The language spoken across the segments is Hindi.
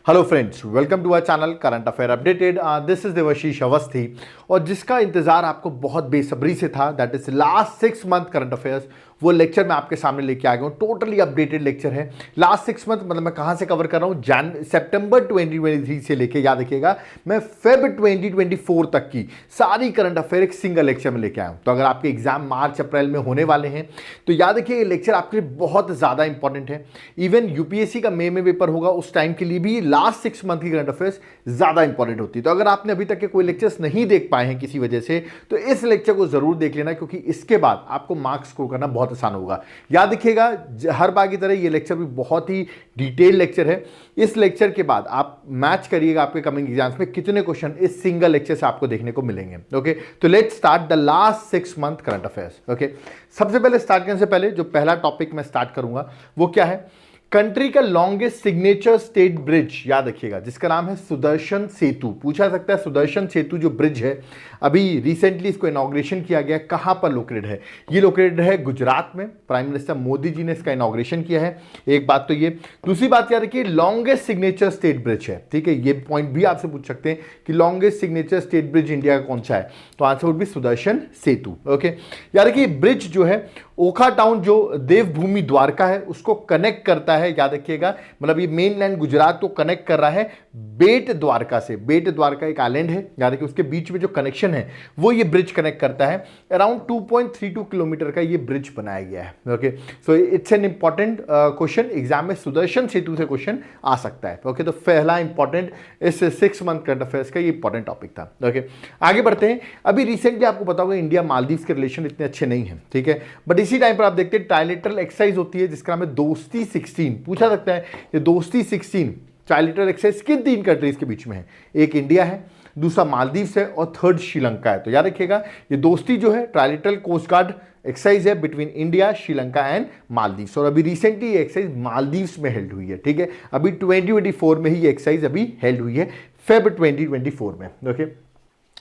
Hello friends, welcome to our channel current affair updated. This is Devashish Awasthi और जिसका इंतजार आपको बहुत बेसब्री से था, that is last 6 month current affairs, वो लेक्चर मैं आपके सामने लेके आ गया हूँ। टोटली अपडेटेड लेक्चर है। लास्ट 6 मंथ मतलब मैं कहाँ से कवर कर रहा हूँ, सितंबर 2023 से लेके, याद रखिएगा, मैं फेब 2024 तक की सारी करंट अफेयर एक सिंगल लेक्चर में लेके आया हूँ। तो अगर आपके एग्जाम मार्च अप्रैल में होने वाले हैं तो याद रखिए ये लेक्चर आपके लिए बहुत ज़्यादा इंपॉर्टेंट है। इवन यूपीएससी का मई में पेपर होगा, उस टाइम के लिए भी लास्ट 6 मंथ की करंट अफेयर्स ज़्यादा इंपॉर्टेंट होती है। तो अगर आपने अभी तक के कोई लेक्चर्स नहीं देख पाए हैं किसी वजह से, तो इस लेक्चर को जरूर देख लेना, क्योंकि इसके बाद आपको मार्क्स स्कोर करना बहुत आसान होगा। याद रखिएगा, हर बार की तरह ये लेक्चर भी बहुत ही डिटेल लेक्चर है। इस लेक्चर के बाद आप मैच करिएगा आपके कमिंग एग्जाम्स में कितने क्वेश्चन इस सिंगल लेक्चर से आपको देखने को मिलेंगे। ओके, तो let's start the last 6 month current affairs. Okay, सबसे पहले स्टार्ट करने से पहले जो पहला टॉपिक मैं स्टार्ट करूंगा वो क्या है, कंट्री का लॉन्गेस्ट सिग्नेचर स्टेट ब्रिज, याद रखिएगा, जिसका नाम है सुदर्शन सेतु। पूछा सकता है सुदर्शन सेतु जो ब्रिज है, अभी रिसेंटली इसको इनॉग्रेशन किया गया, कहां पर लोकेटेड है? ये लोकेटेड है गुजरात में। प्राइम मिनिस्टर मोदी जी ने इसका इनॉग्रेशन किया है। एक बात तो ये। दूसरी बात याद रखिए, लॉन्गेस्ट सिग्नेचर स्टेट ब्रिज है। ठीक है, ये पॉइंट भी आपसे पूछ सकते हैं कि longest signature state bridge India का कौन सा है, तो answer would B Sudarshan Setu. Okay, याद रखिए ब्रिज जो है ओखा टाउन जो देवभूमि द्वारका है उसको कनेक्ट करता है। याद रखिएगा, मतलब ये मेन लैंड गुजरात को कनेक्ट कर रहा है बेट द्वारका से। बेट द्वारका एक आइलैंड है, याद रखिए, उसके बीच में जो कनेक्शन है वो ये ब्रिज कनेक्ट करता है। अराउंड 2.32 किलोमीटर का ये ब्रिज बनाया गया है। Okay, so it's an important question, exam में सुदर्शन सेतु से क्वेश्चन आ सकता है। ओके, तो पहला इंपॉर्टेंट इस 6 मंथ करंट अफेयर्स का ये इंपॉर्टेंट टॉपिक था। ओके, आगे बढ़ते हैं। अभी रिसेंटली आपको पता होगा इंडिया मालदीव के रिलेशन इतने अच्छे नहीं है, ठीक है, बट इसी टाइम पर आप देखते हैं ट्राइलेटरल एक्सरसाइज होती है जिसका नाम है दोस्ती 16। पूछा सकता है ये दोस्ती 16 ट्राइलेटरल एक्सरसाइज किन 3 कंट्रीज के बीच में है? एक इंडिया है, दूसरा मालदीव है और थर्ड श्रीलंका है। तो याद रखिएगा ये दोस्ती जो है ट्राइलेटरल कोस्ट गार्ड एक्सरसाइज है between India, Sri Lanka and Maldives. और अभी रिसेंटली ये एक्सरसाइज मालदीव्स में हेल्ड हुई है। ठीक है, अभी 2024 में ही ये एक्सरसाइज अभी हेल्ड हुई है, फेब 2024 में। ओके,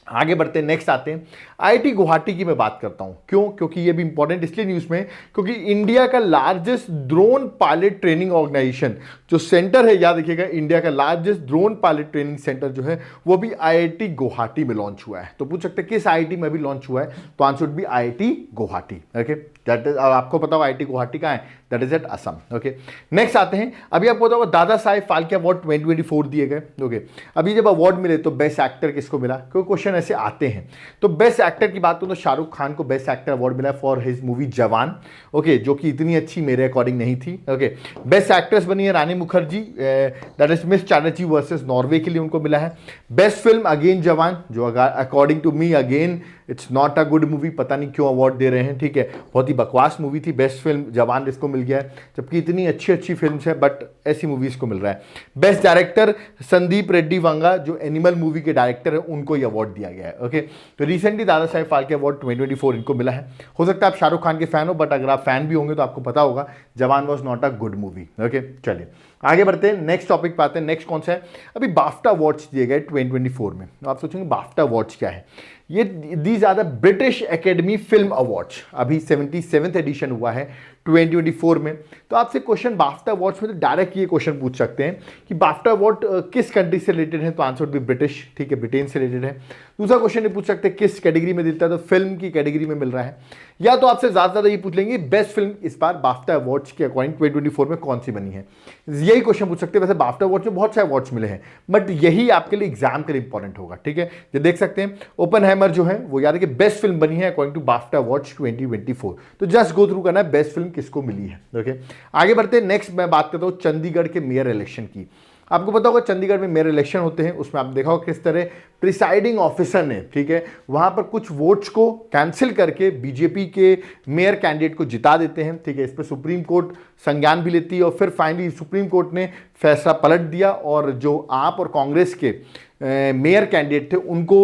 आगे बढ़ते हैं, नेक्स्ट आते हैं। आईआईटी गुवाहाटी की मैं बात करता हूं, क्यों? क्योंकि ये भी इंपॉर्टेंट इसलिए न्यूज में, क्योंकि इंडिया का largest drone pilot training organisation जो सेंटर है, याद रखिएगा, इंडिया का largest drone pilot training centre जो है वो भी आईआईटी गुवाहाटी में लॉन्च हुआ है। तो पूछ सकते हैं किस आईआईटी में अभी लॉन्च हुआ है, तो आंसर भी IIT Guwahati. Okay, that is, आपको पता होगा आईआईटी गुवाहाटी कहाँ है, that is at Assam. Okay, next आते हैं। अभी आपको पता होगा दादा साहेब फाल्के अवार्ड 2024 दिए गए। ओके, अभी जब अवार्ड मिले तो बेस्ट एक्टर किसको मिला? क्योंकि क्वेश्चन ऐसे आते हैं। तो बेस्ट एक्टर की बात करूं तो शाहरुख खान को बेस्ट एक्टर अवार्ड मिला फॉर हिज मूवी जवान। ओके, जो कि इतनी अच्छी मेरे अकॉर्डिंग नहीं थी। ओके, बेस्ट एक्ट्रेस बनी है Rani Mukherjee, that is Mrs Chatterjee versus Norway के लिए उनको मिला है। बेस्ट फिल्म अगेन जवान, जो according to me again it's not a good movie, पता नहीं क्यों अवार्ड दे रहे हैं। ठीक है, बहुत ही बकवास मूवी थी। बेस्ट फिल्म जवान इसको मिल गया है, जबकि इतनी अच्छी अच्छी फिल्म है, बट ऐसी मूवीज को मिल रहा है। बेस्ट डायरेक्टर संदीप रेड्डी वांगा, जो एनिमल मूवी के डायरेक्टर है, उनको यह अवार्ड दिया गया है। ओके, तो रिसेंटली दादा साहेब फाल्के अवार्ड 2024 इनको मिला है। हो सकता है आप शाहरुख खान के फैन हो, बट अगर आप फैन भी होंगे तो आपको पता होगा जवान was not a good movie. Okay, चलिए आगे बढ़ते हैं, नेक्स्ट टॉपिक पे आते हैं। नेक्स्ट कौन सा है? अभी बाफ्टा अवार्ड्स दिए गए 2024 में। तो आप सोचेंगे बाफ्टा अवार्ड्स क्या है? ये these are the British Academy film awards. अभी 77th एडिशन हुआ है 2024 में। तो आपसे क्वेश्चन बाफ्टा अवार्ड्स में तो डायरेक्ट ये क्वेश्चन पूछ सकते हैं कि बाफ्टा अवार्ड किस कंट्री से रिलेटेड है, तो आंसर भी ब्रिटिश, ठीक है, ब्रिटेन से रिलेटेड है। दूसरा क्वेश्चन ये पूछ सकते हैं किस कैटेगरी में मिलता है, तो फिल्म की कैटेगरी में मिल रहा है। या तो आपसे ज्यादा ये पूछ लेंगे बेस्ट फिल्म इस बार बाफ्टा अवार्ड्स के अकॉर्डिंग 2024 में कौन सी बनी है, यही क्वेश्चन पूछ सकते हैं। वैसे बाफ्टा अवार्ड्स में बहुत सारे अवार्ड्स मिले हैं, बट यही आपके लिए एग्जाम के लिए इंपॉर्टेंट होगा। ठीक है, ये देख सकते हैं ओपनहाइमर जो है वो याद है कि बेस्ट फिल्म बनी है अकॉर्डिंग टू बाफ्टा अवार्ड्स 2024। तो जस्ट गो थ्रू करना है बेस्ट फिल्म किसको मिली है। ओके, आगे बढ़ते हैं। नेक्स्ट मैं बात करता हूं चंडीगढ़ के मेयर इलेक्शन की। आपको पता होगा चंडीगढ़ में मेयर इलेक्शन होते हैं, उसमें आप देखा होगा किस तरह प्रिसाइडिंग ऑफिसर ने, ठीक है, वहां पर कुछ वोट्स को कैंसिल करके बीजेपी के मेयर कैंडिडेट को जिता देते हैं। ठीक है, इस पर सुप्रीम कोर्ट संज्ञान भी लेती है और फिर फाइनली सुप्रीम कोर्ट ने फैसला पलट दिया और जो आप और कांग्रेस के मेयर कैंडिडेट थे उनको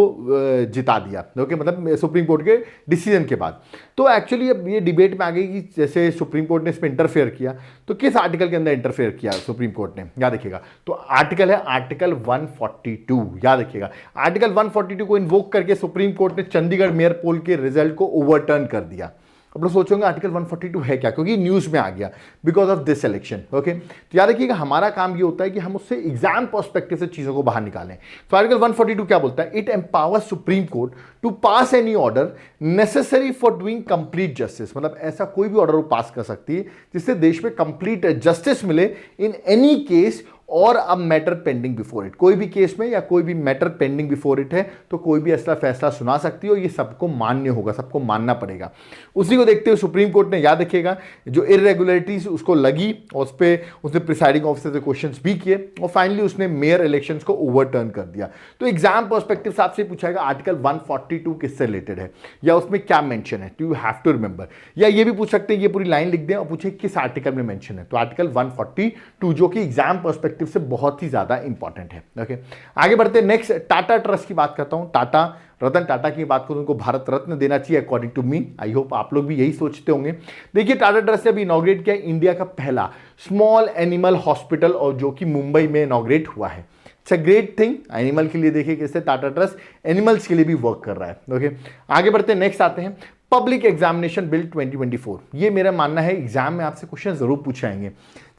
जिता दिया। ओके, मतलब सुप्रीम कोर्ट के डिसीजन के बाद। तो एक्चुअली अब ये डिबेट में आ गई कि जैसे सुप्रीम कोर्ट ने इसमें इंटरफेयर किया, तो किस आर्टिकल के अंदर इंटरफेयर किया सुप्रीम कोर्ट ने, याद रखिएगा। तो आर्टिकल है आर्टिकल 142, याद रखिएगा। आर्टिकल 142 को इन्वोक करके सुप्रीम कोर्ट ने चंडीगढ़ मेयर पोल के रिजल्ट को ओवरटर्न कर दिया। अब लोग सोचोगे आर्टिकल 142 है क्या, क्योंकि न्यूज में आ गया because of this election. Okay, तो याद रखिएगा हमारा काम ये होता है कि हम उससे एग्जाम पर्सपेक्टिव से चीजों को बाहर निकालें। तो आर्टिकल 142 क्या बोलता है? It empowers Supreme Court to pass any order necessary for doing complete justice. मतलब ऐसा कोई भी ऑर्डर वो पास कर सकती है जिससे देश में कंप्लीट जस्टिस मिले इन एनी केस और अब मैटर पेंडिंग बिफोर इट। कोई भी केस में या कोई भी मैटर पेंडिंग बिफोर इट है तो कोई भी ऐसा फैसला सुना सकती है और ये सबको मान्य होगा, सबको मानना पड़ेगा। उसी को देखते हुए सुप्रीम कोर्ट ने, याद रखिएगा, जो इरेगुलरिटीज उसको लगी और उस पर उसने प्रिसाइडिंग ऑफिसर से क्वेश्चंस भी किए और फाइनली उसने मेयर इलेक्शंस को ओवरटर्न कर दिया। तो एग्जाम पर्सपेक्टिव से आपसे पूछाएगा आर्टिकल 142 किससे रिलेटेड है या उसमें क्या मेंशन है, यू हैव टू रिमेंबर। या ये भी पूछ सकते हैं, ये पूरी लाइन लिख दें और पूछे किस आर्टिकल में मेंशन है। तो आर्टिकल 142 जो कि एग्जाम पर्सपेक्टिव से बहुत ही ज्यादा इंपॉर्टेंट है। ओके, आगे बढ़ते हैं। नेक्स्ट टाटा ट्रस्ट की बात करता हूं। टाटा, रतन टाटा की बात करूं, उनको भारत रत्न देना चाहिए according to me. I hope आप लोग भी यही सोचते होंगे। देखिए टाटा ट्रस्ट ने अभी इनॉग्रेट किया इंडिया का पहला स्मॉल एनिमल हॉस्पिटल और जो कि मुंबई में इनॉग्रेट हुआ है। It's a great thing animal के लिए। देखिए कैसे टाटा ट्रस्ट एनिमल्स के लिए भी वर्क कर रहा है। ओके, आगे बढ़ते हैं। नेक्स्ट आते हैं पब्लिक एग्जामिनेशन बिल 2024। ये मेरा मानना है एग्जाम में आपसे क्वेश्चन जरूर पूछे जाएंगे।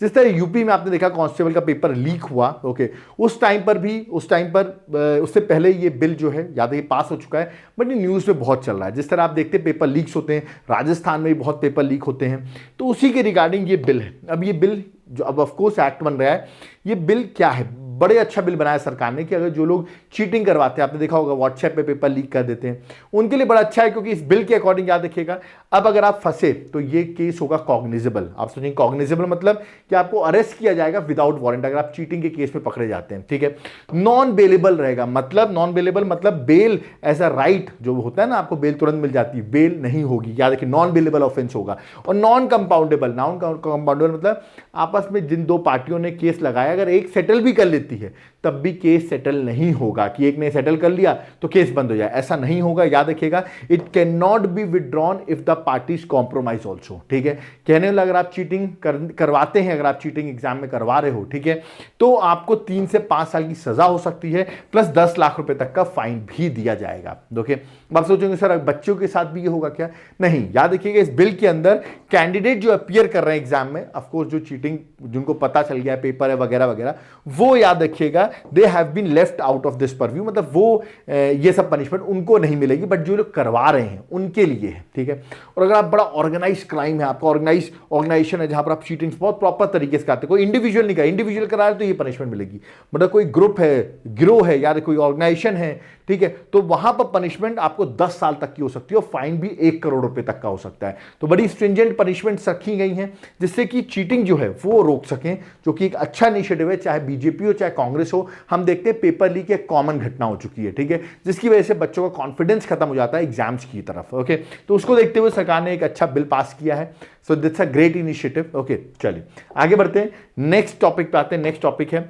जिस तरह यूपी में आपने देखा कांस्टेबल का पेपर लीक हुआ, ओके, उस टाइम पर उससे पहले ये बिल जो है याद है पास हो चुका है, बट ये न्यूज़ में बहुत चल रहा है। जिस तरह आप देखते हैं पेपर लीक्स होते हैं, राजस्थान में भी बहुत पेपर लीक होते हैं, तो उसी के रिगार्डिंग ये बिल है। अब ये बिल जो अब ऑफकोर्स एक्ट बन रहा है, ये बिल क्या है? बड़े अच्छा बिल बनाया सरकार ने कि अगर जो लोग चीटिंग करवाते हैं, आपने देखा होगा व्हाट्सएप पे पेपर लीक कर देते हैं, उनके लिए बड़ा अच्छा है क्योंकि इस बिल के अकॉर्डिंग याद रखिएगा अब अगर आप फंसे तो ये केस होगा कॉग्निजेबल। आप सोचेंगे कॉग्निजेबल मतलब कि आपको अरेस्ट किया जाएगा विदाउट वारंट अगर आप चीटिंग के केस में पकड़े जाते हैं। ठीक है, नॉन बेलेबल रहेगा। मतलब नॉन बेलेबल मतलब बेल एज अ राइट जो होता है ना, आपको बेल तुरंत मिल जाती है, बेल नहीं होगी। याद रखिए नॉन बेलेबल ऑफेंस होगा। और नॉन कंपाउंडेबल, नॉन कंपाउंडेबल मतलब आपस में जिन दो पार्टियों ने केस लगाया अगर एक सेटल भी कर लेती है तब भी केस सेटल नहीं होगा कि एक ने सेटल कर लिया तो केस बंद हो जाए, ऐसा नहीं होगा। याद रखिएगा it can not be withdrawn if the parties compromise also. ठीक है, कहने लगा अगर आप चीटिंग करवाते हैं, अगर आप चीटिंग एग्जाम में करवा रहे हो, ठीक है, तो आपको 3 से 5 साल की सजा हो सकती है प्लस 10 लाख रुपए तक का फाइन भी दिया जाएगा। ओके, आप सोचेंगे सर बच्चों के साथ भी ये होगा क्या? नहीं, याद रखिएगा इस बिल के अंदर कैंडिडेट जो अपीयर कर रहे हैं एग्जाम में, ऑफकोर्स जो चीटिंग जिनको पता चल गया पेपर है वगैरह वगैरह, वो याद रखिएगा they have been left out of this purview. मतलब वो ये सब पनिशमेंट उनको नहीं मिलेगी, बट जो लोग करवा रहे हैं उनके लिए है। ठीक है, और अगर आप बड़ा ऑर्गेनाइज क्राइम है, आपका ऑर्गेनाइजेशन है जहां पर आप चीटिंग बहुत प्रॉपर तरीके से करते हैं, कोई इंडिविजुअल नहीं कर, इंडिविजुअल करा रहे तो ये पनिशमेंट मिलेगी, मतलब कोई ग्रुप है, गिरोह है या कोई ऑर्गेनाइजेशन है, ठीक है, तो वहां पर पनिशमेंट आपको 10 साल तक की हो सकती है और फाइन भी 1 करोड़ रुपए तक का हो सकता है। तो बड़ी स्ट्रिंजेंट पनिशमेंट रखी गई हैं जिससे कि चीटिंग जो है वो रोक सकें, जो कि एक अच्छा इनिशिएटिव है। चाहे बीजेपी हो चाहे कांग्रेस हो, हम देखते हैं पेपर लीक एक कॉमन घटना हो चुकी है। ठीक है, जिसकी वजह से बच्चों का कॉन्फिडेंस खत्म हो जाता है एग्जाम्स की तरफ। ओके, तो उसको देखते हुए सरकार ने एक अच्छा बिल पास किया है। So that's a great initiative. Okay, चलिए आगे बढ़ते हैं, नेक्स्ट टॉपिक पे आते हैं। नेक्स्ट टॉपिक है,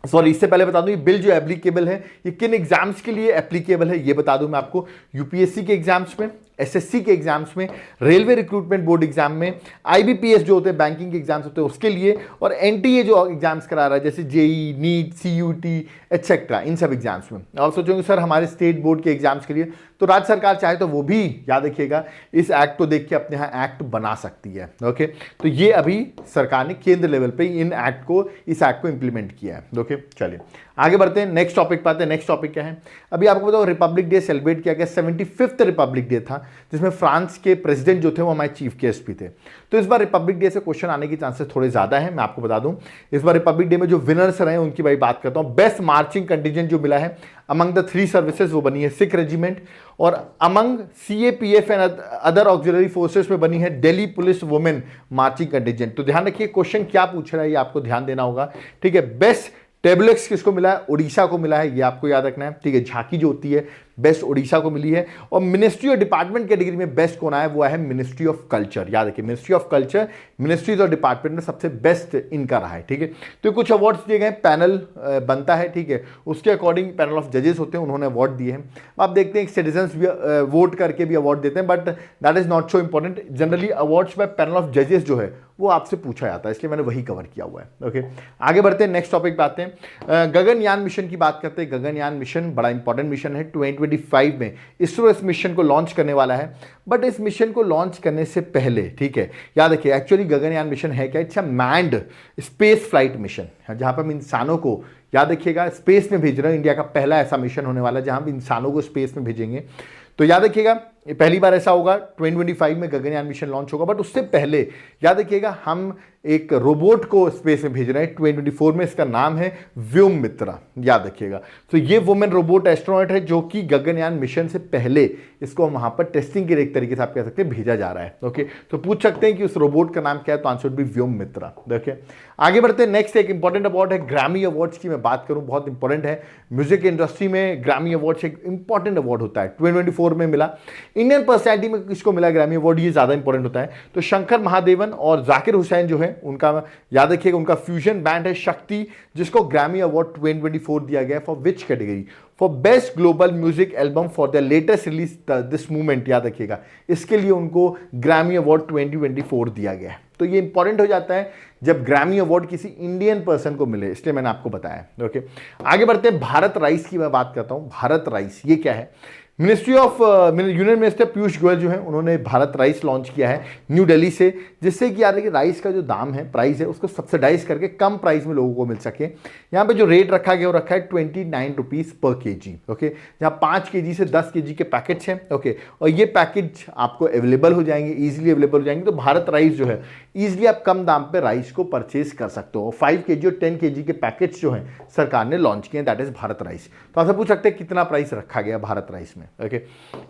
सॉरी इससे पहले बता दूं ये बिल जो एप्लीकेबल है ये किन एग्जाम्स के लिए एप्लीकेबल है ये बता दूं मैं आपको। यूपीएससी के एग्जाम्स में, एसएससी के एग्जाम्स में, रेलवे रिक्रूटमेंट बोर्ड एग्जाम में, आईबीपीएस जो होते हैं बैंकिंग के एग्जाम्स होते हैं उसके लिए, और एनटीए जो एग्जाम्स करा रहा है जैसे जेई, नीट, सीयूटी एटसेट्रा, इन सब एग्जाम्स में। आप सोचोगे सर हमारे स्टेट बोर्ड के एग्जाम्स के लिए, तो राज्य सरकार चाहे तो वो भी याद रखिएगा इस एक्ट को देख के अपने यहाँ एक्ट बना सकती है। ओके, तो ये अभी सरकार ने केंद्र लेवल पे इस एक्ट को इंप्लीमेंट किया है। ओके, चलिए आगे बढ़ते हैं, नेक्स्ट टॉपिक पे आते हैं। नेक्स्ट टॉपिक क्या है, अभी आपको बताओ रिपब्लिक डे सेलिब्रेट किया गया, 75th रिपब्लिक डे था जिसमें फ्रांस के प्रेसिडेंट जो थे वो हमारे चीफ गेस्ट भी थे। तो इस बार रिपब्लिक डे से क्वेश्चन आने की चांसेस थोड़े ज्यादा है। मैं आपको बता दूं इस बार रिपब्लिक डे में जो विनर्स रहे उनकी भाई बात करता हूं। बेस्ट मार्चिंग कंटिजेंट जो मिला है अमंग द 3 सर्विसेज वो बनी है सिख रेजिमेंट, और among CAPF and other auxiliary forces में बनी है Delhi police women marching contingent. तो ध्यान रखिए क्वेश्चन क्या पूछ रहा है ये आपको ध्यान देना होगा। ठीक है, बेस्ट टेबलेक्स किसको मिला है? उड़ीसा को मिला है, ये आपको याद रखना है। ठीक है, झांकी जो होती है बेस्ट उड़ीसा को मिली है। और मिनिस्ट्री और डिपार्टमेंट कैटेगरी में बेस्ट कौन आया? वो है मिनिस्ट्री ऑफ कल्चर। याद रखिए मिनिस्ट्री ऑफ कल्चर, मिनिस्ट्रीज और डिपार्टमेंट में सबसे बेस्ट इनका रहा है। ठीक है, तो कुछ अवार्ड्स दिए गए, पैनल बनता है, ठीक है, उसके अकॉर्डिंग पैनल ऑफ जजेस होते हैं, उन्होंने अवार्ड दिए हैं। आप देखते हैं सिटीजन्स भी वोट करके भी अवार्ड देते हैं, but that is not so important. Generally awards में पैनल ऑफ जजेस जो है वो आपसे पूछा जाता है, इसलिए मैंने वही कवर किया हुआ है। ओके, आगे बढ़ते हैं, नेक्स्ट टॉपिक पे आते हैं। गगनयान मिशन की बात करते हैं। गगनयान मिशन बड़ा इंपॉर्टेंट मिशन है। 2025 में इसरो इस मिशन को लॉन्च करने वाला है। बट इस मिशन को लॉन्च करने से पहले, ठीक है, याद रखिए एक्चुअली गगनयान मिशन है क्या, it's a manned space flight mission, जहां पर हम इंसानों को, याद रखिएगा, स्पेस में भेज रहे हैं। इंडिया का पहला ऐसा मिशन होने वाला है जहां हम इंसानों को स्पेस में भेजेंगे। तो याद रखिएगा पहली बार ऐसा होगा, 2025 में गगनयान मिशन लॉन्च होगा। बट उससे पहले याद रखिएगा हम एक रोबोट को स्पेस में भेज रहे हैं 2024 में, इसका नाम है व्योम मित्रा, याद रखिएगा। तो ये वुमेन रोबोट एस्ट्रोनॉट है जो कि गगनयान मिशन से पहले इसको वहां पर टेस्टिंग के एक तरीके से आप कह सकते हैं भेजा जा रहा है। ओके, तो पूछ सकते हैं कि उस रोबोट का नाम क्या है, तो आंसर भी व्योम मित्रा। देखिए आगे बढ़ते हैं, नेक्स्ट एक इंपॉर्टेंट अवार्ड है ग्रैमी अवार्ड्स की मैं बात करूं, बहुत इंपॉर्टेंट है। म्यूजिक इंडस्ट्री में ग्रैमी अवार्ड्स एक इंपॉर्टेंट अवार्ड होता है, 2024 में मिला। इंडियन पर्सनैलिटी में किसको मिला ग्रैमी अवार्ड, ये ज्यादा इंपॉर्टेंट होता है। तो शंकर महादेवन और जाकिर हुसैन जो है उनका, याद रखिएगा, उनका फ्यूजन बैंड है शक्ति, जिसको ग्रैमी अवार्ड 2024 दिया गया for which category, for best global music album for the latest release this movement, याद रखिएगा, इसके लिए उनको ग्रैमी अवार्ड 2024 दिया गया है। तो ये इंपॉर्टेंट हो जाता है जब ग्रैमी अवार्ड किसी इंडियन पर्सन को मिले, इसलिए मैंने आपको बताया। ओके, आगे बढ़ते हैं, भारत राइस की मैं बात करता हूं। भारत राइस ये क्या है, ministry of union minister Piyush Goyal जो है उन्होंने भारत राइस लॉन्च किया है न्यू दिल्ली से, जिससे कि यार देखिए राइस का जो दाम है, प्राइस है, उसको सब्सिडाइज करके कम प्राइस में लोगों को मिल सके। यहाँ पे जो रेट रखा गया वो रखा है 29 रुपीज़ पर केजी। ओके, जहाँ 5 केजी से 10 केजी के पैकेट्स हैं। ओके, और ये पैकेज आपको अवेलेबल हो जाएंगे, ईजिली अवेलेबल हो जाएंगे। तो भारत राइस जो है ईजिली आप कम दाम पे राइस को परचेज कर सकते हो। 5 केजी और 10 केजी के पैकेट्स जो हैं सरकार ने लॉन्च किए, दैट इज भारत राइस। तो आपसे पूछ सकते हैं कितना प्राइस रखा गया भारत राइस में। ओके,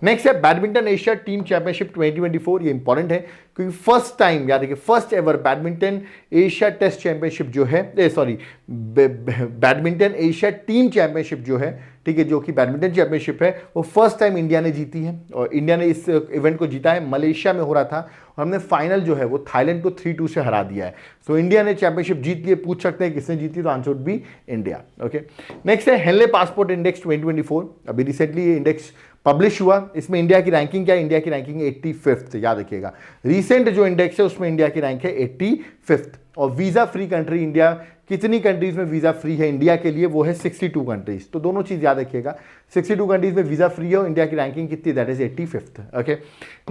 नेक्स्ट है बैडमिंटन एशिया टीम चैंपियनशिप 2024। ये इंपॉर्टेंट है क्योंकि फर्स्ट टाइम, याद रखिए, first ever badminton Asia test championship जो है, sorry, badminton Asia team championship जो है, ठीक है, जो कि बैडमिंटन चैंपियनशिप है, वो फर्स्ट टाइम इंडिया ने जीती है। और इंडिया ने इस इवेंट को जीता है, मलेशिया में हो रहा था, और हमने फाइनल जो है वो थाईलैंड को 3-2 से हरा दिया है। सो इंडिया ने चैंपियनशिप जीत ली है। पूछ सकते हैं किसने जीती, तो आंसर भी इंडिया। ओके, नेक्स्ट है हेनले पासपोर्ट इंडेक्स 2024। अभी रिसेंटली ये इंडेक्स पब्लिश हुआ। इसमें इंडिया की रैंकिंग क्या है, इंडिया की रैंकिंग 85th, याद रखिएगा। रीसेंट जो इंडेक्स है उसमें इंडिया की रैंक है 85th। और वीजा फ्री कंट्री इंडिया, कितनी कंट्रीज में वीजा फ्री है इंडिया के लिए, वो है 62 कंट्रीज। तो दोनों चीज याद रखिएगा, 62 कंट्रीज में वीजा फ्री है और इंडिया की रैंकिंग कितनी, that is 85th। Okay,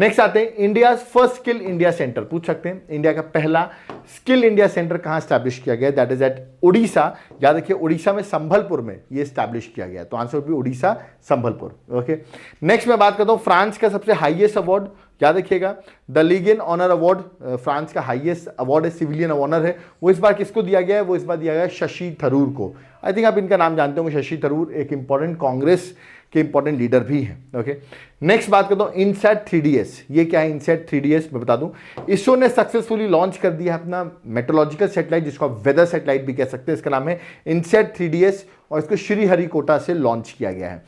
next आते हैं India first skill India centre. पूछ सकते हैं इंडिया का पहला स्किल इंडिया सेंटर कहां स्टैब्लिश किया गया, दैट इज एट उड़ीसा। याद रखिए उड़ीसा में संभलपुर में ये स्टैब्लिश किया गया, तो आंसर भी उड़ीसा संभलपुर। ओके, नेक्स्ट मैं बात करता हूं फ्रांस का सबसे हाईएस्ट अवार्ड, याद रखिएगा द लीगियन ऑनर अवार्ड, फ्रांस का हाईएस्ट अवार्ड है, सिविलियन ऑनर है। वो इस बार किसको दिया गया है, वो इस बार दिया गया है शशि थरूर को। आई थिंक आप इनका नाम जानते होंगे, शशि थरूर एक इंपॉर्टेंट कांग्रेस के इंपॉर्टेंट लीडर भी हैं। ओके, नेक्स्ट बात करता हूं इनसैट 3DS। ये क्या है इनसैट 3DS, मैं बता दूं, इसरो ने सक्सेसफुली लॉन्च कर दिया है अपना मेट्रोलॉजिकल सैटेलाइट, जिसको आप वेदर सैटेलाइट भी कह सकते हैं। इसका नाम है इनसैट 3DS और इसको श्रीहरिकोटा से लॉन्च किया गया है।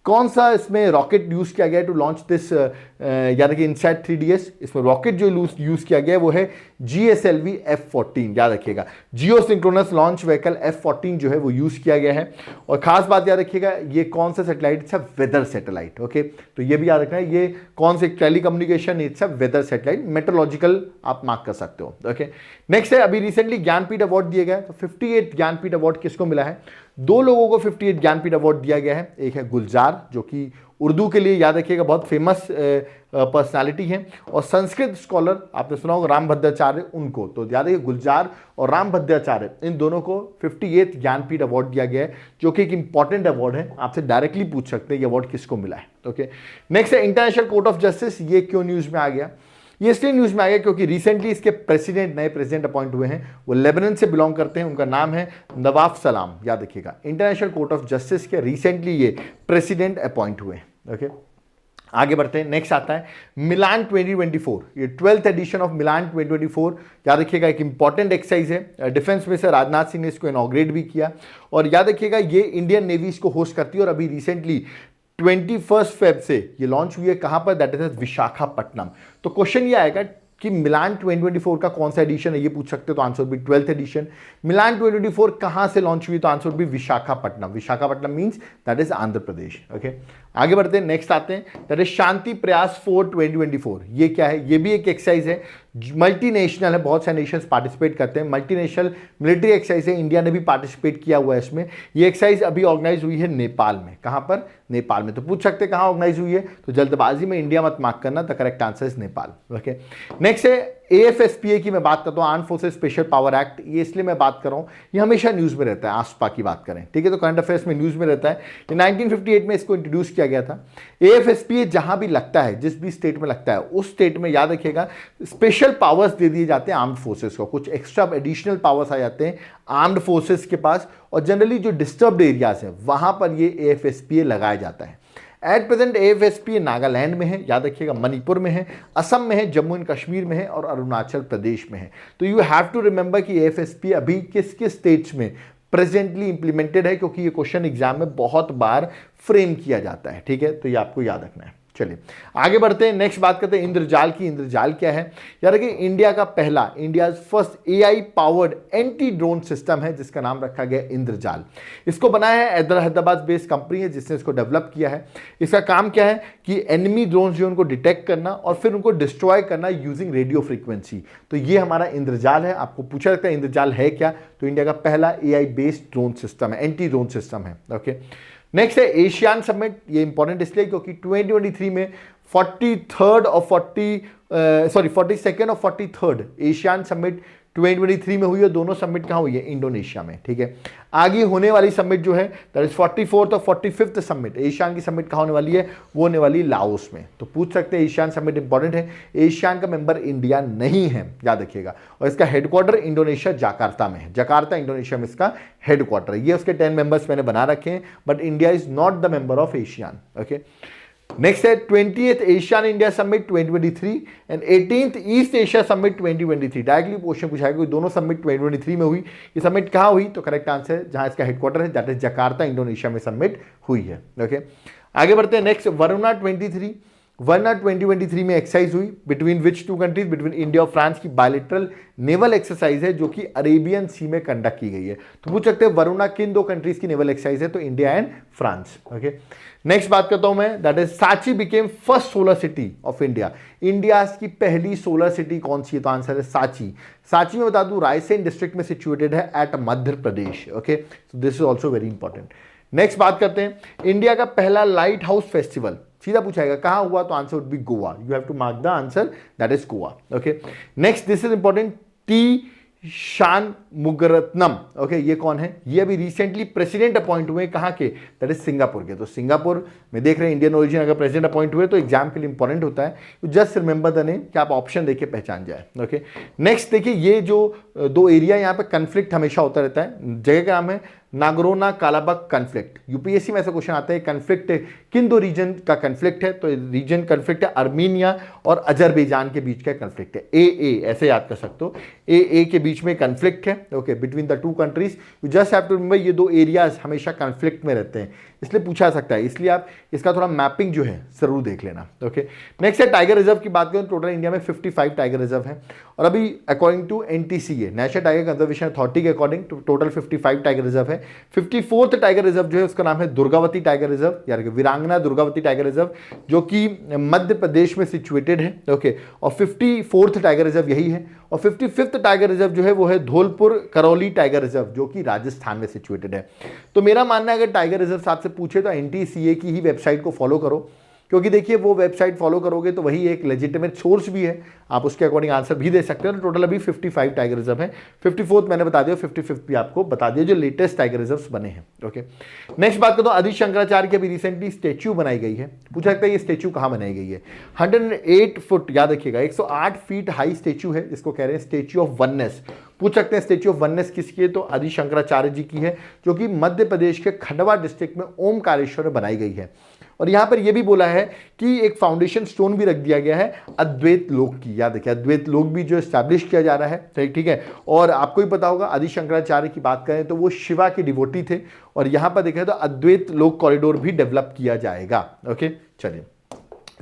कौन सा इसमें रॉकेट यूज किया गया है टू लॉन्च दिस, यानी कि इनसैट 3DS, इसमें रॉकेट जो यूज किया गया है वो है GSLV F14, याद रखिएगा, जियो सिंक्रोनस लॉन्च व्हीकल F14 जो है वो यूज किया गया है। और खास बात याद रखिएगा, ये कौन सा satellite, it's a weather satellite. Okay, तो ये भी याद रखना है, ये कौन से telecommunication, it's a weather satellite, meteorological आप मार्क कर सकते हो। ओके, नेक्स्ट है अभी रिसेंटली ज्ञानपीठ अवार्ड दिया गया, तो 58 ज्ञानपीठ अवार्ड किसको मिला है, 2 लोगों को 58 ज्ञानपीठ अवार्ड दिया गया है। एक है गुलजार जो कि उर्दू के लिए, याद रखिएगा, बहुत फेमस पर्सनालिटी है, और संस्कृत स्कॉलर आपने सुना होगा रामभद्राचार्य, उनको। तो याद रखिए गुलजार और रामभद्राचार्य, इन दोनों को 58 ज्ञानपीठ अवार्ड दिया गया है, जो कि एक इंपॉर्टेंट अवार्ड है। आपसे डायरेक्टली पूछ सकते हैं ये अवार्ड किसको मिला है। ओके, नेक्स्ट है इंटरनेशनल कोर्ट ऑफ जस्टिस। ये क्यों न्यूज में आ गया, ये इसलिए न्यूज में आ गया क्योंकि रिसेंटली इसके प्रेसिडेंट, नए प्रेसिडेंट अपॉइंट हुए हैं, वो लेबनान से बिलोंग करते हैं, उनका नाम है नवाफ सलाम, याद रखिएगा। इंटरनेशनल कोर्ट ऑफ जस्टिस के रिसेंटली ये प्रेसिडेंट अपॉइंट हुए। ओके, आगे बढ़ते हैं, नेक्स्ट आता है मिलान 2024। ये 12th एडिशन ऑफ मिलान 2024, याद रखिएगा एक इंपॉर्टेंट एक्सरसाइज है। डिफेंस मिनिस्टर राजनाथ सिंह ने इसको इनॉग्रेट भी किया, और याद रखिएगा ये इंडियन नेवी इसको होस्ट करती है। और अभी रिसेंटली 21 फेब से ये लॉन्च हुई है, कहां पर, दैट इज विशाखापट्टनम। तो क्वेश्चन ये आएगा कि मिलान 2024 का कौन सा एडिशन है, ये पूछ सकते हो, तो आंसर भी 12th एडिशन। मिलान 2024 कहां से लॉन्च हुई, तो आंसर भी Visakhapatnam. Visakhapatnam means that is Andhra Pradesh. Okay, आगे बढ़ते हैं, नेक्स्ट आते हैं, दैट इज शांति प्रयास 4 2024। ये क्या है? ये भी एक एक्सरसाइज है, मल्टीनेशनल है, बहुत सारे नेशंस पार्टिसिपेट करते हैं, मल्टीनेशनल मिलिट्री एक्सरसाइज है, इंडिया ने भी पार्टिसिपेट किया हुआ है इसमें। ये एक्सरसाइज अभी ऑर्गेनाइज हुई है नेपाल में। कहां पर? नेपाल में। तो पूछ सकते हैं कहां ऑर्गेनाइज हुई है, तो जल्दबाजी में इंडिया मत मार्क करना, the correct answer is Nepal. Okay, next है AFSPA की मैं बात करता हूँ, arm forces special power act. ये इसलिए मैं बात कर रहा हूँ, ये हमेशा न्यूज़ में रहता है, आसपा की बात करें, ठीक है, तो करंट अफेयर्स में न्यूज़ में रहता है। ये 1958 में इसको इंट्रोड्यूस किया गया था। AFSPA जहां भी लगता है, जिस भी स्टेट में लगता है, उस स्टेट में याद रखिएगा स्पेशल पावर्स दे दिए जाते हैं आर्म्ड फोर्सेस को, कुछ एक्स्ट्रा एडिशनल पावर्स आ जाते हैं आर्म्ड फोर्सेस के पास, और जनरली जो डिस्टर्ब्ड एरियाज है वहां पर ये AFSPA लगाया जाता है। एट प्रेजेंट AFSPA नागालैंड में है, याद रखिएगा, मणिपुर में है, असम में है, जम्मू एंड कश्मीर में है और अरुणाचल प्रदेश में है। तो यू हैव टू रिमेंबर कि AFSPA अभी किस किस स्टेट्स में प्रेजेंटली इंप्लीमेंटेड है, क्योंकि ये क्वेश्चन एग्जाम में बहुत बार फ्रेम किया जाता है, ठीक है, तो ये आपको याद रखना है। चलिए आगे बढ़ते हैं, नेक्स्ट बात करते हैं इंद्रजाल की। इंद्रजाल क्या है? यार कि इंडिया का पहला, India first AI powered anti drone system है जिसका नाम रखा गया इंद्रजाल। इसको बनाया है हैदराबाद बेस्ड कंपनी है जिसने इसको डेवलप किया है। इसका काम क्या है कि एनिमी ड्रोन जो उनको डिटेक्ट करना और फिर उनको डिस्ट्रॉय करना यूजिंग रेडियो फ्रीक्वेंसी। तो ये हमारा इंद्रजाल है। आपको पूछा जाता है इंद्रजाल है क्या, तो इंडिया का पहला AI बेस्ड ड्रोन सिस्टम है, एंटी ड्रोन सिस्टम है। ओके, नेक्स्ट है एशियान समिट। ये इंपॉर्टेंट इसलिए क्योंकि 2023 में 42nd और 43rd एशियान समिट 2023 में हुई है। दोनों समिट कहाँ हुई है? इंडोनेशिया में, ठीक है। आगे होने वाली समिट जो है दैट इज 44th और 45th समिट, एशियान की समिट कहाँ होने वाली है? वो होने वाली लाओस में। तो पूछ सकते हैं एशियान समिट इंपॉर्टेंट है, एशियान का मेंबर इंडिया नहीं है, याद रखिएगा। और इसका हेडक्वार्टर इंडोनेशिया जकार्ता में है, जकार्ता इंडोनेशिया में इसका हेडक्वार्टर है। ये उसके 10 मेंबर्स मैंने बना रखे हैं, but India is not the member of ASEAN. Okay, next है 20th ASEAN India summit 2023 and 18th East Asia summit 2023। Directly question पूछा गया दोनों समिट 2023 में हुई, ये समिट कहाँ हुई? तो करेक्ट आंसर जहां इसका हेडक्वार्टर है दैट इज जकार्ता इंडोनेशिया में समिट हुई है। ओके, आगे बढ़ते हैं, नेक्स्ट वरुणा 2023 में एक्सरसाइज हुई between which two countries? Between India और फ्रांस की बायलैटरल नेवल एक्सरसाइज है जो कि अरेबियन सी में कंडक्ट की गई है। तो पूछ सकते हैं वरुणा किन दो कंट्रीज की नेवल एक्सरसाइज है? तो India and France. Okay, next बात करता हूं मैं, that is Sanchi became first solar city of India. India की पहली सोलर सिटी कौन सी है? तो आंसर है सांची। सांची में बता दूं रायसेन डिस्ट्रिक्ट में सिचुएटेड है at Madhya Pradesh. Okay, so this is also very important. Next बात करते हैं, इंडिया का पहला लाइट हाउस फेस्टिवल सीधा पूछाएगा कहां हुआ? तो answer would be Goa. You have to mark the answer, that is Goa. Okay, next this is important, T Shanmugaratnam. Okay, ये कौन है? ये अभी रिसेंटली प्रेसिडेंट अपॉइंट हुए, कहां के? दैट इज सिंगापुर के। तो सिंगापुर में देख रहे हैं इंडियन ओरिजिन अगर प्रेसिडेंट अपॉइंट हुए तो एग्जाम के लिए इंपॉर्टेंट होता है, जस्ट रिमेंबर द नेम कि आप ऑप्शन देके पहचान जाए। ओके, नेक्स्ट देखिए, ये जो दो एरिया यहाँ पे कंफ्लिक्ट हमेशा होता रहता है, जगह का नाम है नागरोना कालाबक कन्फ्लिक्ट। यूपीएससी में ऐसा क्वेश्चन आता है कन्फ्लिक्ट किन दो रीजन का कन्फ्लिक्ट है? तो रीजन कन्फ्लिक्ट है अर्मीनिया और अजरबैजान के बीच का कन्फ्लिक्ट है। ए ऐसे याद कर सकते हो, ए के बीच में कन्फ्लिक्ट है। Okay, between the two countries, you just have to remember ये दो एरियाज हमेशा कन्फ्लिक्ट में रहते हैं, इसलिए पूछा जा सकता है, इसलिए आप इसका थोड़ा मैपिंग जो है जरूर देख लेना। ओके, नेक्स्ट है टाइगर रिजर्व की बात करें, टोटल इंडिया में 55 टाइगर रिजर्व है और अभी according to NTCA national tiger conservation authority के अकॉर्डिंग टोटल 55 टाइगर रिजर्व है। 54th टाइगर रिजर्व जो है उसका नाम है दुर्गावती टाइगर रिजर्व, यार वीरांगना दुर्गावती टाइगर रिजर्व, जो कि मध्य प्रदेश में सिचुएटेड है। ओके, और 54th टाइगर रिजर्व यही है। और 55th टाइगर रिजर्व जो है वो है धौलपुर करौली टाइगर रिजर्व, जो कि राजस्थान में सिचुएटेड है। तो मेरा मानना है अगर टाइगर रिजर्व आपसे पूछे तो NTCA की ही वेबसाइट को फॉलो करो, क्योंकि देखिए वो वेबसाइट फॉलो करोगे तो वही एक लेजिटिमेट सोर्स भी है, आप उसके अकॉर्डिंग आंसर भी दे सकते हो। तो टोटल अभी 55 टाइगर रिजर्व है, 54th मैंने बता दिया, 55th भी आपको बता दिया जो लेटेस्ट टाइगर रिजर्व्स बने हैं। ओके, नेक्स्ट बात करो, आदि शंकराचार्य की अभी रिसेंटली स्टेच्यू बनाई गई है। पूछा सकता है ये स्टेच्यू कहाँ बनाई गई है? 108 फुट, याद रखिएगा 108 फीट हाई स्टेच्यू है, जिसको कह रहे हैं स्टेच्यू ऑफ वननेस। पूछ सकते हैं स्टेच्यू ऑफ वननेस किसकी है? तो आदि शंकराचार्य जी की है, जो कि मध्य प्रदेश के खंडवा डिस्ट्रिक्ट में ओमकारेश्वर में बनाई गई है। और यहां पर यह भी बोला है कि एक फाउंडेशन स्टोन भी रख दिया गया है अद्वैत लोक की। याद रखिए अद्वैत लोक भी जो एस्टैब्लिश किया जा रहा है, ठीक है। और आपको ही पता होगा आदि शंकराचार्य की बात करें तो वो शिवा के डिवोटी थे, और यहां पर देखें तो अद्वैत लोक कॉरिडोर भी डेवलप किया जाएगा। ओके, चलिए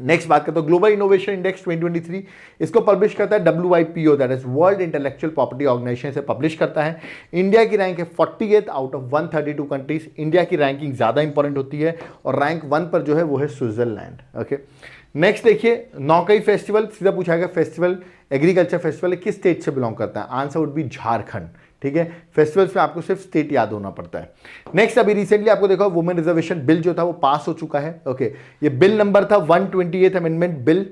नेक्स्ट बात करते हैं ग्लोबल इनोवेशन इंडेक्स 2023, इसको पब्लिश करता है WIPO, that is world intellectual property organisation से पब्लिश करता है। इंडिया की रैंक है 48 आउट ऑफ 132 कंट्रीज। इंडिया की रैंकिंग ज़्यादा इंपॉर्टेंट होती है और रैंक 1 पर जो है वो है स्विट्जरलैंड। ओके, नेक्स्ट देखिए नौकई फेस्टिवल, सीधा पूछा गया फेस्टिवल, एग्रीकल्चर फेस्टिवल किस स्टेट से बिलोंग करता है? Answer would B Jharkhand. ठीक है, फेस्टिवल्स में आपको सिर्फ स्टेट याद होना पड़ता है। नेक्स्ट, अभी रिसेंटली आपको देखा वुमेन रिजर्वेशन बिल जो था वो पास हो चुका है। ओके, ये बिल नंबर था 128 अमेंडमेंट बिल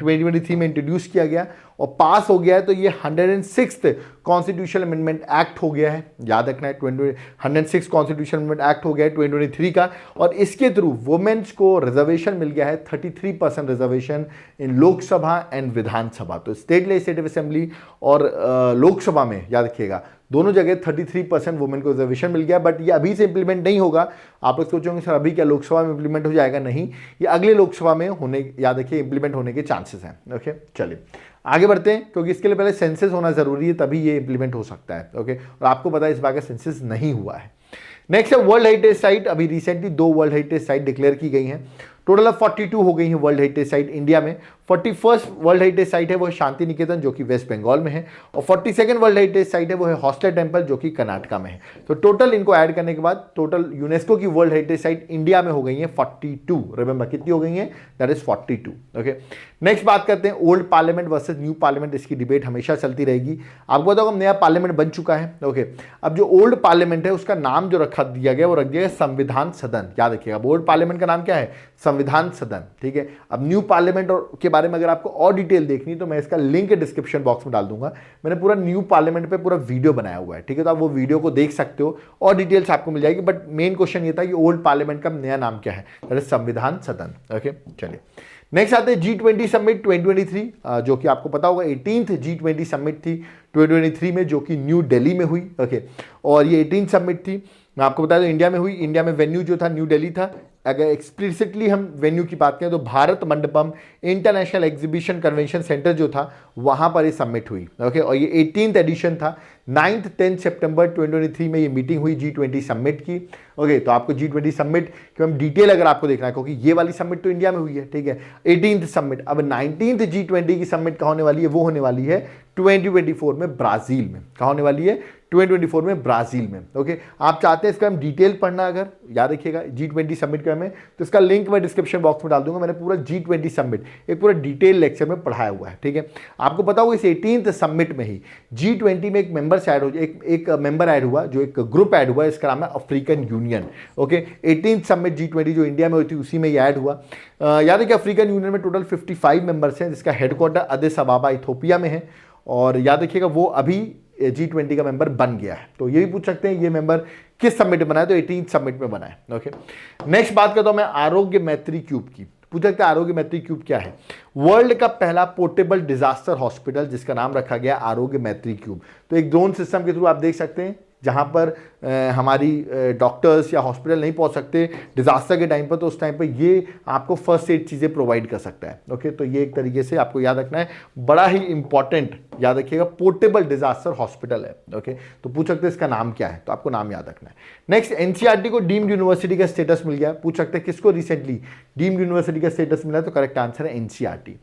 2023 में इंट्रोड्यूस किया गया और पास हो गया है। तो ये 106th कॉन्स्टिट्यूशनल अमेंडमेंट एक्ट हो गया है, याद रखना है। 106 कॉन्स्टिट्यूशनल अमेंडमेंट एक्ट हो गया है 2023 का, और इसके थ्रू वुमेन्स को रिजर्वेशन मिल गया है 33% रिजर्वेशन इन लोकसभा एंड विधानसभा। तो स्टेट लेजिस्लेटिव असेंबली और लोकसभा में याद रखिएगा दोनों जगह 33% वुमेन को रिजर्वेशन मिल गया। बट ये अभी से इंप्लीमेंट नहीं होगा। आप लोग सोचोगे सर अभी क्या लोकसभा में इंप्लीमेंट हो जाएगा? नहीं, ये अगले लोकसभा में होने, याद रखिए, इंप्लीमेंट होने के चांसेस हैं। ओके, चलिए आगे बढ़ते हैं, क्योंकि इसके लिए पहले सेंसस होना जरूरी है, तभी ये इंप्लीमेंट हो सकता है। ओके, और आपको पता है इस बार का सेंसस नहीं हुआ है। नेक्स्ट है वर्ल्ड हेरिटेज साइट। अभी recently 2 world heritage site declare की गई हैं। टोटल ऑफ 42 हो गई हैं वर्ल्ड हेरिटेज साइट इंडिया में। 41st वर्ल्ड हेरिटेज साइट है वो शांति निकेतन जो कि वेस्ट बंगाल में है, और 42nd वर्ल्ड हेरिटेज साइट है वो है हॉस्टल टेम्पल जो कि कर्नाटका में है। तो टोटल इनको ऐड करने के बाद टोटल यूनेस्को की वर्ल्ड हेरिटेज साइट इंडिया में हो गई है 42। रिमेंबर कितनी हो गई है? That is 42। ओके, नेक्स्ट बात करते हैं old parliament versus new parliament. इसकी डिबेट हमेशा चलती रहेगी। आपको बताओ नया पार्लियामेंट बन चुका है। ओके, अब जो ओल्ड पार्लियामेंट है उसका नाम जो रखा दिया गया वो रख दिया गया संविधान सदन। याद रखिएगा ओल्ड पार्लियामेंट का नाम क्या है? संविधान सदन। ठीक है, अब न्यू पार्लियामेंट के बारे में अगर आपको और डिटेल देखनी तो मैं इसका लिंक डिस्क्रिप्शन बॉक्स में डाल दूंगा। मैंने पूरा न्यू पार्लियामेंट पे पूरा वीडियो बनाया हुआ है। ठीक है, तो आप वो वीडियो को देख सकते हो और डिटेल्स आपको मिल जाएगी। बट मेन क्वेश्चन ये था कि ओल्ड पार्लियामेंट का नया नाम क्या है? दैट इज संविधान सदन। ओके, चलिए नेक्स्ट आते हैं G20 समिट 2023, जो कि आपको पता होगा 18th G20 समिट थी 2023 में, जो कि न्यू दिल्ली में हुई। ओके, और ये 18th समिट थी, मैं आपको बता दूं इंडिया में हुई। इंडिया में वेन्यू जो था न्यू दिल्ली था। अगर एक्सप्लिसिटली हम वेन्यू की बात करें तो Bharat Mandapam international exhibition convention centre जो था वहां पर ये समिट हुई। ओके, और ये 18th एडिशन था। 9-10 सितंबर 2023 में ये मीटिंग हुई G20 समिट की। ओके, तो आपको G20 समिट की हम डिटेल अगर आपको देखना है, क्योंकि ये वाली समिट तो इंडिया में हुई है। ठीक है, 18th समिट। अब 19th G20 की समिट कहाँ होने वाली है? वो होने वाली है 2024 में ब्राजील में। कहाँ होने वाली है? 2024 में ब्राजील में। ओके, आप चाहते हैं इसका हम डिटेल पढ़ना, अगर याद रखिएगा G20 समिट का में, तो इसका लिंक मैं डिस्क्रिप्शन बॉक्स में डाल दूंगा। मैंने पूरा G20 समिट एक पूरा डिटेल लेक्चर में पढ़ाया हुआ है। ठीक है, आपको पता होगा इस 18th समिट में ही G20 में एक मेंबर ऐड हो, एक मेंबर ऐड हुआ, जो एक ग्रुप ऐड हुआ, इसका नाम है African union. Okay, 18th summit G20 जो इंडिया में हुई थी उसी में ये ऐड हुआ। याद है कि अफ्रीकन यूनियन में टोटल 55 मेंबर्स हैं, जिसका हेडक्वार्टर अदिस अबाबा इथोपिया में है। और याद रखिएगा वो अभी G20 का मेंबर बन गया है। तो ये भी पूछ सकते हैं ये मेंबर किस समिट में बना है? तो 18th समिट में बना है। ओके, नेक्स्ट बात करता हूं मैं आरोग्य मैत्री क्यूब की। पूछ सकते हैं आरोग्य मैत्री क्यूब क्या है? वर्ल्ड का पहला पोर्टेबल डिजास्टर हॉस्पिटल जिसका नाम रखा गया आरोग्य मैत्री क्यूब। तो एक ड्रोन सिस्टम के थ्रू आप देख सकते हैं जहां पर हमारी डॉक्टर्स या हॉस्पिटल नहीं पहुंच सकते डिजास्टर के टाइम पर, तो उस टाइम पर ये आपको फर्स्ट एड चीज़ें प्रोवाइड कर सकता है। ओके, तो ये एक तरीके से आपको याद रखना है, बड़ा ही इंपॉर्टेंट, याद रखिएगा, पोर्टेबल डिजास्टर हॉस्पिटल है। ओके, तो पूछ सकते हैं इसका नाम क्या है, तो आपको नाम याद रखना है। नेक्स्ट, एनसीईआरटी को डीम्ड यूनिवर्सिटी का स्टेटस मिल गया। पूछ सकते हैं किसको रिसेंटली डीम्ड यूनिवर्सिटी का स्टेटस मिला, तो करेक्ट आंसर है एनसीईआरटी।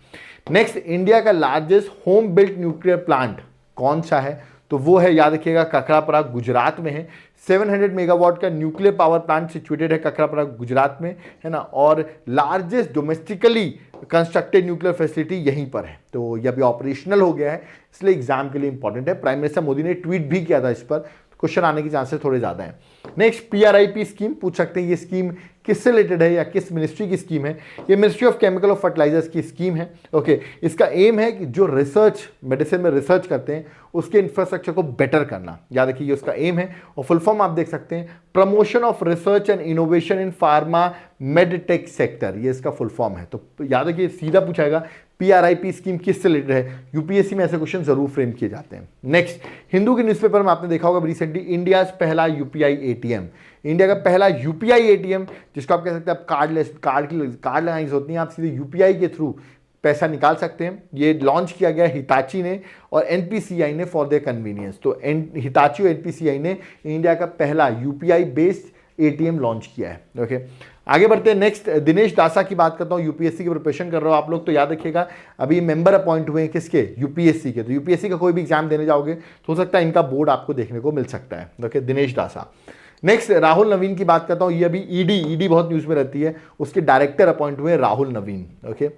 नेक्स्ट, इंडिया का largest home built nuclear plant कौन सा है? तो वो है, याद रखिएगा, ककरापरा गुजरात में है। 700 मेगावाट का न्यूक्लियर पावर प्लांट सिचुएटेड है ककरापरा गुजरात में, है ना, और largest domestically constructed nuclear facility यहीं पर है। तो ये अभी ऑपरेशनल हो गया है, इसलिए एग्जाम के लिए इंपॉर्टेंट है। प्राइम मिनिस्टर मोदी ने ट्वीट भी किया था इस पर, क्वेश्चन आने के चांसेस थोड़े ज्यादा हैं। Next, PRIP scheme. पूछ सकते हैं ये स्कीम किससे रिलेटेड है या किस मिनिस्ट्री की स्कीम है? ये मिनिस्ट्री ऑफ केमिकल और फर्टिलाइजर्स की स्कीम है। ओके, इसका एम है कि जो रिसर्च मेडिसिन में रिसर्च करते हैं उसके इंफ्रास्ट्रक्चर को बेटर करना। याद रखिए ये उसका एम है, और फुल फॉर्म आप देख सकते हैं, promotion of research and innovation in pharma medtech sector, ये इसका फुल फॉर्म है। तो याद रखिए सीधा पूछाएगा PRIP स्कीम किससे रिलेटेड है? यूपीएससी में ऐसे क्वेश्चन जरूर फ्रेम किए जाते हैं। नेक्स्ट, हिंदू के न्यूज़पेपर में आपने देखा होगा रिसेंटली, इंडिया पहला UPI ATM, इंडिया का पहला UPI ATM, जिसको आप कह सकते हैं आप कार्ड लगानी होती है, आप सीधे UPI के थ्रू पैसा निकाल सकते हैं। ये लॉन्च किया गया हिताची ने और NPCI ने फॉर देयर कन्वीनियंस। तो हिताची और NPCI ने इंडिया का पहला UPI बेस्ड ATM लॉन्च किया है। ओके, आगे बढ़ते हैं नेक्स्ट, दिनेश दासा की बात करता हूं। यूपीएससी की प्रिपरेशन कर रहे हो आप लोग तो याद रखिएगा, अभी मेंबर अपॉइंट हुए हैं किसके, यूपीएससी के। तो यूपीएससी का कोई भी एग्जाम देने जाओगे तो हो सकता है इनका बोर्ड आपको देखने को मिल सकता है। ओके, दिनेश दासा। नेक्स्ट राहुल नवीन की बात करता हूं। ये अभी ईडी बहुत न्यूज में रहती है, उसके डायरेक्टर अपॉइंट हुए Rahul Naveen. Okay,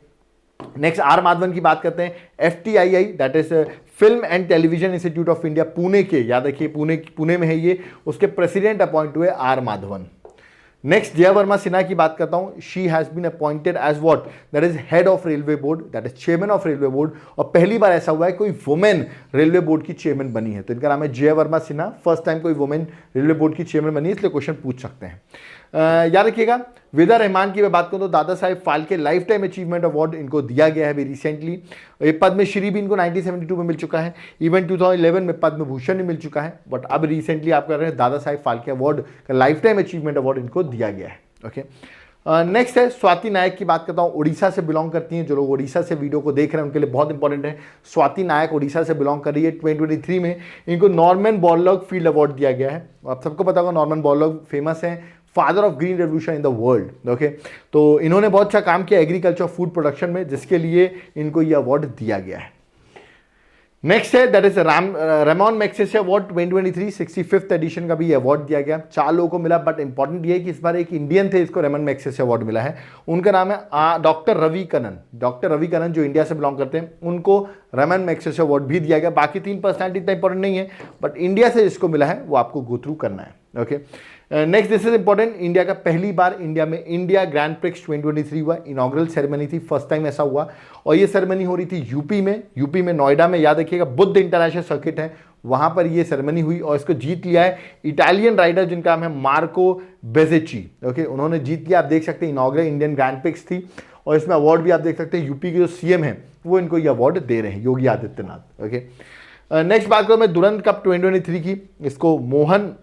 next R Madhavan की बात करते हैं। FTII that is film and television institute of India, Pune के, याद रखिए पुणे में है ये, उसके प्रेसिडेंट अपॉइंट हुए आर माधवन। नेक्स्ट जया वर्मा सिन्हा की बात करता हूं। She has been appointed as what, that is head of railway board, that is chairman of railway board, और पहली बार ऐसा हुआ है कोई वुमेन रेलवे बोर्ड की चेयरमैन बनी है। तो इनका नाम है जया वर्मा सिन्हा, फर्स्ट टाइम कोई वुमेन रेलवे बोर्ड की चेयरमैन बनी है, इसलिए क्वेश्चन पूछ सकते हैं। याद रखिएगा विदा रहमान की मैं बात करूं तो Dadasaheb Phalke life time achievement award इनको दिया गया है अभी रिसेंटली। ये पद्मश्री भी इनको 1972 में मिल चुका है, इवन 2011 में पद्म भूषण भी मिल चुका है, बट अब रिसेंटली आप कर रहे हैं दादा साहेब फाल्के अवार्ड का लाइफ टाइम अचीवमेंट अवार्ड इनको दिया गया है। ओके, नेक्स्ट है स्वाति नायक की बात करता हूँ। उड़ीसा से बिलोंग करती हैं, जो लोग उड़ीसा से वीडियो को देख रहे हैं उनके लिए बहुत इंपॉर्टेंट है। स्वाति नायक उड़ीसा से बिलोंग कर रही है। 2023 में इनको नॉर्मन बोरलॉग फील्ड अवार्ड दिया गया है। आप सबको पता होगा नॉर्मन बोरलॉग फेमस है, father of green revolution in the world. Okay, तो इन्होंने बहुत अच्छा काम किया एग्रीकल्चर फूड प्रोडक्शन में, जिसके लिए इनको ये अवार्ड दिया गया है। नेक्स्ट है that is Ramon Magsaysay award 2023, 65th edition का भी ये अवार्ड दिया गया। 4 लोगों को मिला, बट इंपॉर्टेंट ये है कि इस बार एक इंडियन थे इसको रेमॉन मैग्सेसे अवार्ड मिला है। उनका नाम है डॉक्टर रवि कनन। डॉक्टर रवि कनन जो इंडिया से बिलोंग करते हैं, उनको रेमॉन मैग्सेसे अवार्ड भी दिया गया। बाकी 3 पर्सनैलिटी इतना इंपॉर्टेंट नहीं है, बट इंडिया से जिसको मिला है वो आपको गो थ्रू करना है। Okay, next this is important, India का पहली बार इंडिया में इंडिया ग्रैंड प्रिक्स 2023 हुआ। इनॉग्रल सेरेमनी थी, फर्स्ट टाइम ऐसा हुआ, और ये सेरेमनी हो रही थी यूपी में नोएडा में। याद रखिएगा बुद्ध इंटरनेशनल सर्किट है, वहां पर ये सेरेमनी हुई, और इसको जीत लिया है इटालियन राइडर जिनका नाम है मार्को बेजेची। ओके, उन्होंने जीत लिया। आप देख सकते हैं इनॉग्रल इंडियन ग्रैंड प्रिक्स थी, और इसमें अवार्ड भी आप देख सकते हैं यूपी के जो सीएम है वो इनको ये अवार्ड दे रहे हैं, योगी आदित्यनाथ। ओके, नेक्स्ट बात करूं मैं दुरंत कप 2023 की, इसको मोहन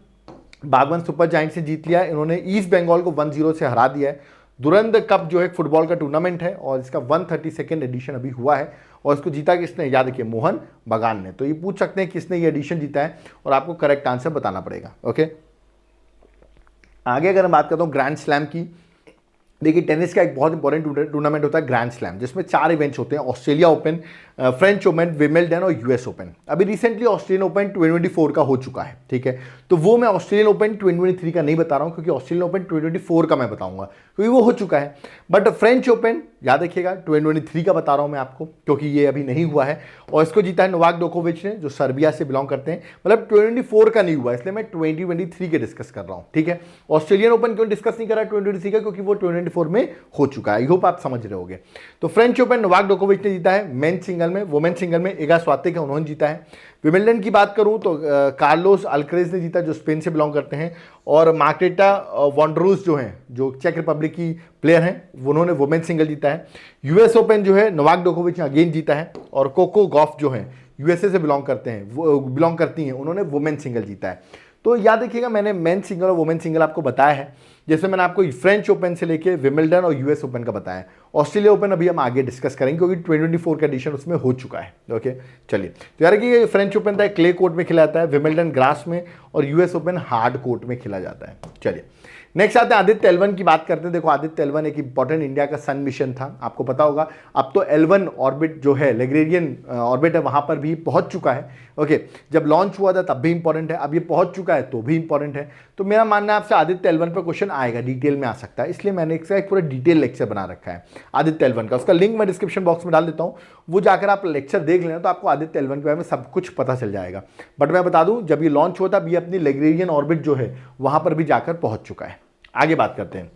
बागवान सुपर जायंट से जीत लिया। इन्होंने ईस्ट बंगाल को 1-0 से हरा दिया है। दुरंत कप जो है फुटबॉल का टूर्नामेंट है, और इसका 132nd एडिशन अभी हुआ है, और इसको जीता किसने, याद रखिए मोहन बागान ने। तो ये पूछ सकते हैं किसने ये एडिशन जीता है, और आपको करेक्ट आंसर बताना पड़ेगा। ओके, आगे अगर मैं बात करता हूँ ग्रैंड स्लैम की, देखिए टेनिस का एक बहुत इंपॉर्टेंट टूर्नामेंट होता है ग्रैंड स्लैम, जिसमें 4 इवेंट्स होते हैं, Australia open, French open, Wimbledon और यूएस ओपन। अभी रिसेंटली ऑस्ट्रेलियन ओपन 2024 का हो चुका है, ठीक है, तो वो मैं ऑस्ट्रेलियन ओपन 2023 का नहीं बता रहा हूँ, क्योंकि ऑस्ट्रेलियन ओपन 2024 का मैं बताऊंगा, क्योंकि वो हो चुका है। बट फ्रेंच ओपन याद रखिएगा 2023 का बता रहा हूँ मैं आपको, क्योंकि ये अभी नहीं हुआ है, और इसको जीता है नोवाक जोकोविच ने, जो सर्बिया से बिलोंग करते हैं। मतलब 2024 का नहीं हुआ, इसलिए मैं 2023 के डिस्कस कर रहा हूँ, ठीक है। ऑस्ट्रेलियन ओपन क्यों डिस्कस नहीं कर रहा 2023 का, क्योंकि वो 2024 में हो चुका है। आई होप आप समझ रहे होगे। तो फ्रेंच ओपन नोवाक जोकोविच ने जीता है मेन सिंगल में, वुमेन सिंगल में इगा स्वातिक है, उन्होंने जीता है। विंबलडन की बात करूं तो कार्लोस अल्करेज ने जीता, जो स्पेन से बिलोंग करते हैं, और मार्केटा वॉन्ड्रूस जो हैं, जो चेक रिपब्लिक की प्लेयर हैं, उन्होंने वुमेन सिंगल जीता है। यूएस ओपन जो है नोवाक जोकोविच ने अगेन जीता है, और कोको गॉफ जो हैं यूएसए से बिलोंग करती हैं, उन्होंने वुमेन सिंगल जीता है। तो याद रखिएगा मैंने मेन सिंगल और वुमेन सिंगल आपको बताया है, जैसे मैंने आपको फ्रेंच ओपन से लेके विंबलडन और यूएस ओपन का बताया। ऑस्ट्रेलिया ओपन अभी हम आगे डिस्कस करेंगे, क्योंकि 2024 का एडिशन उसमें हो चुका है। ओके, चलिए, तो यार कि फ्रेंच ओपन था क्ले कोर्ट में खेला जाता है, विंबलडन ग्रास में, और यूएस ओपन हार्ड कोर्ट में खेला जाता है। चलिए नेक्स्ट आते हैं आदित्य L1 की बात करते हैं। देखो आदित्य L1 एक इंपॉर्टेंट इंडिया का सन मिशन था, आपको पता होगा। अब तो L1 ऑर्बिट जो है लेग्रेरियन ऑर्बिट है, वहां पर भी पहुंच चुका है। ओके, जब लॉन्च हुआ था तब भी इंपॉर्टेंट है, अब ये पहुंच चुका है तो भी इंपॉर्टेंट है। तो मेरा मानना है आपसे आदित्य L1 पर क्वेश्चन आएगा, डिटेल में आ सकता है, इसलिए मैंने इसका एक पूरा डिटेल लेक्चर बना रखा है आदित्य L1 का। उसका लिंक मैं डिस्क्रिप्शन बॉक्स में डाल देता हूँ, वो जाकर आप लेक्चर देख लेना, तो आपको आदित्य L1 के बारे में सब कुछ पता चल जाएगा। बट मैं बता दूं, जब ये लॉन्च हुआ था, ये अपनी लेग्रेरियन ऑर्बिट जो है वहां पर भी जाकर पहुंच चुका है। आगे बात करते हैं,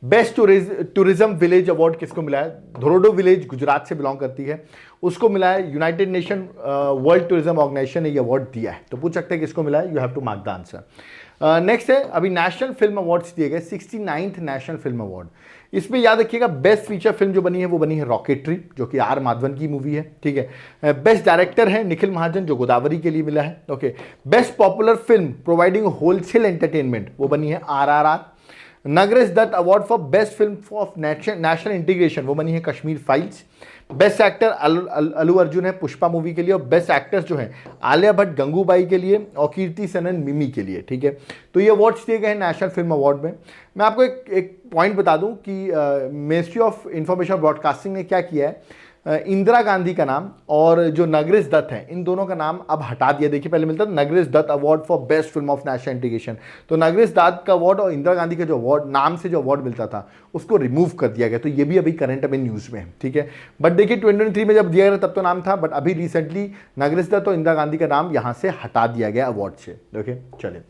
बेस्ट टूरिज्म विलेज अवार्ड किसको मिला है? धोरोडो विलेज गुजरात से बिलोंग करती है, उसको मिला है। United Nation world tourism organisation ने ये अवार्ड दिया है। तो पूछ सकते हैं किसको मिला है, you have to mark the answer. Next है अभी नेशनल फिल्म अवार्ड्स दिए गए, 69th नेशनल फिल्म अवार्ड। इसमें याद रखिएगा बेस्ट फीचर फिल्म जो बनी है वो बनी है रॉकेटरी, जो कि आर माधवन की मूवी है, ठीक है। बेस्ट डायरेक्टर है निखिल महाजन, जो गोदावरी के लिए मिला है। Okay, best popular film providing wholesale entertainment, वो बनी है RRR। Nargis Dutt award for best film of national integration, वो बनी है Kashmir Files. Best actor Allu Arjun है पुष्पा मूवी के लिए, और बेस्ट एक्टर्स जो है आलिया भट्ट गंगूबाई के लिए और कीर्ति सेनन मिमी के लिए, ठीक है। तो ये अवार्ड्स दिए गए हैं नेशनल फिल्म अवार्ड में। मैं आपको एक पॉइंट बता दूं कि मिनिस्ट्री ऑफ इंफॉर्मेशन ब्रॉडकास्टिंग ने क्या किया है, इंदिरा गांधी का नाम और जो नगरेश दत्त है, इन दोनों का नाम अब हटा दिया। देखिए पहले मिलता था Nargis Dutt award for best film of national integration, तो नगरेश दत्त का अवार्ड और इंदिरा गांधी का जो अवार्ड नाम से जो अवार्ड मिलता था उसको रिमूव कर दिया गया। तो ये भी अभी करंट अभी न्यूज़ में है, ठीक है। बट देखिए 2023 में जब दिया गया तब तो नाम था, बट अभी रिसेंटली नगरेश दत्त और इंदिरा गांधी का नाम यहाँ से हटा दिया गया अवार्ड से। ओके चलिए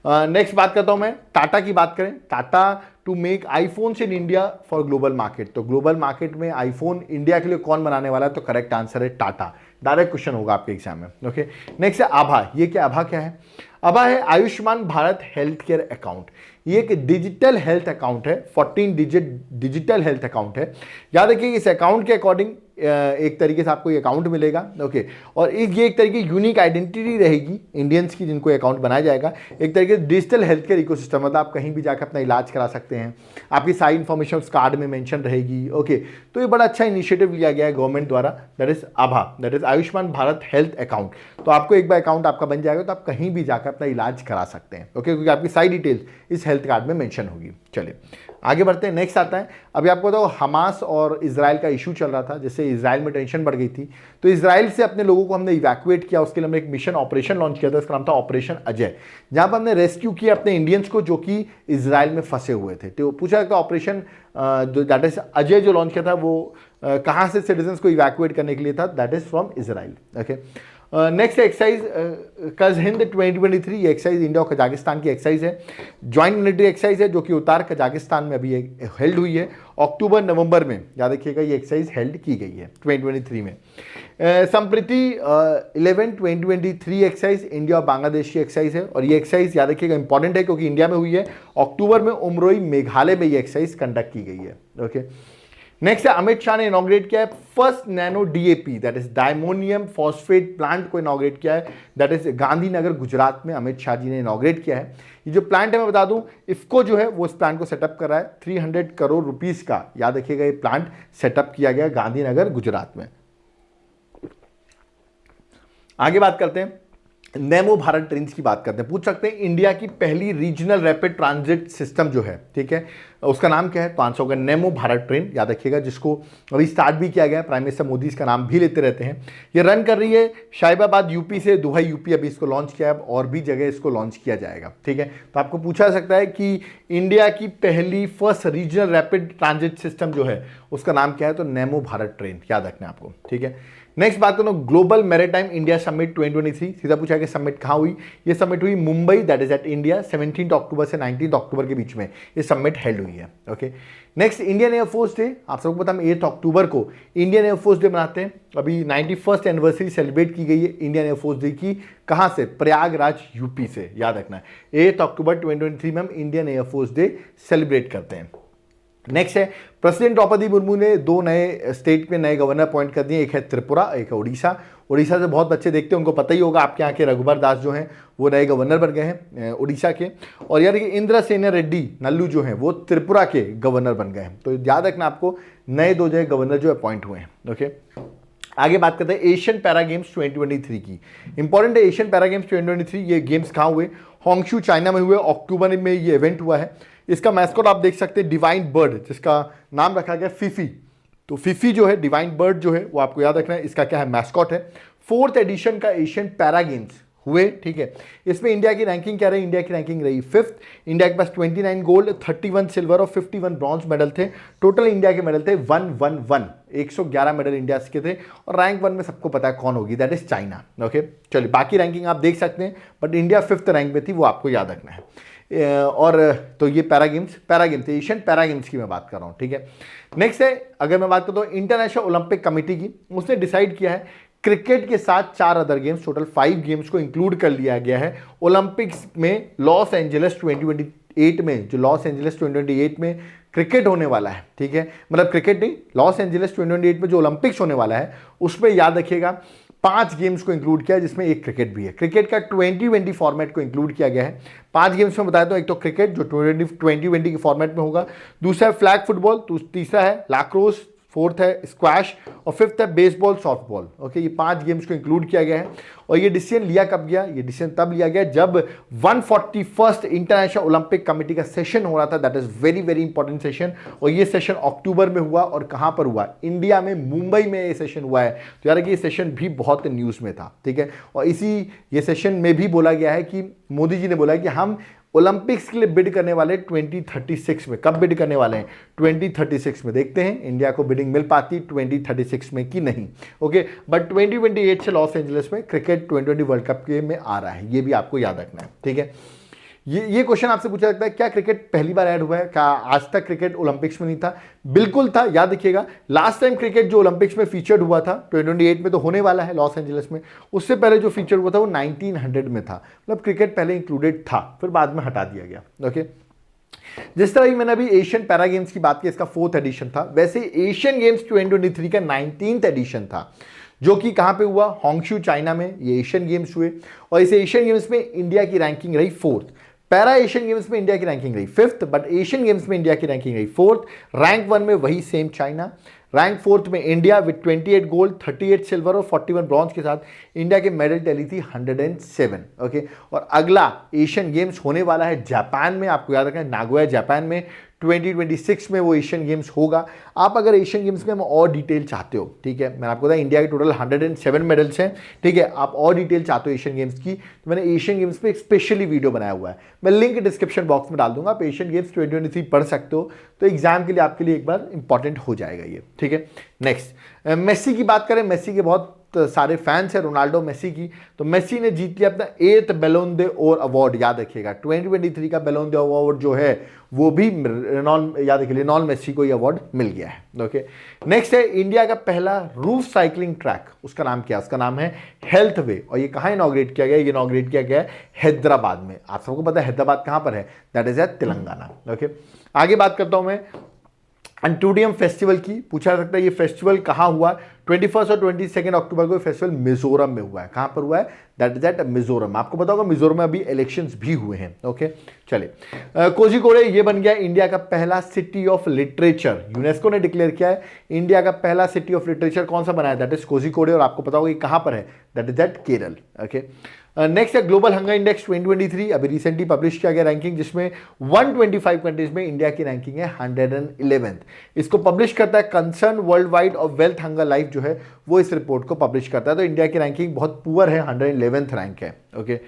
नेक्स्ट बात करता हूं मैं टाटा की। बात करें Tata to make iPhone in India for global market, तो ग्लोबल मार्केट में आईफोन इंडिया के लिए कौन बनाने वाला है, तो करेक्ट आंसर है टाटा। डायरेक्ट क्वेश्चन होगा आपके एग्जाम में। ओके नेक्स्ट है आभा। ये क्या आभा क्या है? आभा है Ayushman Bharat health care account. ये एक डिजिटल हेल्थ अकाउंट है, 14 डिजिट डिजिटल हेल्थ अकाउंट है। याद रखिए इस अकाउंट के अकॉर्डिंग एक तरीके से आपको ये अकाउंट मिलेगा। ओके और ये एक तरीके की यूनिक आइडेंटिटी रहेगी इंडियंस की जिनको अकाउंट बनाया जाएगा। एक तरीके से डिजिटल हेल्थ केयर इकोसिस्टम, मतलब आप कहीं भी जाकर अपना इलाज करा सकते हैं, आपकी सारी इन्फॉर्मेशन उस कार्ड में मेंशन रहेगी। ओके तो ये बड़ा अच्छा इनिशिएटिव लिया गया है गवर्नमेंट द्वारा, that is Abha, that is Ayushman Bharat health account. तो आपको एक बार अकाउंट आपका बन जाएगा तो आप कहीं भी जाकर अपना इलाज करा सकते हैं। ओके क्योंकि आपकी सारी डिटेल्स इस हेल्थ कार्ड में मेंशन होगी। चलिए आगे बढ़ते हैं। नेक्स्ट आता है, अभी आपको तो हमास और इजराइल का इशू चल रहा था, जिससे इजराइल में टेंशन बढ़ गई थी। तो इजराइल से अपने लोगों को हमने इवैक्यूएट किया, उसके लिए हमने एक मिशन ऑपरेशन लॉन्च किया था, इसका नाम था ऑपरेशन अजय, जहां पर हमने रेस्क्यू किया अपने इंडियंस को जो कि इजराइल में फंसे हुए थे। तो पूछा था ऑपरेशन दैट इज अजय जो लॉन्च किया था वो कहाँ से सिटीजन्स को इवैक्यूएट करने के लिए था, that is from Israel. Okay next exercise कज हिंद 2023, ये एक्सरसाइज इंडिया और कजाकिस्तान की एक्सरसाइज है, ज्वाइंट मिलिट्री एक्सरसाइज है जो कि उतार कजाकिस्तान में अभी हेल्ड हुई है अक्टूबर नवंबर में। याद रखिएगा ये एक्सरसाइज हेल्ड की गई है 2023 में। संप्रीति 11 2023 एक्सरसाइज इंडिया और बांग्लादेश की एक्सरसाइज है, और ये एक्सरसाइज याद रखिएगा इंपॉर्टेंट है क्योंकि इंडिया में हुई है। अक्टूबर में उमरोई मेघालय में ये एक्सरसाइज कंडक्ट की गई है। ओके नेक्स्ट है अमित शाह ने इनॉग्रेट किया है first nano DAP, that is diammonium phosphate plant को इनॉग्रेट किया है, दैट इज गांधीनगर गुजरात में अमित शाह जी ने इनॉग्रेट किया है। ये जो प्लांट है मैं बता दूं इफको जो है वो इस प्लांट को सेटअप कर रहा है, 300 करोड़ रुपीस का, याद रखिएगा ये प्लांट सेटअप किया गया गांधीनगर गुजरात में। आगे बात करते हैं नेमो भारत ट्रेन की बात करते हैं। पूछ सकते हैं इंडिया की पहली रीजनल रैपिड ट्रांजिट सिस्टम जो है, ठीक है, उसका नाम क्या है, तो आंसर होगा नेमो भारत ट्रेन। याद रखिएगा जिसको अभी स्टार्ट भी किया गया है, प्राइम मिनिस्टर मोदी इसका नाम भी लेते रहते हैं। ये रन कर रही है शाहिबाबाद यूपी से दुबई यूपी, अभी इसको लॉन्च किया है, और भी जगह इसको लॉन्च किया जाएगा। ठीक है तो आपको पूछा जा सकता है कि इंडिया की पहली first regional rapid transit system जो है उसका नाम क्या है, तो नेमो भारत ट्रेन, याद रखना है आपको। ठीक है नेक्स्ट बात करो ग्लोबल मैरीटाइम इंडिया समिट 2023, सीधा पूछा कि समिट कहाँ हुई, ये समिट हुई Mumbai, that is at India, 17 अक्टूबर से 19 अक्टूबर के बीच में ये समिट हेल्ड हुई है। Okay next Indian air force day, आप सबको पता है 8 अक्टूबर को इंडियन एयरफोर्स डे मनाते हैं। अभी 91st एनिवर्सरी सेलिब्रेट की गई है इंडियन एयरफोर्स डे की, कहाँ से, प्रयागराज यूपी से, याद रखना है 8 अक्टूबर 2023 में हम इंडियन एयरफोर्स डे सेलिब्रेट करते हैं। नेक्स्ट है प्रेसिडेंट द्रौपदी मुर्मू ने 2 नए स्टेट में नए गवर्नर अपॉइंट कर दिए, एक है त्रिपुरा, एक है उड़ीसा। उड़ीसा से बहुत बच्चे देखते हैं, उनको पता ही होगा, आपके यहाँ के रघुबर दास जो हैं वो नए गवर्नर बन गए हैं उड़ीसा के, और यार इंद्रसेना रेड्डी नल्लू जो हैं वो त्रिपुरा के गवर्नर बन गए हैं। तो याद रखना आपको नए 2 जगह गवर्नर जो अपॉइंट हुए हैं। ओके आगे बात करते हैं एशियन पैरा गेम्स 2023 की। इंपॉर्टेंट है एशियन पैरा गेम्स 2023, ये गेम्स कहाँ हुए, होंगशू चाइना में हुए, अक्टूबर में ये इवेंट हुआ है। इसका मैस्कॉट आप देख सकते हैं डिवाइन बर्ड, जिसका नाम रखा गया फिफी। तो फिफी जो है डिवाइन बर्ड जो है वो आपको याद रखना है, इसका क्या है मैस्कॉट है। 4th एडिशन का एशियन पैरा गेम्स हुए, ठीक है, इसमें इंडिया की रैंकिंग क्या रही, इंडिया की रैंकिंग रही 5th। इंडिया के पास 29 गोल्ड, 31 सिल्वर और 51 ब्रॉन्ज मेडल थे। टोटल इंडिया के मेडल थे 111, 111 मेडल इंडिया के थे, और रैंक 1 में सबको पता है कौन होगी, दैट इज चाइना। ओके चलिए बाकी रैंकिंग आप देख सकते हैं, बट इंडिया 5th रैंक में थी, वो आपको याद रखना है। और तो ये para games Asian para games की मैं बात कर रहा हूँ। ठीक है नेक्स्ट है अगर मैं बात करता हूँ इंटरनेशनल ओलंपिक कमेटी की, उसने डिसाइड किया है क्रिकेट के साथ 4 अदर गेम्स, टोटल 5 गेम्स को इंक्लूड कर लिया गया है ओलंपिक्स में। लॉस एंजलिस 2028 में, जो लॉस एंजलिस 2028 में क्रिकेट होने वाला है, ठीक है, मतलब क्रिकेट नहीं, लॉस एंजलिस 2028 में जो ओलंपिक्स होने वाला है उसमें याद रखिएगा 5 गेम्स को इंक्लूड किया है, जिसमें एक क्रिकेट भी है। क्रिकेट का 2020 फॉर्मेट को इंक्लूड किया गया है। 5 गेम्स में बताया तो एक तो क्रिकेट जो 2020 के फॉर्मेट में होगा, दूसरा है फ्लैग फुटबॉल, तीसरा है लैक्रोस, फोर्थ है स्क्वैश और फिफ्थ है बेसबॉल सॉफ्टबॉल। ओके, ये 5 गेम्स को इंक्लूड किया गया है। और ये डिसीजन लिया कब गया? ये डिसीजन तब लिया गया जब 141st इंटरनेशनल ओलंपिक कमेटी का सेशन हो रहा था। That is very very important session. और ये सेशन अक्टूबर में हुआ और कहां पर हुआ? इंडिया में, मुंबई में ये सेशन हुआ है। तो यार कि ये सेशन भी बहुत न्यूज में था, ठीक है। और इसी ये सेशन में भी बोला गया है कि मोदी जी ने बोला कि हम ओलंपिक्स के लिए बिड करने वाले 2036 में। कब बिड करने वाले हैं? 2036 में। देखते हैं इंडिया को बिडिंग मिल पाती 2036 में कि नहीं। ओके, बट 2028 से लॉस एंजलिस में क्रिकेट 2020 वर्ल्ड कप के में आ रहा है, ये भी आपको याद रखना है, ठीक है। ये क्वेश्चन आपसे पूछा जाता है, क्या क्रिकेट पहली बार ऐड हुआ है? क्या आज तक क्रिकेट ओलंपिक्स में नहीं था? बिल्कुल था, याद रखिएगा। लास्ट टाइम क्रिकेट जो ओलंपिक्स में फीचर्ड हुआ था 2028 में, तो होने वाला है लॉस एंजलिस में। उससे पहले जो फीचर हुआ था वो 1900 में था। मतलब क्रिकेट पहले इंक्लूडेड था, फिर बाद में हटा दिया गया। ओके, जिस तरह ही मैंने अभी एशियन पैरा गेम्स की बात की, इसका 4th एडिशन था, वैसे एशियन गेम्स 2023 का 19th एडिशन था, जो कि कहां पे हुआ? होंगशू, चाइना में ये एशियन गेम्स हुए। और इस एशियन गेम्स में इंडिया की रैंकिंग रही 4th। पैरा एशियन गेम्स में इंडिया की रैंकिंग रही 5th, बट एशियन गेम्स में इंडिया की रैंकिंग रही 4th। रैंक 1 में वही सेम चाइना, रैंक 4th में इंडिया विद 28 गोल्ड, 38 सिल्वर और 41 ब्रॉन्ज के साथ इंडिया की मेडल टैली थी 107। ओके, और अगला एशियन गेम्स होने वाला है जापान में। आपको याद रखना है, नागोया जापान में 2026 में वो एशियन गेम्स होगा। आप अगर एशियन गेम्स में और डिटेल चाहते हो, ठीक है, मैंने आपको बताया इंडिया के टोटल 107 मेडल्स हैं, ठीक है। आप और डिटेल चाहते हो एशियन गेम्स की, तो मैंने एशियन गेम्स पे एक स्पेशली वीडियो बनाया हुआ है, मैं लिंक डिस्क्रिप्शन बॉक्स में डाल दूंगा। आप एशियन गेम्स 2023 पढ़ सकते हो, तो एग्जाम के लिए आपके लिए एक बार इंपॉर्टेंट हो जाएगा ये, ठीक है। नेक्स्ट, मेस्सी की बात करें। मेस्सी के बहुत सारे फैंस हैं रोनाल्डो मेसी की। तो मेसी ने जीत लिया अपना 8th बैलोन दे ओर अवार्ड। याद रखिएगा 2023 का बैलोन दे अवार्ड जो है वो भी याद रखिए नॉन मेसी को ये अवार्ड मिल गया है। ओके, नेक्स्ट है इंडिया का पहला रूफ साइकिलिंग ट्रैक। उसका नाम क्या है? उसका नाम है हेल्थ वे। और ये कहाँ इनॉग्रेट किया गया? ये इनॉग्रेट किया गया है हैदराबाद में। आप सबको पता है हैदराबाद कहाँ पर है? That is at Telangana. Okay, आगे बात करता हूं मैं एंटूडियम फेस्टिवल की। पूछा सकता है ये फेस्टिवल कहाँ हुआ? 21 और 22 अक्टूबर को फेस्टिवल मिजोरम में हुआ है। कहाँ पर हुआ है? That is at Mizoram. आपको पता होगा मिजोरम में अभी इलेक्शंस भी हुए हैं। ओके, चलिए, कोझिकोडे ये बन गया इंडिया का पहला सिटी ऑफ लिटरेचर। यूनेस्को ने डिक्लेयर किया है इंडिया का पहला सिटी ऑफ लिटरेचर कौन सा बनाया? That is Kozhikode. और आपको पता होगा ये कहाँ पर है? That is at Kerala. Okay, next है ग्लोबल हंगर इंडेक्स 2023। अभी रिसेंटली पब्लिश किया गया रैंकिंग, जिसमें 125 कंट्रीज में इंडिया की रैंकिंग है 111th। इसको पब्लिश करता है concern world wide of wealth hunger life जो है वो इस रिपोर्ट को पब्लिश करता है। तो इंडिया की रैंकिंग बहुत पुअर है, 111th रैंक है। ओके,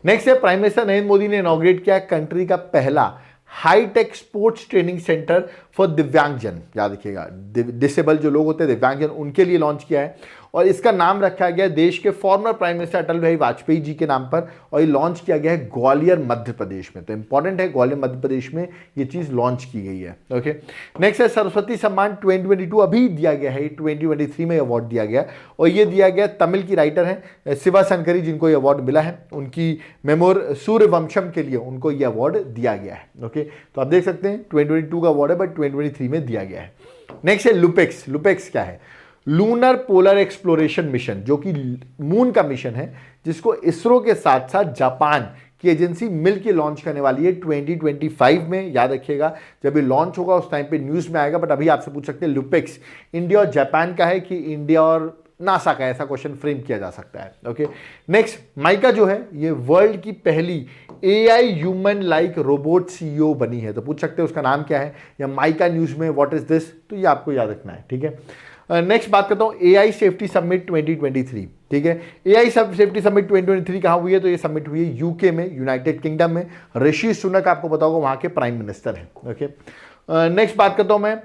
नेक्स्ट है प्राइम मिनिस्टर नरेंद्र मोदी ने इनॉग्रेट किया कंट्री का पहला high tech sports training centre for दिव्यांगजन। याद रखिएगा डिसेबल जो लोग होते हैं दिव्यांगजन, उनके लिए लॉन्च किया है। और इसका नाम रखा गया देश के former prime minister Atal Bihari Vajpayee ji के नाम पर। और ये लॉन्च किया गया है ग्वालियर मध्य प्रदेश में। तो इंपॉर्टेंट है, ग्वालियर मध्य प्रदेश में ये चीज लॉन्च की गई है। ओके, नेक्स्ट है सरस्वती सम्मान 2022। अभी दिया गया है, 2023 में अवार्ड दिया गया। और ये दिया गया तमिल की राइटर है शिवा शंकरी, जिनको ये अवार्ड मिला है। उनकी मेमोर सूर्यवंशम के लिए उनको ये अवार्ड दिया गया है। ओके, तो आप देख सकते हैं 2022 का अवार्ड है बट 2023 में दिया गया है। नेक्स्ट है लुपेक्स। लुपेक्स क्या है? लूनर पोलर एक्सप्लोरेशन मिशन, जो कि मून का मिशन है, जिसको इसरो के साथ साथ जापान की एजेंसी मिलकर लॉन्च करने वाली है 2025 में। याद रखिएगा जब ये लॉन्च होगा उस टाइम पे न्यूज में आएगा। बट अभी आपसे पूछ सकते हैं लुपेक्स इंडिया और जापान का है कि इंडिया और नासा का? ऐसा क्वेश्चन फ्रेम किया जा सकता है। ओके, नेक्स्ट माइका जो है ये वर्ल्ड की पहली AI human like robot CEO बनी है। तो पूछ सकते हैं उसका नाम क्या है, या माइका न्यूज में व्हाट इज दिस, तो ये आपको याद रखना है, ठीक है। नेक्स्ट बात करता हूँ AI सेफ्टी समिट 2023, ठीक है। AI सेफ्टी समिट 2023 कहाँ हुई है? तो ये समिट हुई है UK में, यूनाइटेड किंगडम में। ऋषि सुनक आपको पता होगा वहाँ के प्राइम मिनिस्टर हैं। ओके, नेक्स्ट बात करता हूँ मैं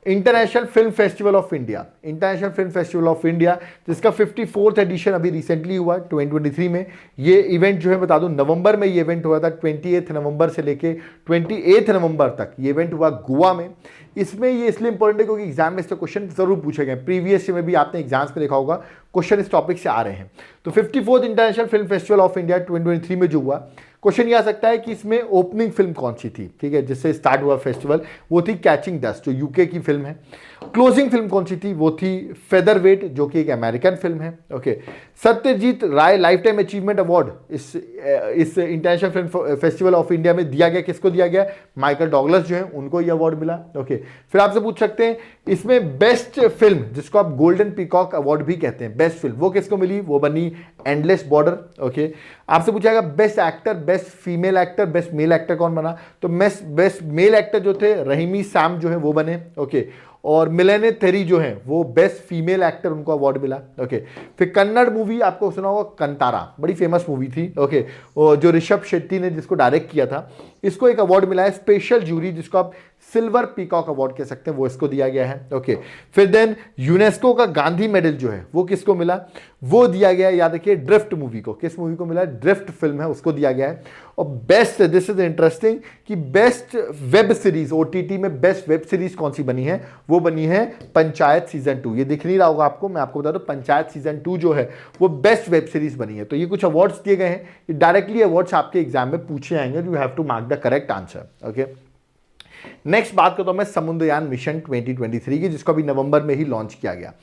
international film festival of India. International film festival of India जिसका 54th एडिशन अभी रिसेंटली हुआ 2023 में। ये इवेंट जो है बता दूं नवंबर में ये इवेंट हुआ था, 28 नवंबर से लेके 28 नवंबर तक ये इवेंट हुआ गोवा में। इसमें ये इसलिए इंपॉर्टेंट है क्योंकि एग्जाम में इससे क्वेश्चन जरूर पूछे गए। प्रीवियस में भी आपने एग्जाम्स में देखा होगा क्वेश्चन इस टॉपिक से आ रहे हैं। तो 54th international film festival of India 2023 में जो हुआ क्वेश्चन ये आ सकता है कि इसमें ओपनिंग फिल्म कौन सी थी, ठीक है, जिससे स्टार्ट हुआ फेस्टिवल, वो थी कैचिंग डस्ट जो यूके की फिल्म है। क्लोजिंग फिल्म कौन सी थी, वो थी फेदरवेट जो कि एक अमेरिकन फिल्म है। ओके, सत्यजीत राय लाइफ टाइम अचीवमेंट अवार्ड इस international film festival of India में दिया गया, किसको दिया गया, माइकल डॉगलस जो है उनको ये अवार्ड मिला। ओके, फिर आपसे पूछ सकते हैं इसमें बेस्ट फिल्म जिसको आप गोल्डन पीकॉक अवार्ड भी कहते हैं, बेस्ट फिल्म वो किसको मिली, वो बनी एंडलेस बॉर्डर। ओके, आपसे पूछा best actor, best female actor, best male actor कौन बना, तो बेस्ट मेल एक्टर जो थे रहीमी सैम जो है वो बने। ओके, और मिलेने तेरी जो है वो बेस्ट फीमेल एक्टर उनको अवार्ड मिला। ओके, फिर कन्नड़ मूवी आपको सुना होगा कंतारा, बड़ी फेमस मूवी थी। ओके, जो ऋषभ शेट्टी ने जिसको डायरेक्ट किया था, इसको एक अवार्ड मिला है स्पेशल जूरी जिसको आप सिल्वर पीकॉक अवार्ड कह सकते हैं, वो इसको दिया गया है। ओके, फिर देन यूनेस्को का गांधी मेडल जो है वो किसको मिला, वो दिया गया है, याद रखिए ड्रिफ्ट मूवी को, किस मूवी को मिला, ड्रिफ्ट फिल्म है उसको दिया गया है। और बेस्ट, दिस इज इंटरेस्टिंग कि बेस्ट वेब सीरीज ओटीटी में बेस्ट वेब सीरीज कौन सी बनी है, वो बनी है पंचायत सीजन 2। ये दिख नहीं रहा होगा आपको, मैं आपको बता दूं पंचायत सीजन 2 जो है वो बेस्ट वेब सीरीज बनी है। तो ये कुछ अवार्ड्स दिए गए हैं, ये डायरेक्टली अवार्ड्स आपके एग्जाम में पूछे आएंगे, you have to mark the correct answer. Okay, next बात करता हूं मैं समुद्रयान मिशन 2023 की, जिसको अभी नवंबर में ही लॉन्च किया गया।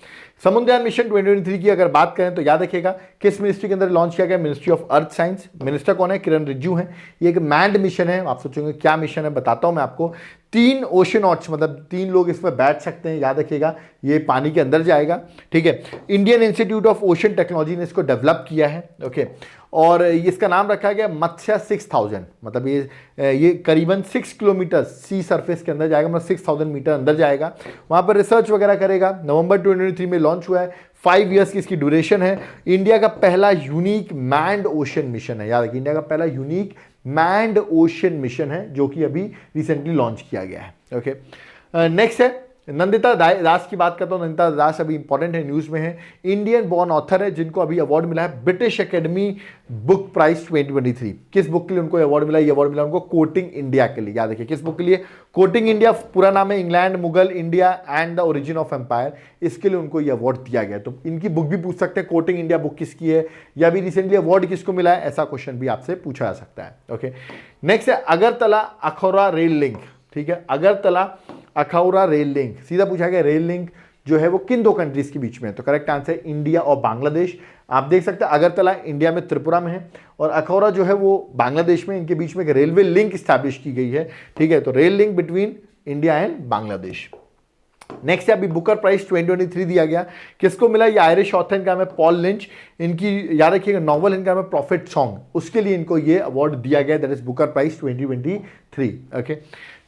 समुद्रयान मिशन 2023 की अगर बात करें तो याद रखिएगा किस मिनिस्ट्री के अंदर लॉन्च किया गया, ministry of earth science. Minister कौन है, किरण रिजिजू हैं। ये एक मैन्ड मिशन है, आप सोचेंगे क्या मिशन है, बताता हूं मैं आपको। 3 ओशनॉट्स मतलब 3 लोग इसमें बैठ सकते हैं, याद रखिएगा ये पानी के अंदर जाएगा, ठीक है। Indian institute of ocean technology ने इसको डेवलप किया है। ओके, और इसका नाम रखा गया मत्स्य 6000, मतलब ये करीबन 6 किलोमीटर सी सरफेस के अंदर जाएगा, मतलब 6000 मीटर अंदर जाएगा, वहां पर रिसर्च वगैरह करेगा। नवंबर 2023 में लॉन्च हुआ है, 5 इयर्स की इसकी ड्यूरेशन है। इंडिया का पहला यूनिक मैन्ड ओशन मिशन है, याद रखिए इंडिया का पहला यूनिक मैन्ड ओशन मिशन है जो कि अभी रिसेंटली लॉन्च किया गया है। ओके, नेक्स्ट है नंदिता दास की बात करता हूं। नंदिता दास अभी इंपॉर्टेंट है, न्यूज में है, इंडियन बॉर्न ऑथर है जिनको अभी अवार्ड मिला है ब्रिटिश एकेडमी बुक प्राइज 2023। किस बुक के लिए उनको अवार्ड मिला, ये अवार्ड मिला उनको कोटिंग इंडिया के लिए। याद रखिए किस बुक के लिए, कोटिंग इंडिया, पूरा नाम है England Mughal India and the origin of empire, इसके लिए उनको ये अवार्ड दिया गया। तो इनकी बुक भी पूछ सकते हैं, कोटिंग इंडिया बुक किसकी है, या भी रिसेंटली अवार्ड किसको मिला है, ऐसा क्वेश्चन भी आपसे पूछा जा सकता है। ओके, नेक्स्ट है अगरतला अखौरा रेल लिंक, ठीक है, अगरतला अखौरा रेल लिंक, सीधा पूछा गया रेल लिंक जो है वो किन 2 कंट्रीज के बीच में है, तो करेक्ट आंसर है इंडिया और बांग्लादेश। आप देख सकते हैं अगरतला इंडिया में त्रिपुरा में है और अखौरा जो है वो बांग्लादेश में, इनके बीच में एक रेलवे लिंक स्टैब्लिश की गई है, ठीक है, तो rail link between India and Bangladesh. Next है अभी बुकर प्राइज 2023 दिया गया, किसको मिला, ये आयरिश ऑथर, इनका नाम है पॉल लिंच, इनकी याद रखिएगा नॉवल इनका नाम है प्रॉफिट सॉन्ग, उसके लिए इनको ये अवार्ड दिया गया, that is Booker prize 2023। Okay,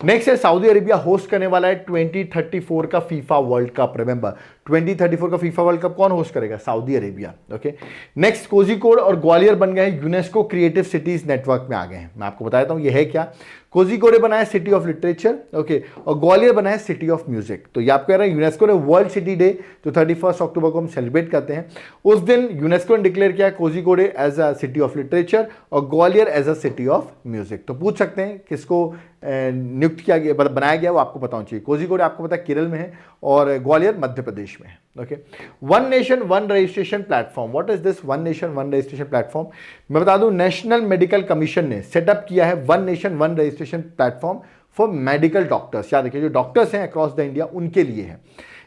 next है सऊदी अरेबिया होस्ट करने वाला है 2034 का फीफा वर्ल्ड कप। रिमेंबर 2034 का फीफा वर्ल्ड कप कौन होस्ट करेगा, Saudi Arabia. Okay, next Kozhikode और ग्वालियर बन गए हैं यूनेस्को क्रिएटिव सिटीज नेटवर्क में आ गए हैं। मैं आपको बता देता हूं ये है क्या, कोझिकोड बनाया सिटी ऑफ लिटरेचर, ओके, और ग्वालियर बनाया सिटी ऑफ म्यूजिक। तो ये आपको कह रहा है यूनेस्को ने वर्ल्ड सिटी डे जो 31 अक्टूबर को हम सेलिब्रेट करते हैं, उस दिन यूनेस्को ने डिक्लेयर किया Kozhikode as a city of literature और Gwalior as a city of music. तो पूछ सकते हैं किसको नियुक्त किया गया, बनाया गया, वो आपको पता होना चाहिए। कोझिकोड आपको पता है केरल में है और ग्वालियर मध्य प्रदेश में है। Okay, one nation one registration platform, what is this one nation one registration platform, मैं बता दूं नेशनल मेडिकल कमीशन ने सेटअप किया है one nation one registration platform for medical doctors. याद रखिए जो डॉक्टर्स हैं अक्रॉस द इंडिया उनके लिए है।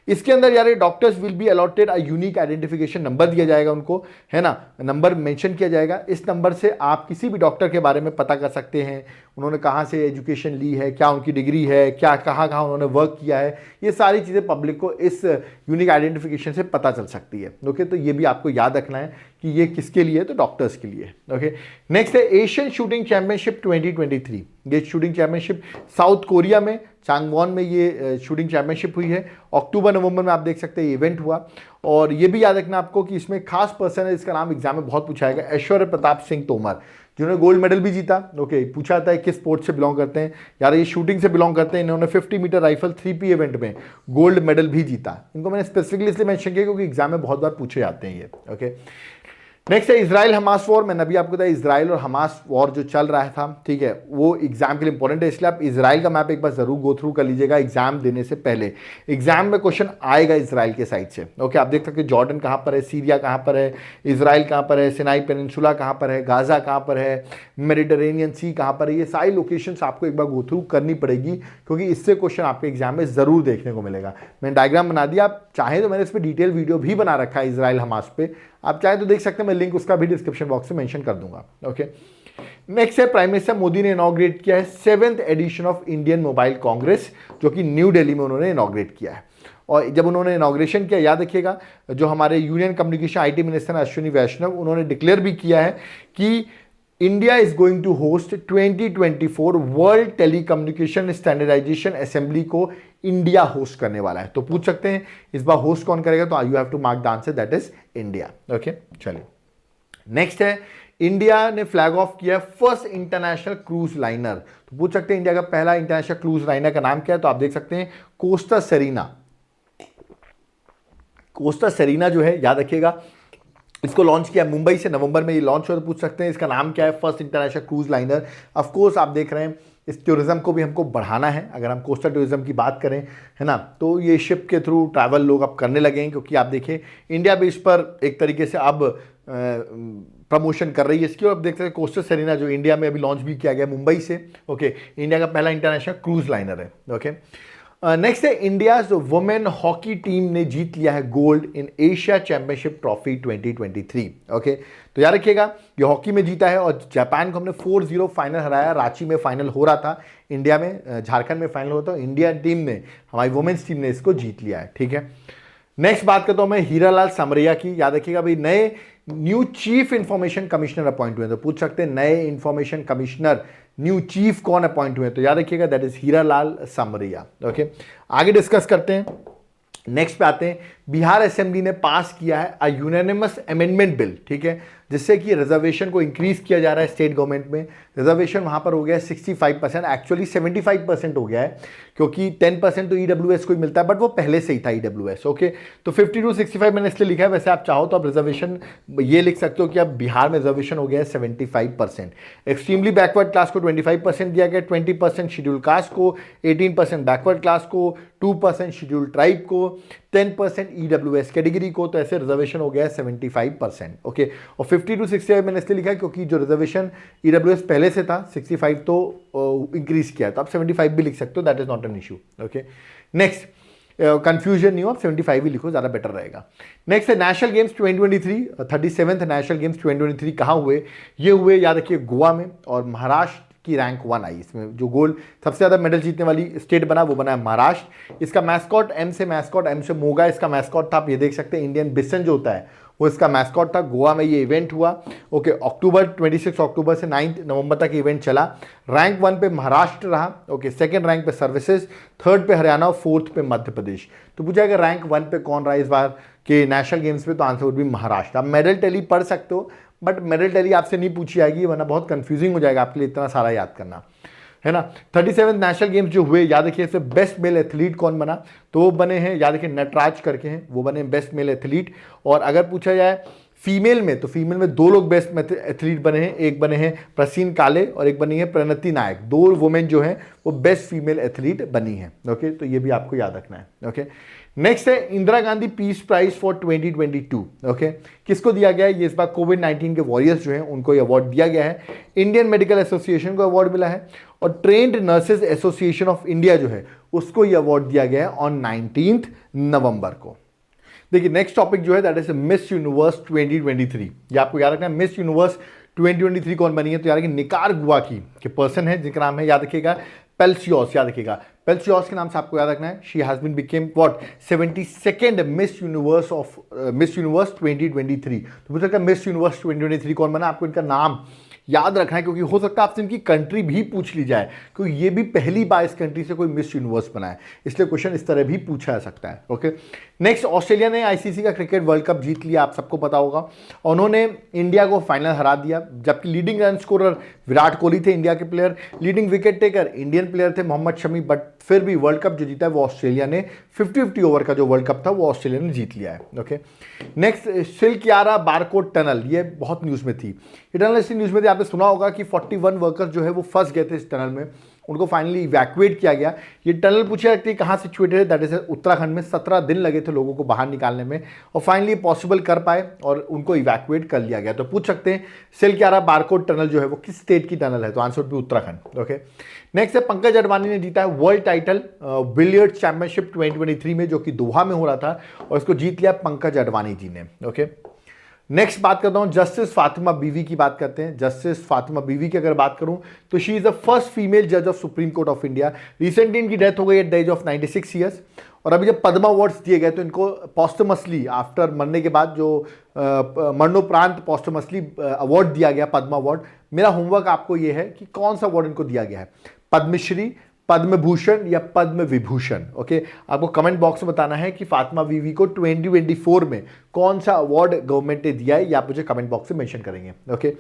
इसके अंदर यार doctors will be allotted a unique identification number दिया जाएगा उनको, है ना, नंबर मेंशन किया जाएगा। इस नंबर से आप किसी भी डॉक्टर के बारे में पता कर सकते हैं, उन्होंने कहाँ से एजुकेशन ली है, क्या उनकी डिग्री है, क्या कहाँ कहाँ उन्होंने वर्क किया है, ये सारी चीज़ें पब्लिक को इस यूनिक आइडेंटिफिकेशन से पता चल सकती है। ओके, तो ये भी आपको याद रखना है कि ये किसके लिए है, तो डॉक्टर्स के लिए। ओके, नेक्स्ट है एशियन शूटिंग चैंपियनशिप 2023। ये शूटिंग चैंपियनशिप साउथ कोरिया में चांगवॉन में ये शूटिंग चैंपियनशिप हुई है, अक्टूबर नवंबर में आप देख सकते हैं ये इवेंट हुआ। और ये भी याद रखना आपको कि इसमें खास पर्सन है, इसका नाम एग्जाम में बहुत पूछा जाएगा, ऐश्वर्य प्रताप सिंह तोमर, जिन्होंने गोल्ड मेडल भी जीता। ओके, पूछा जाता है किस स्पोर्ट से बिलोंग करते हैं, यार ये शूटिंग से बिलोंग करते हैं। इन्होंने 50 मीटर राइफल 3P इवेंट में गोल्ड मेडल भी जीता। इनको मैंने स्पेसिफिकली इसलिए मेंशन किया क्योंकि एग्जाम में बहुत बार पूछे जाते हैं ये। ओके, नेक्स्ट है इजराइल हमास वॉर। मैंने अभी आपको बताया इजराइल और हमास वॉर जो चल रहा था, ठीक है, वो एग्जाम के लिए इंपॉर्टेंट है, इसलिए आप इजराइल का मैप एक बार जरूर गो थ्रू कर लीजिएगा एग्जाम देने से पहले। एग्जाम में क्वेश्चन आएगा इजराइल के साइड से। ओके, आप देख सकते हैं जॉर्डन कहाँ पर है, सीरिया कहाँ पर है, इजराइल कहाँ पर है, सिनाई पेनिनसुला कहाँ पर है, गाजा कहाँ पर है, मेडिटेरेनियन सी कहाँ पर है, ये सारी लोकेशंस आपको एक बार गो थ्रू करनी पड़ेगी, क्योंकि इससे क्वेश्चन आपके एग्जाम में जरूर देखने को मिलेगा। मैंने डायग्राम बना दिया, आप चाहे तो मैंने इस पर डिटेल वीडियो भी बना रखा है इजराइल हमास पे, आप चाहे तो देख सकते हैं, मैं लिंक उसका भी डिस्क्रिप्शन बॉक्स में मेंशन कर दूंगा। ओके, नेक्स्ट है प्राइम मिनिस्टर मोदी ने इनॉग्रेट किया है 7th edition of Indian mobile congress, जो कि न्यू दिल्ली में उन्होंने इनॉग्रेट किया है। और जब उन्होंने इनॉग्रेशन किया, याद रखिएगा, जो हमारे union communication IT minister Ashwini Vaishnaw, उन्होंने डिक्लेयर भी किया है कि India is going to host 2024 world telecommunication standardization assembly को इंडिया होस्ट करने वाला है। तो पूछ सकते हैं इस बार होस्ट कौन करेगा, तो you have to mark the answer, that is India. Okay, चलिए नेक्स्ट है इंडिया ने फ्लैग ऑफ किया फर्स्ट इंटरनेशनल क्रूज लाइनर। तो पूछ सकते हैं इंडिया का पहला इंटरनेशनल क्रूज लाइनर का नाम क्या है, तो आप देख सकते हैं कोस्टा सेरीना। कोस्टा सेरीना जो है, याद रखिएगा, इसको लॉन्च किया मुंबई से, नवंबर में ये लॉन्च हुआ। तो पूछ सकते हैं इसका नाम क्या है, first international cruise liner. Of course आप देख रहे हैं इस टूरिज्म को भी हमको बढ़ाना है, अगर हम कोस्टल टूरिज्म की बात करें, है ना, तो ये शिप के थ्रू ट्रैवल लोग अब करने लगे हैं, क्योंकि आप देखिए इंडिया भी इस पर एक तरीके से अब प्रमोशन कर रही है इसकी। और अब देख सकते हैं कोस्टल सेरीना जो इंडिया में अभी लॉन्च भी किया गया मुंबई से। ओके, इंडिया का पहला इंटरनेशनल क्रूज लाइनर है। ओके, नेक्स्ट है इंडिया वुमेन हॉकी टीम ने जीत लिया है gold in Asia championship trophy 2023। Okay, तो याद रखिएगा ये हॉकी में जीता है, और जापान को हमने 4-0 फाइनल हराया। रांची में फाइनल हो रहा था, इंडिया में, झारखंड में फाइनल होता, इंडियन टीम ने, हमारी वुमेन्स टीम ने इसको जीत लिया है। ठीक है, नेक्स्ट बात करता हूं मैं हीरालाल समरिया की। याद रखिएगा भाई, नए new chief information commissioner appoint हुए, तो पूछ सकते हैं नए इंफॉर्मेशन कमिश्नर न्यू चीफ कौन अपॉइंट हुए, तो याद रखिएगा that is Hiralal Samariya. Okay, आगे डिस्कस करते हैं, नेक्स्ट पे आते हैं। बिहार असेंबली ने पास किया है अ यूनानिमस अमेंडमेंट बिल, ठीक है, जिससे कि रिजर्वेशन को इंक्रीज किया जा रहा है स्टेट गवर्नमेंट में। रिजर्वेशन वहां पर हो गया है 65%, एक्चुअली 75% हो गया है, क्योंकि 10% तो ईडब्ल्यूएस को ही मिलता है, बट वो पहले से ही था ईडब्ल्यूएस। ओके, तो 50 to 65 मैंने इसलिए लिखा है, वैसे आप चाहो तो आप रिजर्वेशन ये लिख सकते हो कि अब बिहार में रिजर्वेशन हो गया है 75%। एक्सट्रीमली बैकवर्ड क्लास को 25% दिया गया, 20% शेड्यूल कास्ट को, 18% बैकवर्ड क्लास को, 2% शेड्यूल ट्राइब को, 10% ईडब्ल्यूएस कैटेगरी को, तो ऐसे रिजर्वेशन हो गया है 75%। ओके, और 50 to 65 मैंने इसलिए लिखा है क्योंकि जो रिजर्वेशन ईडब्ल्यूएस पहले से था 65 तो इंक्रीज किया है, तो आप 75 भी लिख सकते हो, that is not an issue. Okay, next confusion नहीं हो, आप 75 ही लिखो, ज़्यादा बेटर रहेगा। नेक्स्ट है national games 2023, 37th national games 2023 कहाँ हुए, ये हुए याद रखिए गोवा में, और महाराष्ट्र की रैंक 1 आई। इसमें जो गोल्ड सबसे ज़्यादा मेडल जीतने वाली स्टेट बना वो बना है महाराष्ट्र। इसका मैस्कॉट एम से मोगा इसका मैस्कॉट था, आप ये देख सकते हैं इंडियन बिसन जो होता है वो इसका मैस्कॉट था। गोवा में ये इवेंट हुआ। ओके, 26 अक्टूबर से 9 नवंबर तक इवेंट चला। रैंक 1 पे महाराष्ट्र रहा। ओके, सेकंड रैंक पे सर्विसेज, थर्ड पे हरियाणा और फोर्थ पे मध्य प्रदेश। तो पूछा अगर रैंक 1 पे कौन रहा इस बार के नेशनल गेम्स पे, तो आंसर वुड बी महाराष्ट्र। आप मेडल टैली पढ़ सकते हो, बट मेडल टैली आपसे नहीं पूछी जाएगी, वरना बहुत कंफ्यूजिंग हो जाएगा आपके लिए इतना सारा याद करना, है ना। 37 नेशनल गेम्स जो हुए, याद रखिए इसमें बेस्ट मेल एथलीट कौन बना, तो वो बने हैं, याद रखिए नटराज करके हैं, वो बने बेस्ट मेल एथलीट। और अगर पूछा जाए फीमेल में, तो फीमेल में 2 लोग बेस्ट एथलीट बने हैं, एक बने हैं प्रसीन काले और एक बनी है प्रणति नायक। 2 वुमेन जो हैं वो बेस्ट फीमेल एथलीट बनी हैं। ओके, तो ये भी आपको याद रखना है। ओके, नेक्स्ट है Indira Gandhi peace prize for 2022। Okay, किसको दिया गया है, ये इस बार कोविड-19 के वॉरियर्स जो हैं उनको ये अवार्ड दिया गया है। इंडियन मेडिकल एसोसिएशन को अवार्ड मिला है, और trend nurses association of India जो है उसको ये अवार्ड दिया गया है ऑन 19 नवंबर को। देखिए नेक्स्ट टॉपिक जो है दैट इज मिस यूनिवर्स 2023। ये आपको याद रखना है, मिस यूनिवर्स 2023 कौन बनी है, तो याद रखिए निकारगुआ की पर्सन है जिनका नाम है, याद रखिएगा पेल्सियोस। याद रखिएगा पेल्सियोस के नाम से आपको याद रखना है। She has been became what 72nd Miss Universe 2023। तो पूछा मिस यूनिवर्स 2023 कौन बना, आपको इनका नाम याद रखना है, क्योंकि हो सकता है आपसे इनकी कंट्री भी पूछ ली जाए, क्योंकि ये भी पहली बार इस कंट्री से कोई मिस यूनिवर्स बना है, इसलिए क्वेश्चन इस तरह भी पूछा जा सकता है। ओके, नेक्स्ट, ऑस्ट्रेलिया ने आईसीसी का क्रिकेट वर्ल्ड कप जीत लिया, आप सबको पता होगा। उन्होंने इंडिया को फाइनल हरा दिया, जबकि leading run scorer Virat Kohli थे इंडिया के player, leading wicket taker Indian player थे मोहम्मद शमी, बट फिर भी वर्ल्ड कप जो जीता है वो ऑस्ट्रेलिया ने, 50-50 ओवर का जो वर्ल्ड कप था वो ऑस्ट्रेलिया ने जीत लिया है। ओके, नेक्स्ट, सिल्क यारा बारकोड टनल, ये बहुत न्यूज़ में थी। ये टनल इसी न्यूज़ में थी, आपने सुना होगा कि 41 वर्कर्स जो है वो फंस गए थे इस टनल में, उनको फाइनली इवैक्यूएट किया गया। ये टनल पूछा जाती है कहाँ सिचुएटेड है, दैट इज उत्तराखंड में। 17 दिन लगे थे लोगों को बाहर निकालने में, और फाइनली पॉसिबल कर पाए और उनको इवैक्यूएट कर लिया गया। तो पूछ सकते हैं सिल्क यारा बारकोड टनल जो है वो किस स्टेट की टनल है, तो आंसर भी उत्तराखंड। ओके, नेक्स्ट है, पंकज अडवाणी ने जीता है वर्ल्ड टाइटल बिलियर्ड्स चैंपियनशिप 2023 में, जो कि दोहा में हो रहा था, और इसको जीत लिया पंकज अडवाणी जी ने। ओके, नेक्स्ट बात करता हूं, जस्टिस फातिमा बीवी की बात करते हैं। जस्टिस फातिमा बीवी की अगर बात करूं तो she is the first female जज of Supreme Court of India. Recently इनकी डेथ हो गई at the age of 96 years, और अभी जब पद्मा अवार्ड्स दिए गए तो इनको पॉस्टमसली, आफ्टर मरने के बाद जो मरणोपरांत पॉस्टमसली अवार्ड दिया गया, पद्मा अवार्ड। मेरा होमवर्क आपको ये है कि कौन सा अवार्ड इनको दिया गया है, पद्मश्री, पद्म भूषण या पद्म विभूषण। ओके, आपको कमेंट बॉक्स में बताना है कि फातिमा बीवी को 2024 में कौन सा अवार्ड गवर्नमेंट ने दिया है, या आप मुझे कमेंट बॉक्स में मेंशन करेंगे। ओके,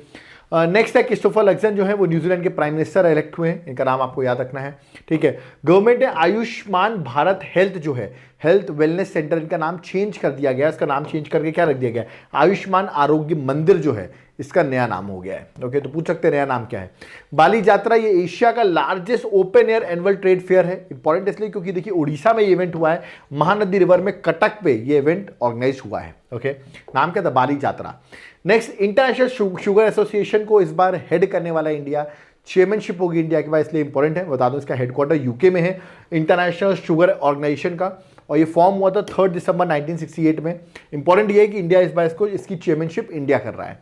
नेक्स्ट है, क्रिस्टोफर लक्सन जो है वो न्यूजीलैंड के प्राइम मिनिस्टर इलेक्ट हुए हैं, इनका नाम आपको याद रखना है। ठीक है, गवर्नमेंट ने आयुष्मान भारत हेल्थ जो है, हेल्थ वेलनेस सेंटर, इनका नाम चेंज कर दिया गया। इसका नाम चेंज करके क्या रख दिया गया, आयुष्मान आरोग्य मंदिर जो है, इसका नया नाम हो गया है। ओके, तो पूछ सकते हैं नया नाम क्या है। बाली यात्रा, ये एशिया का largest open air annual trade fair है। इंपॉर्टेंट इसलिए क्योंकि देखिए उड़ीसा में ये इवेंट हुआ है, महानदी रिवर में कटक पे ये इवेंट ऑर्गेनाइज हुआ है। ओके, नाम क्या था, बाली यात्रा। नेक्स्ट, इंटरनेशनल शुगर एसोसिएशन को इस बार हेड करने वाला इंडिया, चेयरमैनशिप होगी इंडिया के पास, इसलिए इंपॉर्टेंट है। बता दो इसका हेडक्वार्टर यूके में है, इंटरनेशनल शुगर ऑर्गेनाइजेशन का, और ये फॉर्म हुआ था 3 दिसंबर 1968 में। इंपॉर्टेंट ये है कि इंडिया इस बार इसकी चेयरमैनशिप इंडिया कर रहा है।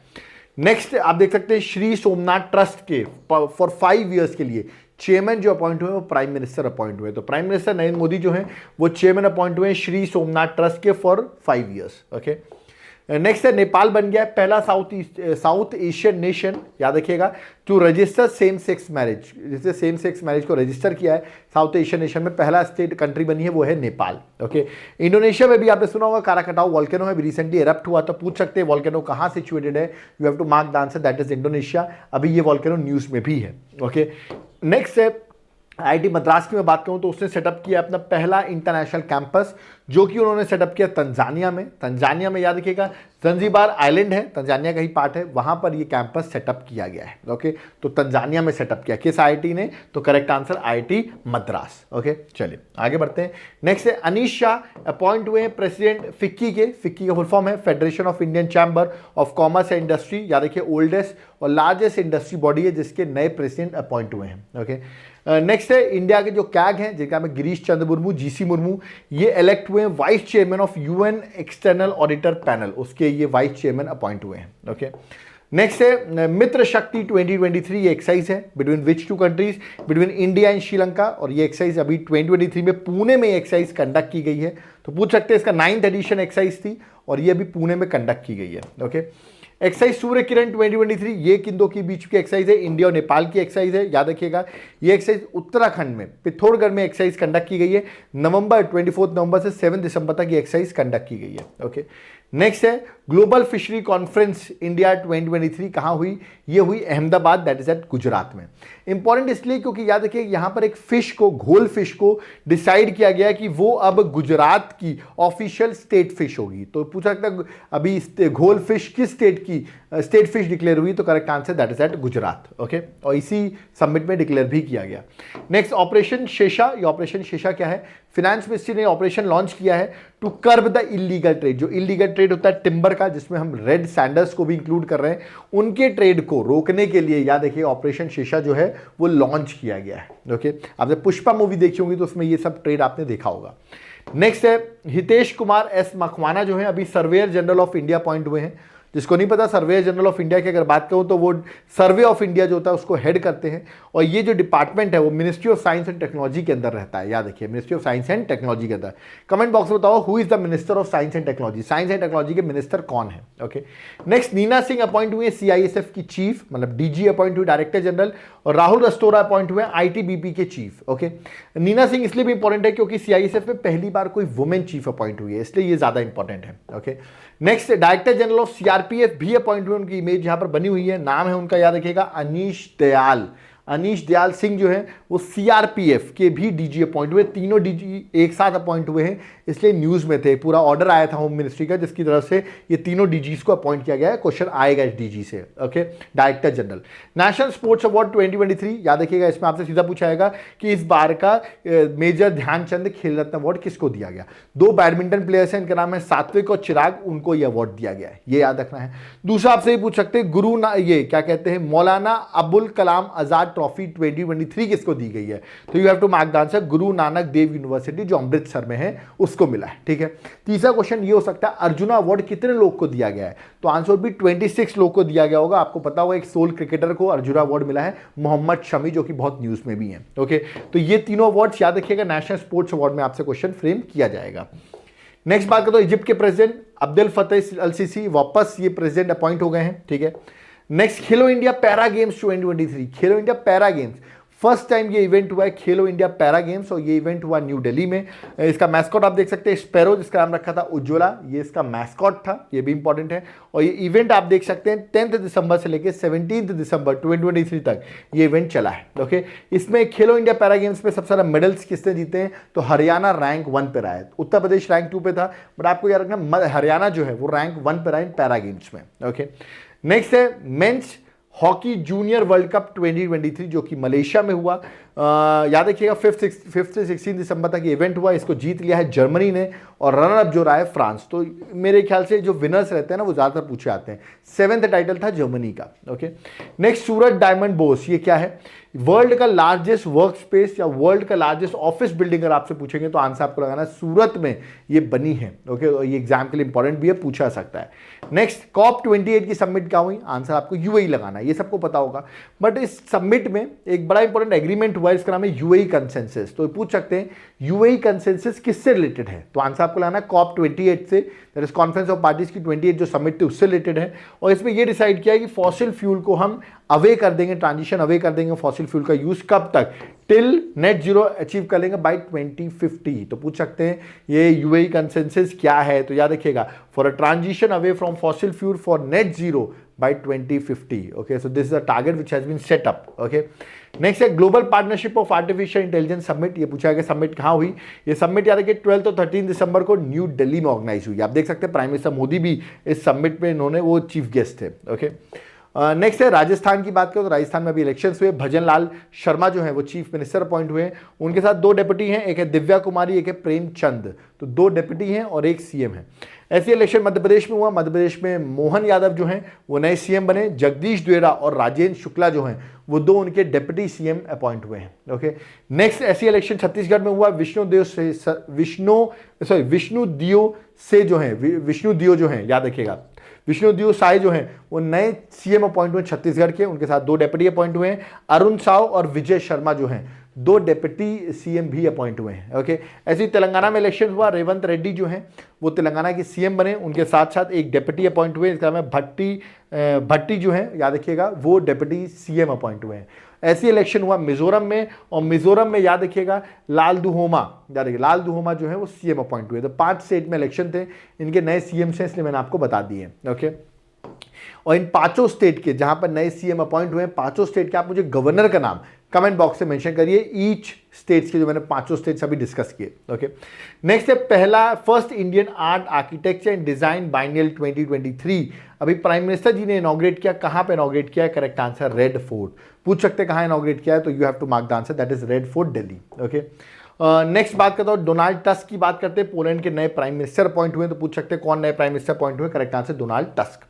नेक्स्ट, आप देख सकते हैं श्री सोमनाथ ट्रस्ट के फॉर 5 ईयर्स के लिए चेयरमैन जो अपॉइंट हुए वो प्राइम मिनिस्टर अपॉइंट हुए। तो प्राइम मिनिस्टर नरेंद्र मोदी जो है वो चेयरमैन अपॉइंट हुए श्री सोमनाथ ट्रस्ट के फॉर 5 ईयर्स। ओके, नेक्स्ट है, नेपाल बन गया पहला साउथ एशियन नेशन, याद रखिएगा, to register same sex marriage. जिससे सेम सेक्स मैरिज को रजिस्टर किया है साउथ एशियन नेशन में, पहला स्टेट कंट्री बनी है वो है नेपाल। ओके, इंडोनेशिया में भी आपने सुना होगा काराकटाओ वॉल्केनो है, रिसेंटली एरप्ट हुआ, तो पूछ सकते हैं वॉल्केनो कहाँ सिचुएटेड है, you have to mark the answer, that is Indonesia. अभी ये वॉल्केनो न्यूज में भी है। ओके, नेक्स्ट है, आईआईटी मद्रास की मैं बात करूं तो उसने सेटअप किया अपना पहला इंटरनेशनल कैंपस, जो कि उन्होंने सेटअप किया तंजानिया में। तंजानिया में याद रखिएगा जंजीबार आइलैंड है, तंजानिया का ही पार्ट है, वहां पर ये कैंपस सेटअप किया गया है। ओके, तो तंजानिया में सेटअप किया किस आईआईटी ने, तो correct answer IIT Madras. Okay, चलिए आगे बढ़ते हैं। नेक्स्ट है, अनीश शाह अपॉइंट हुए हैं प्रेसिडेंट फिक्की के। फिक्की का फुल फॉर्म है federation of Indian chamber of commerce and industry. याद रखिए ओल्डेस्ट और लार्जेस्ट इंडस्ट्री बॉडी है जिसके नए प्रेसिडेंट अपॉइंट हुए हैं। ओके, नेक्स्ट है, इंडिया के जो कैग हैं जिनका में गिरीश चंद्र मुर्मू, जीसी मुर्मू, ये इलेक्ट हुए हैं vice chairman of UN external auditor panel, उसके ये वाइस चेयरमैन अपॉइंट हुए हैं। ओके, नेक्स्ट है, मित्र शक्ति 2023, ये एक्सरसाइज है between which 2 countries, between India and Sri Lanka, और ये एक्सरसाइज अभी 2023 में पुणे में एक्सरसाइज कंडक्ट की गई है। तो पूछ सकते हैं इसका 9th एडिशन एक्सरसाइज थी, और ये अभी पुणे में कंडक्ट की गई है। ओके, एक्सरसाइज सूर्य किरण 2023, ये किन दो के बीच की एक्सरसाइज है, इंडिया और नेपाल की एक्सरसाइज है। याद रखिएगा ये एक्सरसाइज उत्तराखंड में पिथौरागढ़ में एक्सरसाइज कंडक्ट की गई है। 24 नवंबर से 7 दिसंबर तक ये एक्सरसाइज कंडक्ट की गई है। ओके, नेक्स्ट है, ग्लोबल फिशरी कॉन्फ्रेंस इंडिया 2023 कहाँ हुई, ये हुई Ahmedabad, that is at Gujarat में। इंपॉर्टेंट इसलिए क्योंकि याद रखिए यहाँ पर एक फिश को, घोल फिश को डिसाइड किया गया कि वो अब गुजरात की ऑफिशियल स्टेट फिश होगी। तो पूछा सकता अभी घोल फिश किस स्टेट की स्टेट फिश डिक्लेयर हुई, तो correct answer that is at Gujarat. Okay, और इसी समिट में डिक्लेयर भी किया गया। Next, operation Sesha. ये ऑपरेशन शेषा क्या है, फिनेंस मिनिस्ट्री ने ऑपरेशन लॉन्च किया है to curb the illegal trade. जो इलीगल ट्रेड होता है टिम्बर का, जिसमें हम रेड सैंडर्स को भी इंक्लूड कर रहे हैं, उनके ट्रेड को रोकने के लिए याद रखिए ऑपरेशन शेषा जो है वो लॉन्च किया गया है। ओके, आपने पुष्पा मूवी देखी होगी तो उसमें ये सब ट्रेड आपने देखा होगा। नेक्स्ट है, हितेश कुमार एस मखवाना जो है अभी surveyor general of India appoint हुए हैं। जिसको नहीं पता, सर्वे जनरल ऑफ इंडिया की अगर बात करूं तो वो सर्वे ऑफ इंडिया जो होता है उसको हेड करते हैं, और ये जो डिपार्टमेंट है वो ministry of science and technology के अंदर रहता है। याद रखिए, ministry of science and technology के अंदर। कमेंट बॉक्स में बताओ who is the minister of science and technology, science and technology के मिनिस्टर कौन है। Okay, next Nina Singh appoint हुए सीआईएसएफ की चीफ, मतलब डीजी अपॉइंट हुए, डायरेक्टर जनरल, और राहुल रस्तोरा अपॉइंट हुए आईटीबीपी के चीफ। ओके, नीना सिंह इसलिए भी इंपॉर्टेंट है क्योंकि सीआईएसएफ में पहली बार कोई वुमेन चीफ अपॉइंट हुई है, इसलिए ये ज्यादा इंपॉर्टेंट है। Okay, next director general of CRPF भी अपॉइंट हुए, उनकी इमेज यहां पर बनी हुई है, नाम है उनका, याद रखिएगा, अनीश दयाल। अनीश दयाल सिंह जो है वो सीआरपीएफ के भी डीजी अपॉइंट हुए, तीनों डीजी एक साथ अपॉइंट हुए हैं, इसलिए न्यूज में थे, पूरा ऑर्डर आया था होम मिनिस्ट्री का जिसकी तरफ से ये तीनों डीजीज को अपॉइंट किया गया है। क्वेश्चन आएगा इस डीजी से। Okay, director general. National sports award 2023, याद रखिएगा, इसमें आपसे सीधा पूछा जाएगा कि इस बार का मेजर ध्यानचंद खेल रत्न अवार्ड किसको दिया गया। 2 बैडमिंटन प्लेयर्स हैं, इनका नाम है सात्विक और चिराग, उनको ये अवार्ड दिया गया है, ये याद रखना है। दूसरा आपसे पूछ सकते हैं ये क्या कहते हैं, मौलाना अबुल कलाम आजाद ट्रॉफी 2023 किसको दी गई है, तो you have to mark the answer, Guru Nanak Dev university जो अमृतसर में है उसको मिला है। ठीक है, तीसरा क्वेश्चन ये हो सकता है, अर्जुना अवार्ड कितने लोग को दिया गया है, तो आंसर भी 26 लोग को दिया गया होगा। आपको पता होगा एक सोल क्रिकेटर को अर्जुना अवार्ड मिला है, मोहम्मद शमी, जो कि बहुत न्यूज में भी है। ओके, तो ये तीनों अवार्ड्स याद रखिएगा, नेशनल स्पोर्ट्स अवार्ड में आपसे क्वेश्चन फ्रेम किया जाएगा। नेक्स्ट बात करो, इजिप्ट के प्रेसिडेंट अब्दुल फतेह अल सीसी वापस ये प्रेसिडेंट अपॉइंट हो गए हैं। ठीक है, नेक्स्ट खेलो इंडिया पैरा गेम्स 2023, खेलो India para games first time ये इवेंट हुआ है, खेलो इंडिया पैरा गेम्स, और ये इवेंट हुआ न्यू दिल्ली में। इसका मैस्कॉट आप देख सकते हैं स्पैरो, जिसका नाम रखा था उज्ज्वला, ये इसका मैस्कॉट था, ये भी इंपॉर्टेंट है। और ये इवेंट आप देख सकते हैं 10 दिसंबर से लेकर 17 दिसंबर 2023 तक ये इवेंट चला है। ओके, इसमें खेलो इंडिया पैरा गेम्स में सबसे ज्यादा मेडल्स किसने जीते हैं, तो हरियाणा रैंक 1 पे रहा है, उत्तर प्रदेश रैंक 2 पे था, बट आपको याद रखना हरियाणा जो है वो रैंक 1 पे रहा है पैरा गेम्स में। ओके, नेक्स्ट है men's hockey junior world cup 2023 जो कि मलेशिया में हुआ। याद रखिएगा 5 से 16 दिसंबर तक ये इवेंट हुआ, इसको जीत लिया है जर्मनी ने, और रनर अप जो रहा है फ्रांस। तो मेरे ख्याल से जो विनर्स रहते हैं ना वो ज़्यादातर पूछे आते हैं। 7th टाइटल था जर्मनी का। ओके, नेक्स्ट सूरत डायमंड बोस, ये क्या है, वर्ल्ड का लार्जेस्ट वर्क स्पेस या वर्ल्ड का लार्जेस्ट ऑफिस बिल्डिंग अगर आपसे पूछेंगे तो आंसर आपको लगाना है सूरत में ये बनी है। ओके, ये एग्जाम के लिए इंपॉर्टेंट भी है, पूछा सकता है। नेक्स्ट COP 28 की समिट क्या हुई, आंसर आपको यूएई लगाना है, ये सबको पता होगा, बट इस समिट में एक बड़ा इंपॉर्टेंट एग्रीमेंट हुआ है, इसका नाम है यूएई कंसेंसस। तो पूछ सकते हैं यूएई कंसेंसस किससे रिलेटेड है, तो आंसर आपको लगाना है COP 28 से, that is conference of parties की 28 जो समिट थी उससे रिलेटेड है। और इसमें ये डिसाइड किया है कि फॉसिल फ्यूल को हम अवे कर देंगे, ट्रांजिशन अवे कर देंगे फॉसिल फ्यूल का यूज, कब तक, टिल नेट जीरो अचीव कर लेंगे बाय 2050। तो पूछ सकते हैं ये यूएई कंसेंसस क्या है, तो याद रखिएगा for a transition away from fossil fuel for net zero by 2050. Okay, so this is a target which has been set up. Okay, next है global partnership of artificial intelligence summit, ये पूछा गया समिट कहाँ हुई, ये समिट याद रखिए 12 और 13 दिसंबर को न्यू दिल्ली में ऑर्गेनाइज हुई। आप देख सकते हैं प्राइम मिनिस्टर मोदी भी इस समिट में, इन्होंने वो चीफ गेस्ट थे। ओके, नेक्स्ट है राजस्थान की बात करें तो राजस्थान में अभी इलेक्शंस हुए, भजन लाल शर्मा जो है वो चीफ मिनिस्टर अपॉइंट हुए, उनके साथ 2 डिप्टी हैं, एक है दिव्या कुमारी, एक है प्रेमचंद, तो 2 डिप्टी हैं और एक सीएम है। ऐसे इलेक्शन मध्य प्रदेश में हुआ, मध्य प्रदेश में मोहन यादव जो हैं वो नए सीएम बने, जगदीश द्वेरा और राजेंद्र शुक्ला जो हैं वो 2 उनके डिप्टी सीएम अपॉइंट हुए हैं। ओके, नेक्स्ट ऐसी इलेक्शन छत्तीसगढ़ में हुआ, विष्णु दियो जो हैं याद रखिएगा, विष्णु दियो साय जो हैं वो नए सीएम अपॉइंट हुए छत्तीसगढ़ के, उनके साथ 2 डिप्टी अपॉइंट हुए हैं, अरुण साव और विजय शर्मा जो हैं 2 डिप्टी सीएम भी अपॉइंट हुए हैं। ओके, ऐसे ही तेलंगाना में इलेक्शन हुआ, रेवंत रेड्डी जो हैं वो तेलंगाना के सीएम बने, उनके साथ साथ एक डिप्टी अपॉइंट हुए, इसका नाम है भट्टी जो हैं याद रखिएगा वो डिप्टी सीएम अपॉइंट हुए हैं। ऐसी इलेक्शन हुआ मिजोरम में, और मिजोरम में याद रखिएगा लाल दुहोमा जो है वो सीएम अपॉइंट हुए। तो 5 स्टेट में इलेक्शन थे, इनके नए सीएम हैं इसलिए मैंने आपको बता दिए। ओके, और इन 5 स्टेट के जहां पर नए सीएम अपॉइंट हुए हैं, 5 स्टेट के आप मुझे गवर्नर का नाम कमेंट बॉक्स से मेंशन करिए, ईच स्टेट्स के जो मैंने 5 स्टेट्स अभी डिस्कस किए। ओके, नेक्स्ट है first Indian art architecture and design biennial 2023, अभी प्राइम मिनिस्टर जी ने इनॉग्रेट किया, कहां पे इनॉग्रेट किया है, करेक्ट आंसर रेड फोर्ट। पूछ सकते हैं कहां इनॉग्रेट किया है, तो you have to mark the answer, that is Red Fort Delhi. Okay, next बात करता हूं डोनाल्ड टस्क की बात करते हैं, पोलैंड के नए प्राइम मिनिस्टर अपॉइंट हुए, तो पूछ सकते हैं कौन नए प्राइम मिनिस्टर अपॉइंट हुए, करेक्ट आंसर डोनाल्ड टस्क।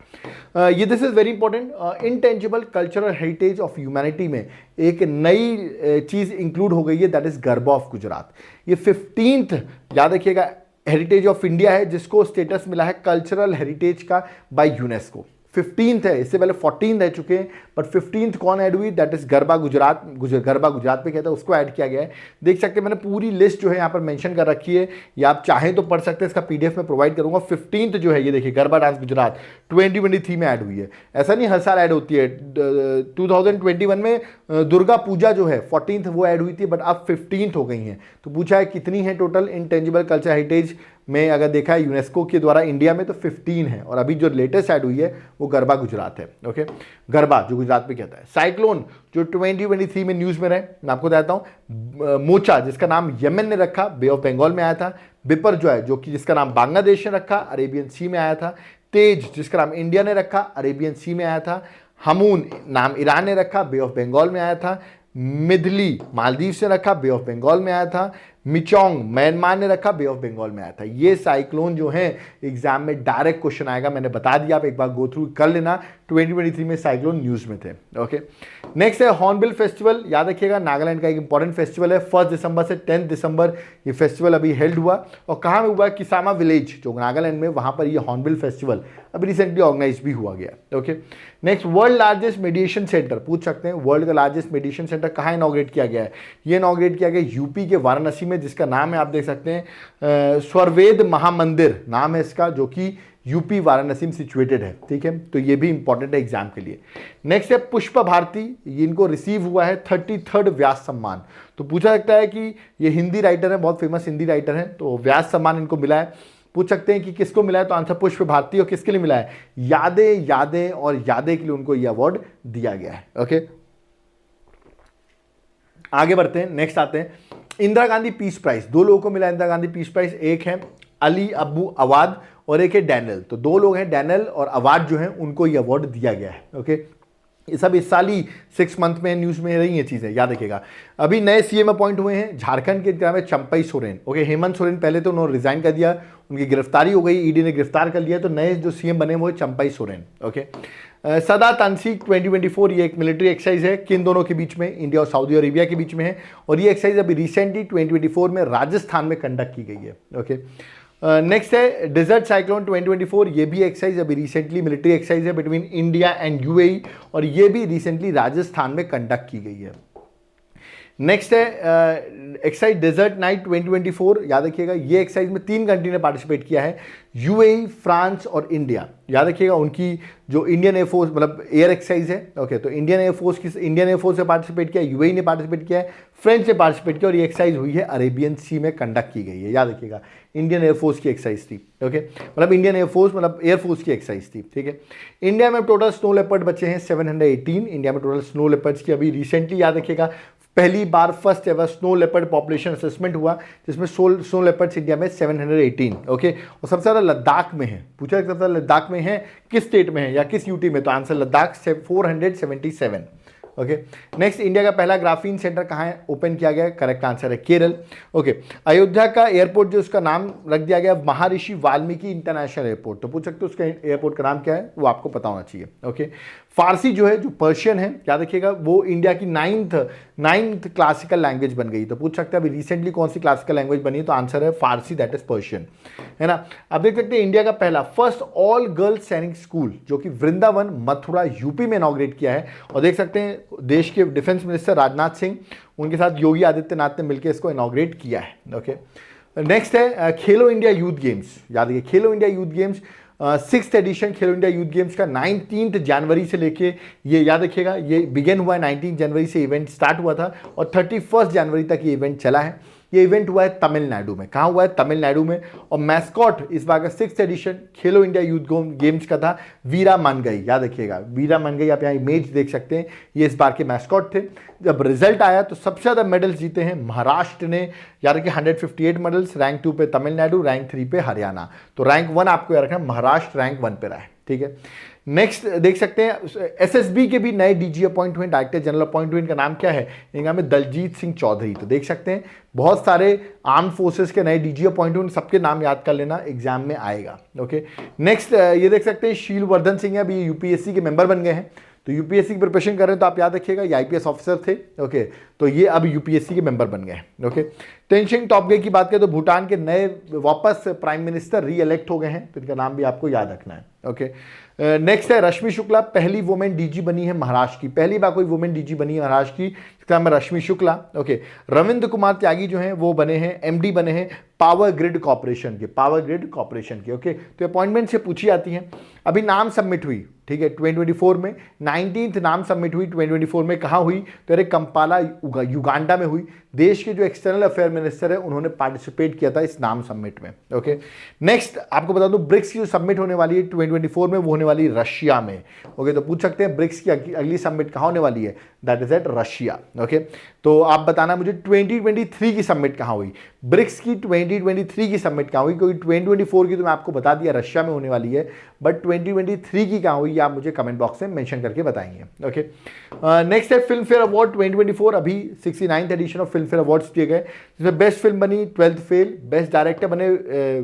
ये this is very important, intangible cultural heritage of humanity में एक नई चीज इंक्लूड हो गई है, that is garba of Gujarat. ये 15th याद रखिएगा हेरिटेज ऑफ इंडिया है, जिसको स्टेटस मिला है कल्चरल हेरिटेज का बाय यूनेस्को। 15th है, इससे पहले 14 रह चुके हैं, बट 15th कौन ऐड हुई, दैट इज गरबा गुजरात। गरबा गुजरात में कहता है, उसको ऐड किया गया है। देख सकते हैं मैंने पूरी लिस्ट जो है यहाँ पर मेंशन कर रखी है, या आप चाहें तो पढ़ सकते हैं, इसका पीडीएफ में प्रोवाइड करूंगा। 15th जो है ये देखिए, गरबा डांस गुजरात 2023 में ऐड हुई है। ऐसा नहीं हर साल ऐड होती है, 2021 में दुर्गा पूजा जो है 14th वो ऐड हुई थी, बट अब 15th हो गई हैं। तो पूछा है कितनी है टोटल इंटेंजिबल कल्चर हेरिटेज में, अगर देखा है यूनेस्को के द्वारा इंडिया में, तो 15 है। और अभी जो लेटेस्ट ऐड हुई है वो गरबा गुजरात है। ओके, गरबा जो गुजरात में कहता है। साइक्लोन जो 2023 में न्यूज में रहे, मैं आपको बताता हूं। मोचा जिसका नाम यमन ने रखा, बे ऑफ बंगाल में आया था। बिपर जो है, जो कि जिसका नाम बांग्लादेश ने रखा, अरेबियन सी में आया था। तेज जिसका नाम इंडिया ने रखा, अरेबियन सी में आया था। हमून नाम ईरान ने रखा, बे ऑफ बंगाल में आया था। मिदली मालदीव से रखा, बे ऑफ बंगाल में आया था। मिचोंग म्यांमार ने रखा, बे ऑफ बंगाल में आया था। ये साइक्लोन जो है एग्जाम में डायरेक्ट क्वेश्चन आएगा, मैंने बता दिया, आप एक बार गो थ्रू कर लेना। 2023 में साइक्लोन न्यूज में थे। ओके, नेक्स्ट है हॉर्नबिल फेस्टिवल। याद रखिएगा, नागालैंड का एक इंपॉर्टेंट फेस्टिवल है। 1 दिसंबर से 10 दिसंबर ये फेस्टिवल अभी हेल्ड हुआ। और कहाँ में हुआ, किसामा विलेज जो नागालैंड में, वहां पर ये हॉर्नबिल फेस्टिवल अभी रिसेंटली ऑर्गेनाइज भी हुआ गया। Okay, next world largest mediation centre, पूछ सकते हैं वर्ल्ड का लार्जेस्ट मेडिएशन सेंटर कहाँ इनॉग्रेट किया गया है। ये इनॉग्रेट किया गया यूपी के वाराणसी में, जिसका नाम है, आप देख सकते हैं, स्वरवेद महामंदिर नाम है इसका, जो कि यूपी वाराणसी में सिचुएटेड है। ठीक है, तो ये भी इंपॉर्टेंट है एग्जाम के लिए। नेक्स्ट है पुष्प भारती, इनको रिसीव हुआ है 33rd व्यास सम्मान। तो पूछा सकता है कि ये हिंदी राइटर है, बहुत फेमस हिंदी राइटर है, तो व्यास सम्मान इनको मिला है। पूछ सकते हैं कि किसको मिला है, तो आंसर पुष्प भारती। और किसके लिए मिला है, यादें यादें और यादें के लिए उनको यह अवार्ड दिया गया है। ओके, आगे बढ़ते हैं, नेक्स्ट आते हैं इंदिरा गांधी पीस प्राइज। 2 लोगों को मिला इंदिरा गांधी पीस प्राइज, एक है अली अबू अवाद और एक है डैनियल। तो 2 लोग हैं, डैनियल और अवाद जो हैं, उनको ये अवार्ड दिया गया है। ओके, ये सब इस साल ही 6 मंथ में न्यूज में रही ये चीजें, याद रखिएगा। अभी नए सीएम अपॉइंट हुए हैं झारखंड के, नाम है चंपई सोरेन। ओके, हेमंत सोरेन पहले तो उन्होंने रिजाइन कर दिया, उनकी गिरफ्तारी हो गई, ईडी ने गिरफ्तार कर लिया, तो नए जो सीएम बने वो चंपई सोरेन। ओके, सदा तंसीक 2024 ये एक मिलिट्री एक्सरसाइज है, किन दोनों के बीच में, इंडिया और सऊदी अरेबिया के बीच में है। और ये एक्सरसाइज अभी रिसेंटली 2024 में राजस्थान में कंडक्ट की गई है। ओके, नेक्स्ट है डेजर्ट साइक्लोन 2024, ये भी एक्सरसाइज अभी रिसेंटली मिलिट्री एक्सरसाइज है बिटवीन इंडिया एंड यूएई, और ये भी रिसेंटली राजस्थान में कंडक्ट की गई है। नेक्स्ट है एक्सरसाइज डेजर्ट नाइट 2024, याद रखिएगा ये एक्सरसाइज में 3 कंट्री ने पार्टिसिपेट किया है, यूएई, फ्रांस और इंडिया। याद रखिएगा उनकी जो इंडियन एयरफोर्स मतलब एयर एक्सरसाइज है। ओके, तो इंडियन एयरफोर्स से पार्टिसिपेट किया, यूएई ने पार्टिसिपेट किया है, फ्रेंच ने पार्टिसिपेट किया, और ये एक्सरसाइज हुई है अरेबियन सी में कंडक्ट की गई है। याद रखिएगा इंडियन एयरफोर्स की एक्सरसाइज थी। ओके, मतलब इंडियन एयरफोर्स मतलब एयरफोर्स की एक्सरसाइज थी। ठीक है, इंडिया में टोटल स्नो लेपर्ड बचे हैं 718। इंडिया में टोटल स्नो लेपर्ड्स की अभी रिसेंटली, याद रखिएगा, पहली बार first ever snow leopard population assessment हुआ, जिसमें स्नो लेपर्ड्स इंडिया में 718। ओके, और सबसे ज़्यादा लद्दाख में है। पूछा सबसे ज़्यादा लद्दाख में है, किस स्टेट में है या किस यूटी में, तो answer Ladakh 477। Okay, next India का पहला ग्राफीन सेंटर कहाँ है ओपन किया गया, करेक्ट आंसर है केरल। ओके, अयोध्या का एयरपोर्ट जो उसका नाम रख दिया गया महर्षि वाल्मीकि इंटरनेशनल एयरपोर्ट। तो पूछ सकते हो उसका एयरपोर्ट का नाम क्या है, वो आपको पता होना चाहिए। ओके, फारसी जो है, जो पर्शियन है, याद रखिएगा, वो इंडिया की नाइन्थ क्लासिकल लैंग्वेज बन गई। तो पूछ सकते हैं अभी रिसेंटली कौन सी क्लासिकल लैंग्वेज बनी, तो आंसर है फारसी, दैट इज पर्शियन, है ना। अब देख सकते हैं इंडिया का पहला फर्स्ट ऑल गर्ल्स सैनिक स्कूल जो कि वृंदावन मथुरा यूपी में इनॉग्रेट किया है। और देख सकते हैं देश के डिफेंस मिनिस्टर राजनाथ सिंह, उनके साथ योगी आदित्यनाथ ने मिलकर इसको इनॉग्रेट किया है। ओके, नेक्स्ट है खेलो इंडिया यूथ गेम्स। याद रखिए Khelo India youth games 6th edition Khelo India youth games का 19 जनवरी से लेके, ये याद रखिएगा, ये बिगेन हुआ है 19 जनवरी से इवेंट स्टार्ट हुआ था, और 31 जनवरी तक ये इवेंट चला है। ये इवेंट हुआ है तमिलनाडु में। कहाँ हुआ है, तमिलनाडु में। और मैस्कॉट इस बार का 6th edition Khelo India youth games का था वीरा मनगई। याद रखिएगा वीरा मनगई, आप यहाँ इमेज देख सकते हैं, ये इस बार के मैस्कॉट थे। जब रिजल्ट आया तो सबसे ज़्यादा मेडल्स जीते हैं महाराष्ट्र ने, याद रखिए 158 मेडल्स, रैंक 2 पे तमिलनाडु, रैंक 3 पे हरियाणा। तो रैंक 1 आपको याद रखना, महाराष्ट्र रैंक 1 पे रहा है। ठीक है, नेक्स्ट देख सकते हैं एसएसबी के भी नए डीजी अपॉइंट हुए, डायरेक्टर जनरल अपॉइंट हुए, इनका नाम क्या है, इनका नाम है दलजीत सिंह चौधरी। तो देख सकते हैं बहुत सारे आर्म फोर्सेस के नए डीजी अपॉइंट हुए, सबके नाम याद कर लेना, एग्जाम में आएगा। ओके, नेक्स्ट ये देख सकते हैं शील वर्धन सिंह है, अभी यूपीएससी के मेंबर बन गए हैं। तो यूपीएससी की प्रिपरेशन कर रहे हैं तो आप याद रखिएगा ये आईपीएस ऑफिसर थे। ओके, तो ये अब यूपीएससी के मेंबर बन गए। ओके, तेनजिंग टोब्गे की बात करें तो भूटान के नए वापस प्राइम मिनिस्टर री इलेक्ट हो गए हैं, तो इनका नाम भी आपको याद रखना है। ओके, नेक्स्ट है रश्मि शुक्ला, पहली वुमेन डीजी बनी है महाराष्ट्र की, पहली बार कोई वुमेन डीजी बनी है महाराष्ट्र की, इसका नाम है रश्मि शुक्ला। ओके, रविंद्र कुमार त्यागी जो हैं वो बने हैं एमडी बने हैं पावर ग्रिड कॉर्पोरेशन के, पावर ग्रिड कॉर्पोरेशन के। ओके, तो अपॉइंटमेंट से पूछी जाती हैं। अभी नाम सबमिट हुई, ठीक है, 2024 में 19th नाम सबमिट हुई 2024 में। कहाँ हुई? तो अरे कंपाला युगांडा में हुई। देश के जो एक्सटर्नल अफेयर मिनिस्टर है उन्होंने पार्टिसिपेट किया था इस नाम सबमिट में। ओके, नेक्स्ट आपको बता दूं ब्रिक्स की जो सबमिट होने वाली है 2024 में वो होने वाली है रशिया में। ओके, तो पूछ सकते हैं ब्रिक्स की अगली सबमिट कहाँ होने वाली है, that is at Russia. Okay, तो आप बताना मुझे 2023 की सबमिट कहाँ हुई, ब्रिक्स की 2023 की सबमिट कहाँ हुई, क्योंकि 2024 की तो मैं आपको बता दिया रशिया में होने वाली है, बट 2023 की कहाँ हुई आप मुझे कमेंट बॉक्स में मेंशन करके बताएंगे। ओके, नेक्स्ट है फिल्म फेयर अवार्ड 2024, अभी 69th edition of Filmfare awards दिए गए, जिसमें बेस्ट फिल्म बनी 12th फेल, बेस्ट डायरेक्टर बने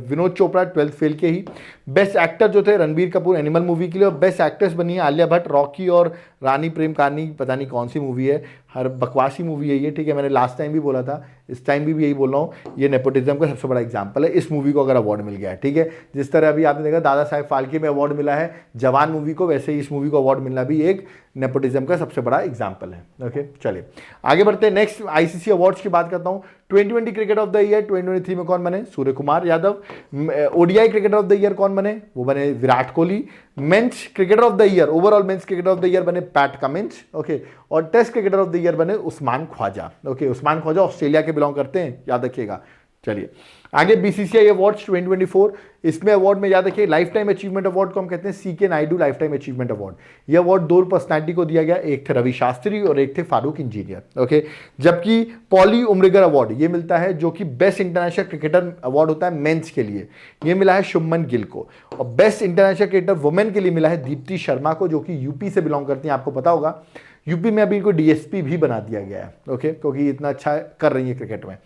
विनोद चोपड़ा 12th फेल के ही, बेस्ट एक्टर जो थे रणबीर कपूर एनिमल मूवी के लिए, और बेस्ट एक्ट्रेस बनी है आलिया भट्ट रॉकी और रानी प्रेम कहानी, पता नहीं कौन सी मूवी है, हर बकवासी मूवी है ये, ठीक है, मैंने लास्ट टाइम भी बोला था, इस टाइम भी यही बोल रहा हूँ, ये नेपोटिज्म का सबसे बड़ा एग्जांपल है। इस मूवी को अगर अवार्ड मिल गया है, ठीक है, जिस तरह अभी आपने देखा दादा साहेब फाल्के में अवार्ड मिला है जवान मूवी को, वैसे ही इस मूवी को अवार्ड मिलना भी एक नेपोटिज्म का सबसे बड़ा एग्जांपल है। ओके, चलिए आगे बढ़ते हैं। नेक्स्ट आईसीसी अवार्ड्स की बात करता हूँ। 2020 क्रिकेट ऑफ द ईयर 2023 में कौन बने? Surya Kumar Yadav. ODI cricketer of the year कौन बने? वो बने Virat Kohli. Men's cricketer of the year, overall men's cricketer of the year बने पैट कमिंस। ओके, और test cricketer of the year बने उस्मान ख्वाजा। ओके, उस्मान ख्वाजा ऑस्ट्रेलिया के बिलोंग करते हैं, याद रखिएगा। चलिए आगे बीसीसीआई अवार्ड्स 2024, इसमें अवार्ड में याद रखिए लाइफ टाइम अचीवमेंट अवार्ड को हम कहते हैं C K Naidu life time achievement award. ये अवार्ड दो पर्सनालिटी को दिया गया, एक थे रवि शास्त्री और एक थे फारूक इंजीनियर। ओके, जबकि पॉली उमरिगर अवार्ड ये मिलता है जो कि बेस्ट इंटरनेशनल क्रिकेटर अवार्ड होता है मेंस के लिए, ये मिला है शुभमन गिल को, और बेस्ट इंटरनेशनल क्रिकेटर वुमेन के लिए मिला है दीप्ति शर्मा को, जो कि यूपी से बिलोंग करती हैं। आपको पता होगा यूपी में अभी इनको डीएसपी भी बना दिया गया है। ओके, क्योंकि इतना अच्छा कर रही है क्रिकेट में।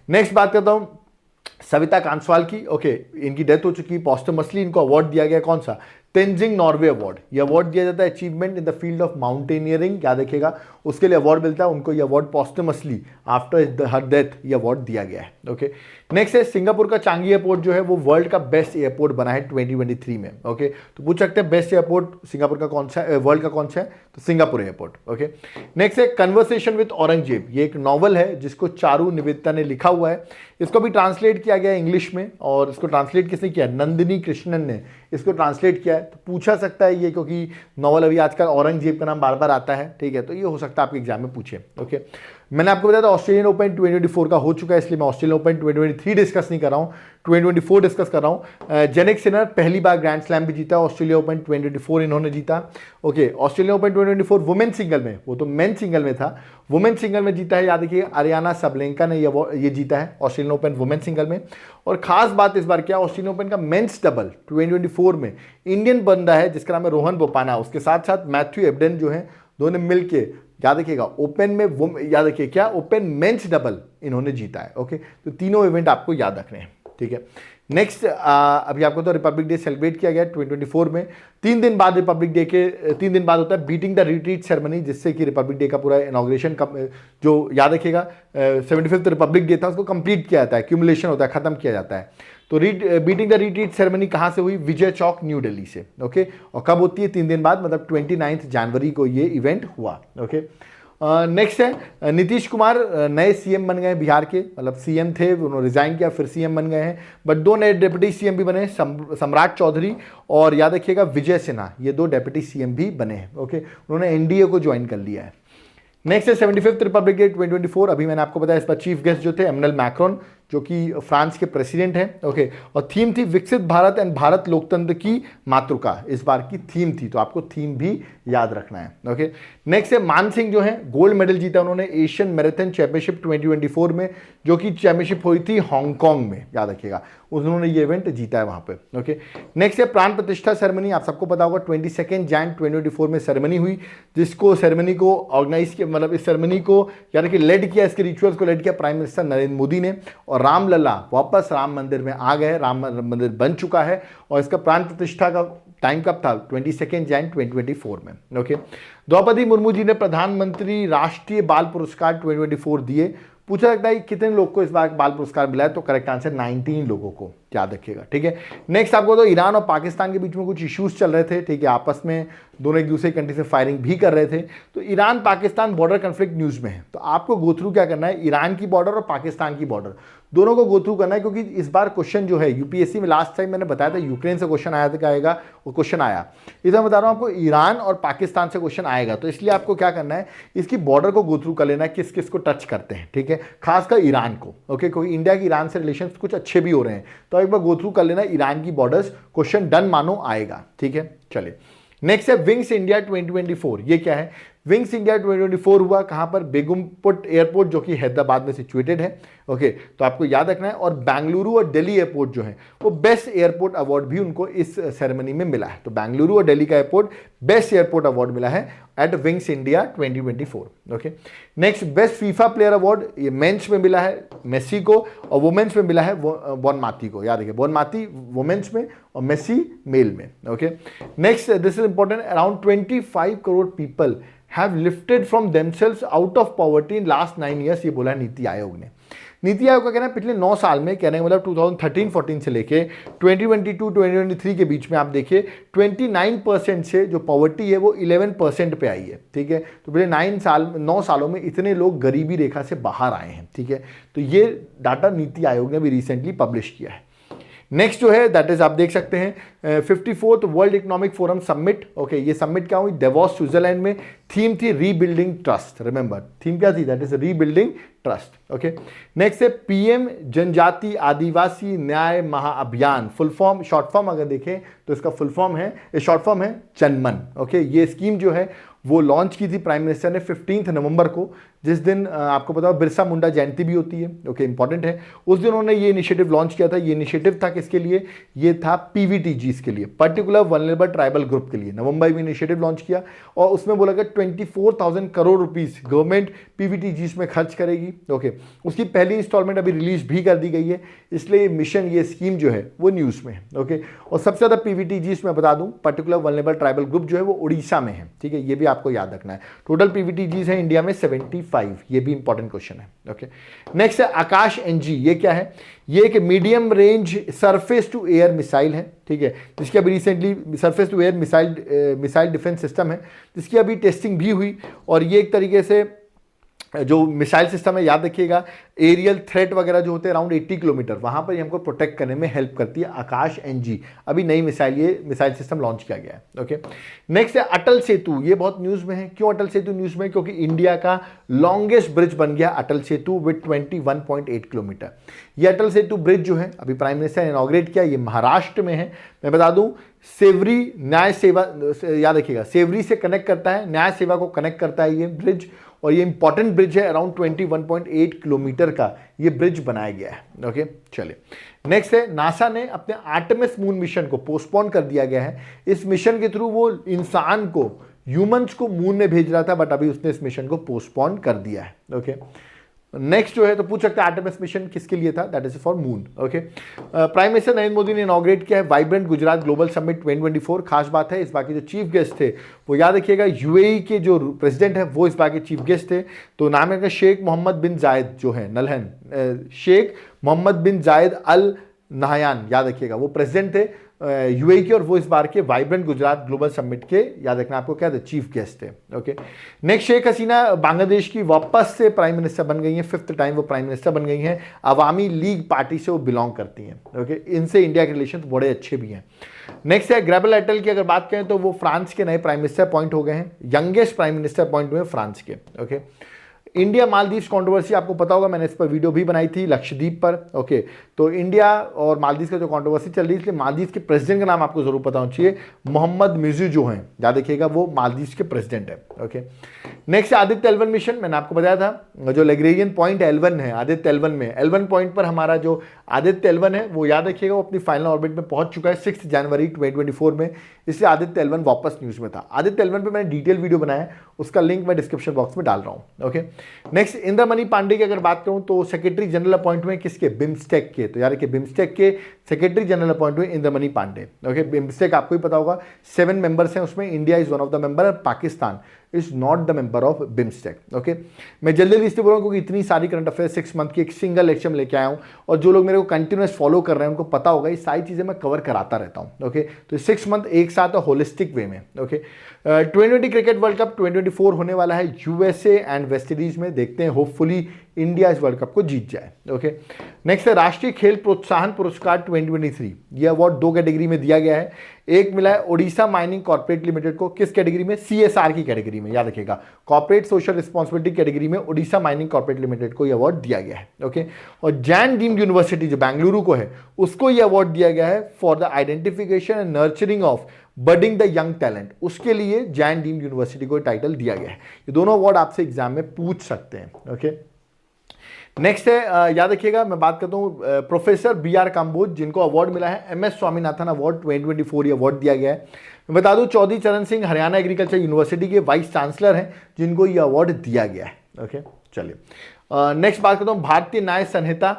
नेक्स्ट बात करता हूं सविता कांसवाल की। ओके, इनकी डेथ हो चुकी है, पोस्टमसली इनको अवार्ड दिया गया, कौन सा? Tenzing Norway award. ये अवार्ड दिया जाता है achievement in the field of mountaineering, याद रखिएगा, उसके लिए अवार्ड मिलता है उनको। ये award posthumously after her death ये अवार्ड दिया गया है। ओके, नेक्स्ट है सिंगापुर का चांगी एयरपोर्ट जो है वो वर्ल्ड का बेस्ट एयरपोर्ट बना है 2023 में। ओके, तो पूछ सकते हैं बेस्ट एयरपोर्ट सिंगापुर का कौन सा है, वर्ल्ड का कौन सा है? तो सिंगापुर एयरपोर्ट। ओके, नेक्स्ट है कन्वर्सेशन विद औरंगजेब, ये एक नॉवल है जिसको चारू निवेदिता ने लिखा हुआ है, इसको भी ट्रांसलेट किया गया है इंग्लिश में, और इसको ट्रांसलेट किसने किया? नंदिनी कृष्णन ने इसको ट्रांसलेट किया है। तो पूछा सकता है ये, क्योंकि नॉवल अभी आजकल औरंगजेब का नाम बार बार आता है, ठीक है, तो ये हो सकता है आपके एग्जाम में पूछे। ओके, मैंने आपको बताया था ऑस्ट्रेलियन ओपन 2024 का हो चुका है, इसलिए मैं ऑस्ट्रेलियन ओपन 2023 डिस्कस नहीं कर रहा हूँ, 2024 डिस्कस कर रहा हूँ। जेनिक सिनर पहली बार ग्रैंड स्लैम भी जीता, ऑस्ट्रेलिया ओपन 2024 इन्होंने जीता। Okay, Australia open 2024 women single में, वो तो मेन सिंगल में था, वुमेन सिंगल में जीता है, याद रखिए अरियाना सबलेंका ने ये जीता है ऑस्ट्रेलियन ओपन वुमेन सिंगल में। और खास बात इस बार क्या, ऑस्ट्रेलियन ओपन का मेंस डबल 2024 में इंडियन बंदा है जिसका नाम है रोहन बोपाना, उसके साथ साथ मैथ्यू एबडन जो है, दोनों मिलके याद रखिएगा ओपन में याद रखिए क्या, ओपन मेंस डबल इन्होंने जीता है। ओके, तो तीनों इवेंट आपको याद रखने हैं, ठीक है। नेक्स्ट अभी आपको तो रिपब्लिक डे सेलिब्रेट किया गया 2024 में, 3 दिन बाद रिपब्लिक डे के 3 दिन बाद होता है बीटिंग द रिट्रीट सेरेमनी, जिससे कि रिपब्लिक डे का पूरा इनॉग्रेशन जो याद रखिएगा 75th रिपब्लिक डे था उसको कंप्लीट किया जाता है, क्यूमुलेशन होता है, खत्म किया जाता है। तो बीटिंग द रिट्रीट सेरेमनी कहाँ से हुई? विजय चौक न्यू दिल्ली से। ओके, और कब होती है? 3 दिन बाद, मतलब 29 जनवरी को ये इवेंट हुआ। ओके, नेक्स्ट है नीतीश कुमार नए सीएम बन गए बिहार के, मतलब सीएम थे उन्होंने रिजाइन किया फिर सीएम बन गए हैं, बट 2 नए डिप्टी सीएम भी बने, सम्राट चौधरी और याद रखिएगा विजय सिन्हा, ये 2 डिप्टी सीएम भी बने हैं। ओके, उन्होंने एनडीए को ज्वाइन कर लिया है। नेक्स्ट है 75th रिपब्लिक डे 2024, अभी मैंने आपको बताया इस पर चीफ गेस्ट जो थे एमैनुअल मैक्रोन, जो कि फ्रांस के प्रेसिडेंट हैं। ओके, और थीम थी विकसित भारत एंड भारत लोकतंत्र की मातृका, इस बार की थीम थी, तो आपको थीम भी याद रखना है। ओके, नेक्स्ट है मान सिंह जो है गोल्ड मेडल जीता उन्होंने एशियन मैराथन चैंपियनशिप 2024 में, जो कि चैंपियनशिप हुई थी हांगकांग में, याद रखिएगा उन्होंने ये इवेंट जीता है वहां पे। ओके, नेक्स्ट है प्राण प्रतिष्ठा सेरेमनी, आप सबको पता होगा 22 जैन 2024 में सेरेमनी हुई, जिसको सेरेमनी को ऑर्गेनाइज किया, मतलब इस सेरेमनी को यानी कि लेड किया, इसके रिचुअल्स को लेड किया प्राइम मिनिस्टर नरेंद्र मोदी ने, और रामलला वापस राम मंदिर में आ गए, राम मंदिर बन चुका है, और इसका प्राण प्रतिष्ठा का टाइम कब था? 22 जैन 2024 में। ओके, द्रौपदी मुर्मू जी ने प्रधानमंत्री राष्ट्रीय बाल पुरस्कार 2024 दिए, पूछा जाता है कि कितने लोग को इस बार बाल पुरस्कार मिला है, तो करेक्ट आंसर 19 लोगों को, याद रखिएगा, ठीक है। नेक्स्ट आपको तो ईरान और पाकिस्तान के बीच में कुछ इश्यूज चल रहे थे, ठीक है, आपस में दोनों एक दूसरे कंट्री से फायरिंग भी कर रहे थे। तो Iran Pakistan border conflict news में है, तो आपको गो थ्रू क्या करना है, ईरान की बॉर्डर और पाकिस्तान की बॉर्डर दोनों को गो थ्रू करना है, क्योंकि इस बार क्वेश्चन जो है यूपीएससी में लास्ट टाइम मैंने बताया था यूक्रेन से क्वेश्चन आया था, आएगा वो क्वेश्चन आया, इधर मैं बता रहा हूं आपको ईरान और पाकिस्तान से क्वेश्चन आएगा। तो इसलिए आपको क्या करना है, इसकी बॉर्डर को गो थ्रू कर लेना है, किस किस को टच करते हैं, ठीक है, खासकर ईरान को, ओके, क्योंकि इंडिया की ईरान से रिलेशन कुछ अच्छे भी हो रहे हैं, तो एक बार गो थ्रू कर लेना ईरान की बॉर्डर्स, क्वेश्चन डन मानो आएगा, ठीक है। चलिए नेक्स्ट है विंग्स इंडिया 2024, ये क्या है, विंग्स इंडिया 2024 हुआ कहां पर, बेगमपुट एयरपोर्ट जो कि हैदराबाद में सिचुएटेड है, ओके, तो आपको याद रखना है। और बेंगलुरु और दिल्ली एयरपोर्ट जो है वो बेस्ट एयरपोर्ट अवार्ड भी उनको इस सेरेमनी में मिला है, तो बेंगलुरु और दिल्ली का एयरपोर्ट बेस्ट एयरपोर्ट अवार्ड मिला है at wings India 2024, okay. Next best FIFA player award ये मेंस में मिला है मेसी को, और वुमेन्स में मिला है बोनमाती को, याद रखिए, बोनमाती वुमेन्स में और मेसी मेल में, okay. Next this is important, around 25 crore people have lifted from themselves out of poverty in last 9 years, ये बोला नीति आयोग ने। नीति आयोग का कहना है पिछले 9 साल में, कहने का मतलब 2013-14 से लेके 2022-2023 के बीच में आप देखिए 29% से जो पॉवर्टी है वो 11% पे आई है, ठीक है। तो पिछले 9 सालों में इतने लोग गरीबी रेखा से बाहर आए हैं, ठीक है। तो ये डाटा नीति आयोग ने भी रिसेंटली पब्लिश किया है। नेक्स्ट जो है दैट इज आप देख सकते हैं 54th world economic forum summit, okay, ये समिट क्या हुई, डेवोस स्विट्जरलैंड में, थीम थी रीबिल्डिंग ट्रस्ट, रिमेंबर थीम क्या थी, that is rebuilding trust, okay. Next है पीएम जनजाति आदिवासी न्याय महाअभियान, फुल फॉर्म शॉर्ट फॉर्म अगर देखें तो इसका फुल फॉर्म है, शॉर्ट फॉर्म है जनमन, ओके। ये स्कीम जो है वो लॉन्च की थी प्राइम मिनिस्टर ने 15 नवंबर को, जिस दिन आपको पता हो बिरसा मुंडा जयंती भी होती है, ओके, इंपॉर्टेंट है। उस दिन उन्होंने ये इनिशिएटिव लॉन्च किया था। ये इनिशिएटिव था किसके लिए, ये था पीवीटीजीस के लिए, पर्टिकुलर वल्नरेबल ट्राइबल ग्रुप के लिए। नवंबर में इनिशिएटिव लॉन्च किया और उसमें बोला गया 24,000 करोड़ रुपीस गवर्नमेंट पीवीटीजीस में खर्च करेगी, ओके। उसकी पहली इंस्टॉलमेंट अभी रिलीज भी कर दी गई है, इसलिए मिशन ये स्कीम जो है वो न्यूज़ में है, ओके। और सबसे ज़्यादा पीवीटीजीस में बता दूं पर्टिकुलर वल्नरेबल ट्राइबल ग्रुप जो है वो उड़ीसा में है, ठीक है, ये भी आपको याद रखना है। टोटल पीवीटीजीस है इंडिया में 75, ये भी इंपॉर्टेंट क्वेश्चन है, ओके। नेक्स्ट है आकाश एनजी, ये क्या है, ये एक medium range surface to air missile है, ठीक है, जिसकी अभी recently surface to air missile defence system है, जिसकी अभी टेस्टिंग भी हुई। और ये एक तरीके से जो मिसाइल सिस्टम है, याद रखिएगा, एरियल थ्रेट वगैरह जो होते हैं अराउंड 80 किलोमीटर, वहां पर ये हमको प्रोटेक्ट करने में हेल्प करती है आकाश एनजी। अभी नई मिसाइल, ये मिसाइल सिस्टम लॉन्च किया गया है, ओके। नेक्स्ट है अटल सेतु, ये बहुत न्यूज में है। क्यों अटल सेतु न्यूज में, क्योंकि इंडिया का लॉन्गेस्ट ब्रिज बन गया अटल सेतु विद 21.8 किलोमीटर। ये अटल सेतु ब्रिज जो है अभी प्राइम मिनिस्टर ने इनॉग्रेट किया, ये महाराष्ट्र में है। मैं बता दूं सेवरी न्याय सेवा, याद रखिएगा, सेवरी से कनेक्ट करता है, न्याय सेवा को कनेक्ट करता है ये ब्रिज, और ये इंपॉर्टेंट ब्रिज है, अराउंड 21.8 किलोमीटर का ये ब्रिज बनाया गया है, ओके। चलिए नेक्स्ट है नासा ने अपने आर्टेमिस मून मिशन को पोस्टपोन कर दिया गया है। इस मिशन के थ्रू वो इंसान को, ह्यूमंस को मून में भेज रहा था, बट अभी उसने इस मिशन को पोस्टपोन कर दिया है, ओके। नेक्स्ट जो है तो पूछ सकते हैं आर्टेमिस मिशन किसके लिए था, that is for moon, okay. Prime minister Narendra Modi ने इनॉग्रेट किया है वाइब्रेंट गुजरात ग्लोबल समिट 2024। खास बात है इस बार के जो चीफ गेस्ट थे वो याद रखिएगा यूएई के जो प्रेसिडेंट है वो इस बार के चीफ गेस्ट थे। तो नाम है शेख मोहम्मद बिन जायद जो है नलहन, शेख मोहम्मद बिन जायद अल नहयान, याद रखिएगा, वो प्रेसिडेंट थे यूएई के, और वो इस बार के वाइब्रेंट गुजरात ग्लोबल समिट के, याद रखना आपको क्या थे, चीफ गेस्ट थे, ओके। नेक्स्ट शेख हसीना बांग्लादेश की वापस से प्राइम मिनिस्टर बन गई हैं, 5th टाइम वो प्राइम मिनिस्टर बन गई हैं। अवामी लीग पार्टी से वो बिलोंग करती हैं, ओके। इनसे इंडिया के रिलेशन बड़े अच्छे भी हैं। नेक्स्ट है ग्रेबल एटल की अगर बात करें तो वो फ्रांस के नए प्राइम मिनिस्टर अपॉइंट हो गए हैं, यंगेस्ट प्राइम मिनिस्टर अपॉइंट हुए फ्रांस के, ओके। इंडिया मालदीव्स कंट्रोवर्सी आपको पता होगा, मैंने इस पर वीडियो भी बनाई थी लक्षद्वीप पर, ओके। तो इंडिया और मालदीव्स का जो कंट्रोवर्सी चल रही है, इसलिए मालदीव्स के प्रेसिडेंट का नाम आपको जरूर पता होना चाहिए, मोहम्मद मिर्जू जो हैं, याद रखिएगा, वो मालदीव्स के प्रेसिडेंट है, okay. Next Aditya L1 mission, मैंने आपको बताया था जो लैग्रेंजियन पॉइंट L1 है आदित्य L1 में, L1 पॉइंट पर हमारा जो आदित्य L1 है वो याद रखिएगा वो अपनी फाइनल ऑर्बिट में पहुंच चुका है 6 जनवरी 2024 में, इसलिए आदित्य L1 वापस न्यूज में था। आदित्य L1 पे मैंने डिटेल वीडियो बनाया है, उसका लिंक मैं डिस्क्रिप्शन बॉक्स में डाल रहा हूं, ओके। नेक्स्ट इंद्रमणि पांडे की अगर बात करूं तो सेक्रेटरी जनरल अपॉइंट हुए किसके, बिम्स्टेक के। तो यार कि बिम्स्टेक के सेक्रेटरी जनरल अपॉइंट हुए इंद्रमणि पांडे, ओके। बिम्स्टेक आपको ही पता होगा 7 मेंबर्स हैं उसमें, India is one of the member, और Pakistan is not the member of BIMSTEC. Okay, मैं जल्दी इसलिए बोल रहा हूँ क्योंकि इतनी सारी करंट अफेयर 6 मंथ की एक सिंगल लेक्चर में लेके आया हूँ, और जो लोग मेरे को कंटिन्यूस फॉलो कर रहे हैं उनको पता होगा ये सारी चीज़ें मैं कवर कराता रहता हूँ। ओके, तो 6 मंथ एक साथ होलिस्टिक वे में। ओके, 2020 क्रिकेट वर्ल्ड कप 2024 होने वाला है यूएसए एंड वेस्ट इंडीज में। देखते हैं, होपफुली इंडिया इस वर्ल्ड कप को जीत जाए। ओके, नेक्स्ट है राष्ट्रीय खेल प्रोत्साहन पुरस्कार 2023। ये अवार्ड 2 कैटेगरी में दिया गया है। एक मिला है ओडिशा माइनिंग कॉर्पोरेट लिमिटेड को, किस कैटेगरी में? सीएसआर की कैटेगरी में, याद रखिएगा, कॉर्पोरेट सोशल रिस्पॉन्सिबिलिटी कैटेगरी में ओडिशा माइनिंग कॉर्पोरेट लिमिटेड को ये अवार्ड दिया गया है। ओके, और जैन डीम्ड यूनिवर्सिटी जो बेंगलुरु को है उसको ये अवार्ड दिया गया है for the identification and nurturing of budding the young talent. उसके लिए जैन डीम्ड यूनिवर्सिटी को टाइटल दिया गया है। ये दोनों अवार्ड आपसे एग्जाम में पूछ सकते हैं। ओके, नेक्स्ट है, याद रखिएगा, मैं बात करता हूँ प्रोफेसर BR काम्बोज, जिनको अवार्ड मिला है MS स्वामीनाथन अवार्ड 2024। ये अवार्ड दिया गया है। मैं बता दूं चौधरी चरण सिंह हरियाणा एग्रीकल्चर यूनिवर्सिटी के वाइस चांसलर हैं, जिनको ये अवार्ड दिया गया है। ओके, चलिए नेक्स्ट बात करता हूँ भारतीय न्याय संहिता।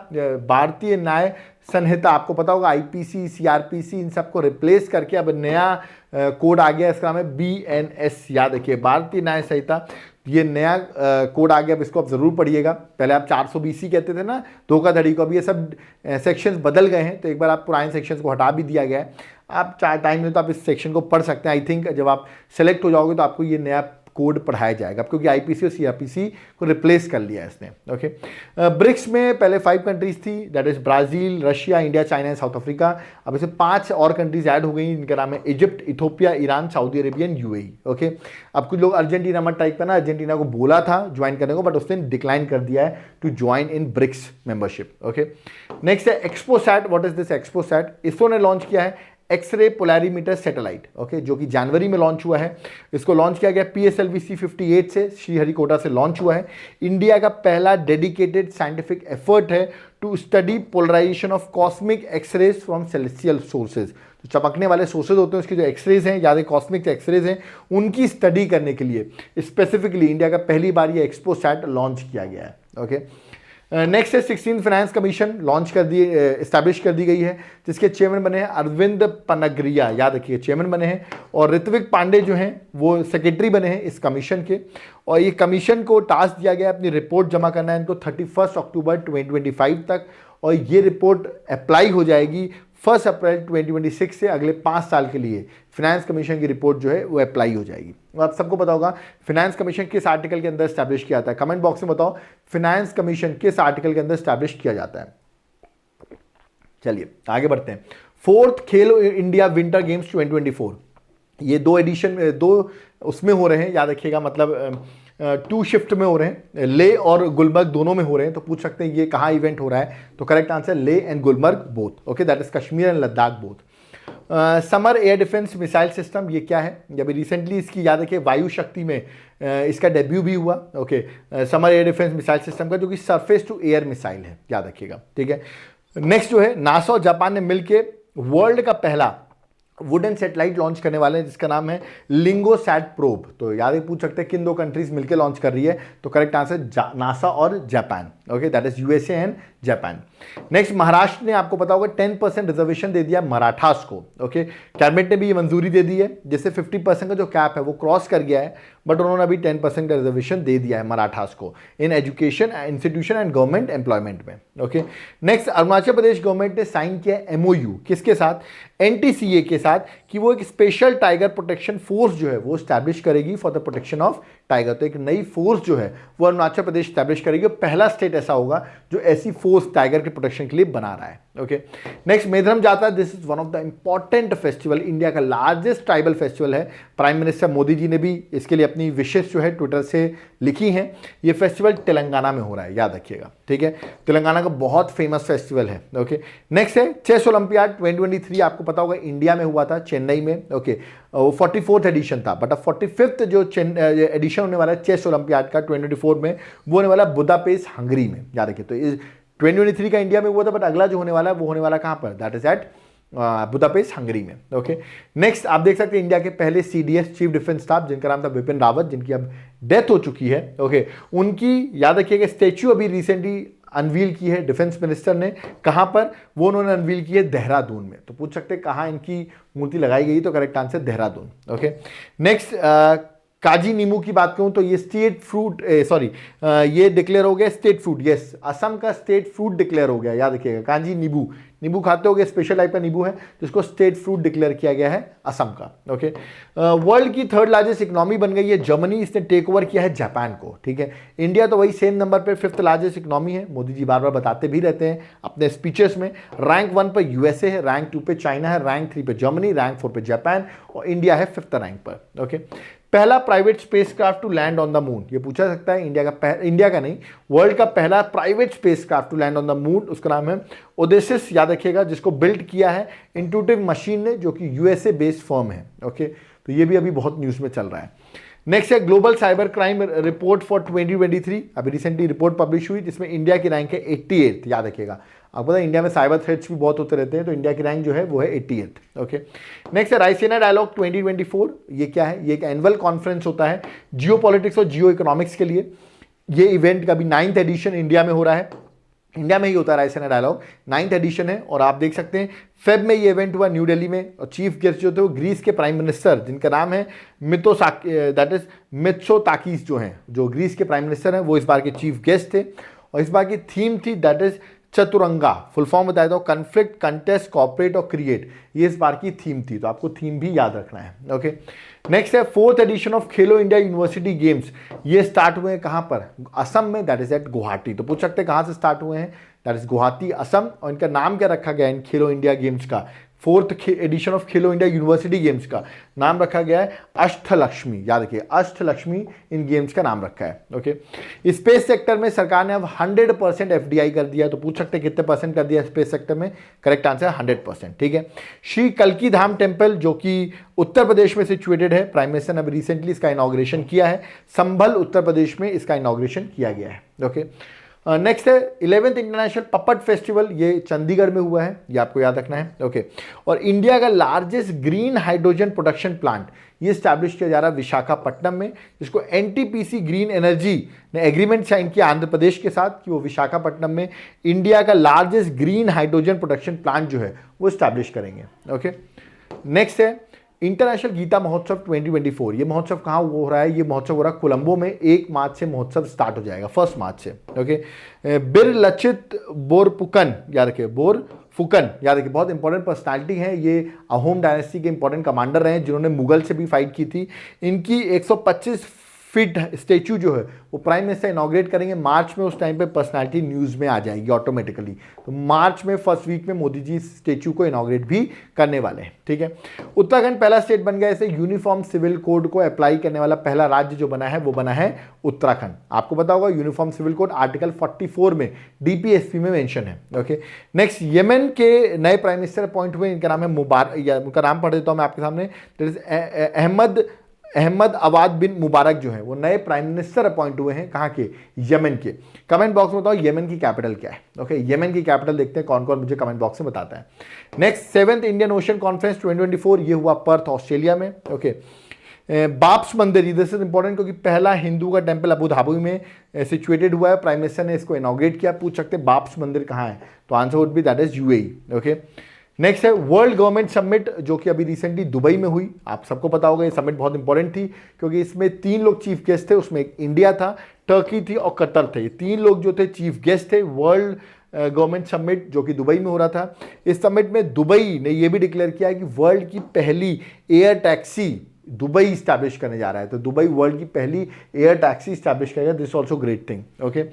भारतीय न्याय संहिता आपको पता होगा IPC CRPC इन सबको रिप्लेस करके अब नया कोड आ गया, इसका नाम है BNS। याद रखिए, भारतीय न्याय संहिता, ये नया कोड आ गया। अब इसको आप जरूर पढ़िएगा। पहले आप 420 कहते थे ना धोखाधड़ी को, अब ये सब सेक्शंस बदल गए हैं, तो एक बार आप पुराने सेक्शंस को हटा भी दिया गया है। आप चाहे टाइम में तो आप इस सेक्शन को पढ़ सकते हैं। आई थिंक जब आप सेलेक्ट हो जाओगे तो आपको ये नया कोड पढ़ाया जाएगा, क्योंकि IPC और CRPC को रिप्लेस कर लिया है इसने। ओके, ब्रिक्स में पहले 5 कंट्रीज थी, that is Brazil, Russia, India, China and south Africa. अब इसे 5 और कंट्रीज ऐड हो गई, इनका नाम है Egypt, Ethiopia, Iran, Saudi Arabia and UAE। Okay, अब कुछ लोग अर्जेंटीना मत टाइप करना, अर्जेंटीना को बोला था ज्वाइन करने को, बट उसने डिक्लाइन कर दिया है to join in BRICS membership. Okay, next है XPoSat. What is this XPoSat? ISRO ने लॉन्च किया है एक्सरे पोलैरीमीटर सैटेलाइट। ओके, जो कि जनवरी में लॉन्च हुआ है। इसको लॉन्च किया गया PSLV C58 से, श्रीहरिकोटा से लॉन्च हुआ है। इंडिया का पहला डेडिकेटेड साइंटिफिक एफर्ट है to study polarisation of cosmic X rays from celestial sources. तो चमकने वाले सोर्सेज होते हैं, उसके जो एक्सरेज हैं, याद है कॉस्मिक एक्सरेज हैं, उनकी स्टडी करने के लिए स्पेसिफिकली इंडिया का पहली बार ये एक्सपोसैट लॉन्च किया गया है। ओके, नेक्स्ट है 16 फाइनेंस कमीशन लॉन्च कर दी, एस्टैब्लिश कर दी गई है, जिसके चेयरमैन बने हैं अरविंद पनगरिया, याद रखिए चेयरमैन बने हैं, और ऋत्विक पांडे जो हैं वो सेक्रेटरी बने हैं इस कमीशन के। और ये कमीशन को टास्क दिया गया अपनी रिपोर्ट जमा करना है इनको 31 अक्टूबर 2025 तक, और ये रिपोर्ट अप्लाई हो जाएगी 1 अप्रैल 2026 से। अगले 5 साल के लिए फिनेंस कमीशन की रिपोर्ट जो है वो अप्लाई हो जाएगी। आप सबको पता होगा फिनेंस कमीशन किस आर्टिकल के अंदर स्टैब्लिश किया जाता है, कमेंट बॉक्स में बताओ फिनेंस कमीशन किस आर्टिकल के अंदर स्टैब्लिश किया जाता है। चलिए आगे बढ़ते हैं। 4th खेलो इंडिया विंटर गेम्स 2024, ये 2 एडिशन 2 उसमें हो रहे हैं, याद रखिएगा, मतलब 2 शिफ्ट में हो रहे हैं, ले और गुलमर्ग दोनों में हो रहे हैं। तो पूछ सकते हैं ये कहाँ इवेंट हो रहा है, तो करेक्ट आंसर ले and Gulmarg both. Okay, that is Kashmir and Ladakh both. Summer air defence missile system, ये क्या है? जब रिसेंटली इसकी याद रखिए वायु शक्ति में इसका डेब्यू भी हुआ। Okay, summer air defence missile system का, जो कि सरफेस टू एयर मिसाइल है, याद रखिएगा। ठीक है, नेक्स्ट जो है नासा और जापान ने मिलकर वर्ल्ड का पहला वुडन सैटेलाइट लॉन्च करने वाले हैं, जिसका नाम है लिंगोसैट प्रोब। तो याद पूछ सकते हैं किन 2 कंट्रीज मिलकर लॉन्च कर रही है, तो करेक्ट आंसर नासा और Japan. Okay, that is USA and Japan. Next, Maharashtra ने आपको पता होगा 10% रिजर्वेशन दे दिया मराठास को। ओके, कैबिनेट ने भी ये मंजूरी दे दी है, जिससे 50% का जो कैप है वो क्रॉस कर गया है, बट उन्होंने अभी 10% का रिजर्वेशन दे दिया है मराठास को in education institution and government employment में। Okay, next, Arunachal Pradesh government ने साइन किया MOU किसके साथ? NTCA के साथ, कि वो एक स्पेशल टाइगर प्रोटेक्शन फोर्स जो है वो स्टैब्लिश करेगी for the protection of tiger. तो एक नई फोर्स जो है वो अरुणाचल प्रदेश स्टैब्लिश करेगी, पहला स्टेट ऐसा होगा जो ऐसी फोर्स टाइगर के प्रोटेक्शन के लिए बना रहा है। Okay, next, Medaram Jatra, this is one of the important festival, India का लार्जेस्ट ट्राइबल फेस्टिवल है। प्राइम मिनिस्टर मोदी जी ने भी इसके लिए अपनी विशेष जो है ट्विटर से लिखी हैं। ये फेस्टिवल तेलंगाना में हो रहा है, याद रखिएगा। ठीक है, तेलंगाना का बहुत फेमस फेस्टिवल है। ओके, नेक्स्ट है चेस ओलंपियाड 2023, आपको पता होगा इंडिया में हुआ था, चेन्नई में। ओके, वो 44th एडिशन था, बट अब 45th जो एडिशन होने वाला है चेस ओलंपियाड का 2024 में, वो होने वाला बुदापेस्ट हंगरी में, याद रखिए। तो 2023 का इंडिया में हुआ था, बट अगला जो होने वाला है वो होने वाला कहाँ पर? That is at Budapest Hungary में। ओके, नेक्स्ट आप देख सकते हैं इंडिया के पहले CDS चीफ डिफेंस स्टाफ, जिनका नाम था बिपिन रावत, जिनकी अब डेथ हो चुकी है। ओके, उनकी याद रखिएगा स्टैच्यू अभी रिसेंटली अनवील की है डिफेंस मिनिस्टर ने। कहाँ पर? वो उन्होंने अनवील की है देहरादून में। तो पूछ सकते हैं कहाँ इनकी मूर्ति लगाई गई, तो correct answer Dehradun. Okay, next, काजी नींबू की बात करूं तो ये स्टेट फ्रूट, सॉरी, ये डिक्लेयर हो गया स्टेट फ्रूट। यस, असम का स्टेट फ्रूट डिक्लेयर हो गया, याद रखिएगा। काजी नींबू, नींबू खाते होगे, स्पेशल टाइप का नींबू है जिसको स्टेट फ्रूट डिक्लेयर किया गया है असम का। ओके, वर्ल्ड की थर्ड लार्जेस्ट इकोनॉमी बन गई है जर्मनी, इसने टेक ओवर किया है जापान को। ठीक है, इंडिया तो वही सेम नंबर पे फिफ्थ लार्जेस्ट इकोनॉमी है, मोदी जी बार बार बताते भी रहते हैं अपने स्पीचेस में। रैंक 1 पर यूएसए है, रैंक 2 पे चाइना है, रैंक 3 पे जर्मनी, रैंक 4 पे जापान, और इंडिया है फिफ्थ रैंक पर। ओके, पहला private spacecraft to land on the moon, ये पूछा सकता है। इंडिया का नहीं, वर्ल्ड का पहला private spacecraft to land on the moon, उसका नाम है ओडेसिस, याद रखिएगा, जिसको बिल्ड किया है इंट्यूटिव मशीन ने, जो कि यूएसए बेस्ड फर्म है। ओके, तो ये भी अभी बहुत न्यूज में चल रहा है। नेक्स्ट है global cyber crime report for 2023, अभी रिसेंटली रिपोर्ट पब्लिश हुई जिसमें इंडिया की रैंक है 88th, याद रखिएगा। आपको पता है इंडिया में साइबर थ्रेट्स भी बहुत होते रहते हैं, तो इंडिया की रैंक जो है वो है 88th। ओके, नेक्स्ट है रायसीना डायलॉग 2024, ये क्या है? ये एक एनुअल कॉन्फ्रेंस होता है जियो पॉलिटिक्स और जियो इकोनॉमिक्स के लिए। ये इवेंट का भी 9th एडिशन इंडिया में हो रहा है, इंडिया में ही होता है रायसीना डायलॉग, 9th एडिशन है। और आप देख सकते हैं फेब में ये इवेंट हुआ न्यू दिल्ली में, और चीफ गेस्ट जो थे वो ग्रीस के प्राइम मिनिस्टर, जिनका नाम है दैट इज मित्सोताकिस, जो हैं, जो ग्रीस के प्राइम मिनिस्टर हैं, वो इस बार के चीफ गेस्ट थे। और इस बार की थीम थी that is Chaturanga, full form बताया था कॉन्फ्लिक्ट, कंटेस्ट, कॉपरेट और क्रिएट, ये इस बार की थीम थी, तो आपको थीम भी याद रखना है। ओके, नेक्स्ट है 4th addition of Khelo India university games, ये स्टार्ट हुए हैं कहां पर? असम में, दैट इज एट गुवाहाटी। तो पूछ सकते हैं कहां से स्टार्ट हुए हैं, दैट इज गुवाहाटी, असम। और इनका नाम क्या रखा गया इन खेलो इंडिया गेम्स का? 4th addition of Khelo India university games का नाम रखा गया है अष्टलक्ष्मी, याद रखिए अष्टलक्ष्मी इन गेम्स का नाम रखा है। ओके, स्पेस सेक्टर में सरकार ने अब 100% एफडीआई कर दिया, तो पूछ सकते हैं कितने परसेंट कर दिया स्पेस सेक्टर में? Correct answer 100%। ठीक है, श्री कल्की धाम टेम्पल जो कि उत्तर प्रदेश में सिचुएटेड है, प्राइम मिनिस्टर ने अभी रिसेंटली इसका इनॉग्रेशन किया है, संभल उत्तर प्रदेश में इसका इनॉग्रेशन किया गया है। ओके, नेक्स्ट है 11th इंटरनेशनल पपट फेस्टिवल, ये चंडीगढ़ में हुआ है, ये आपको याद रखना है। ओके, और इंडिया का largest green hydrogen production plant ये स्टैब्लिश किया जा रहा है विशाखापट्टनम में, जिसको एनटीपीसी ग्रीन एनर्जी ने एग्रीमेंट साइन किया आंध्र प्रदेश के साथ कि वो विशाखापट्टनम में इंडिया का largest green hydrogen production plant जो है वो स्टैब्लिश करेंगे। ओके, नेक्स्ट है इंटरनेशनल गीता महोत्सव 2024, ये महोत्सव कहाँ हो रहा है? ये महोत्सव हो रहा है कोलंबो में, 1 मार्च से महोत्सव स्टार्ट हो जाएगा, 1 मार्च से। ओके, बिर लचित बोरफुकन, याद रखिए बोरफुकन, याद रखिए, बहुत इंपॉर्टेंट पर्सनालिटी है ये, अहोम डायनेस्टी के इंपॉर्टेंट कमांडर रहे हैं जिन्होंने मुगल से भी फाइट की थी। इनकी 125 फीट स्टेच्यू जो है वो प्राइम मिनिस्टर इनॉग्रेट करेंगे मार्च में, उस टाइम पे पर्सनालिटी न्यूज़ में आ जाएगी ऑटोमेटिकली। तो मार्च में फर्स्ट वीक में मोदी जी स्टेच्यू को इनॉग्रेट भी करने वाले हैं। ठीक है, उत्तराखंड पहला स्टेट बन गया ऐसे यूनिफॉर्म सिविल कोड को अप्लाई करने वाला पहला राज्य जो बना है वो बना है उत्तराखंड। आपको पता होगा यूनिफॉर्म सिविल कोड आर्टिकल 44 में डीपीएसपी में मेंशन है। ओके, नेक्स्ट यमन के नए प्राइम मिनिस्टर अपॉइंट हुए, इनका नाम है मुबारक, या उनका नाम पढ़ देता हूं मैं आपके सामने, अहमद अवाद बिन मुबारक जो है वो नए प्राइम मिनिस्टर अपॉइंट हुए हैं, कहाँ के? यमन के। कमेंट बॉक्स में बताओ यमन की कैपिटल क्या है? ओके, यमन की कैपिटल देखते हैं कौन कौन मुझे कमेंट बॉक्स में बताता है। Next 7th Indian ocean conference 2024, ये हुआ पर्थ ऑस्ट्रेलिया में। ओके, बाप्स मंदिर, दिस इज इंपॉर्टेंट क्योंकि पहला हिंदू का टेंपल अबू धाबी में सिचुएटेड हुआ है, प्राइम मिनिस्टर ने इसको इनॉग्रेट किया। पूछ सकते हैं बाप्स मंदिर कहाँ है? तो answer would B that is UAE. Okay, next है वर्ल्ड गवर्नमेंट समिट जो कि अभी रिसेंटली दुबई में हुई। आप सबको पता होगा ये समिट बहुत इंपॉर्टेंट थी क्योंकि इसमें 3 लोग चीफ गेस्ट थे, उसमें एक इंडिया था, टर्की थी और कतर थे। ये 3 लोग जो थे चीफ गेस्ट थे वर्ल्ड गवर्नमेंट समिट जो कि दुबई में हो रहा था। इस समिट में दुबई ने यह भी डिक्लेयर किया है कि वर्ल्ड की पहली एयर टैक्सी दुबई स्टैब्लिश करने जा रहा है। तो दुबई वर्ल्ड की पहली एयर टैक्सी स्टैब्लिश करेगा, this also great thing. Okay,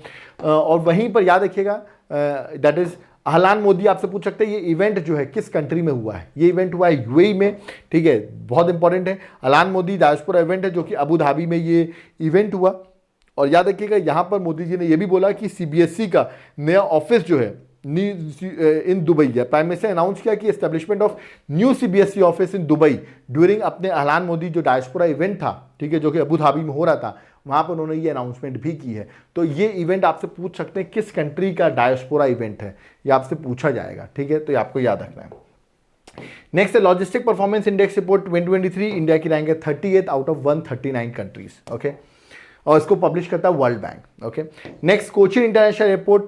और वहीं पर याद रखिएगा दैट इज अहलान मोदी, आपसे पूछ सकते हैं ये इवेंट जो है किस कंट्री में हुआ है? ये इवेंट हुआ है यूएई में। ठीक है, बहुत इंपॉर्टेंट है। अहलान मोदी डायस्पोरा इवेंट है जो कि अबू धाबी में ये इवेंट हुआ। और याद रखिएगा यहाँ पर मोदी जी ने यह भी बोला कि सीबीएसई का नया ऑफिस जो है इन दुबई है। प्राइम मिनिस्टर अनाउंस किया कि establishment of new CBSE office in Dubai during अपने अहलान मोदी जो डायस्पोरा इवेंट था, ठीक है, जो कि अबू धाबी में हो रहा था, वहां पर उन्होंने ये अनाउंसमेंट भी की है। तो ये इवेंट आपसे पूछ सकते हैं किस कंट्री का डायस्पोरा इवेंट है, ये आपसे पूछा जाएगा। ठीक है, तो ये आपको याद रखना है। नेक्स्ट है logistic performance index report 2023, India की रैंक है 38th out of 139 countries. Okay, और इसको पब्लिश करता है world bank. Okay, next Cochin international airport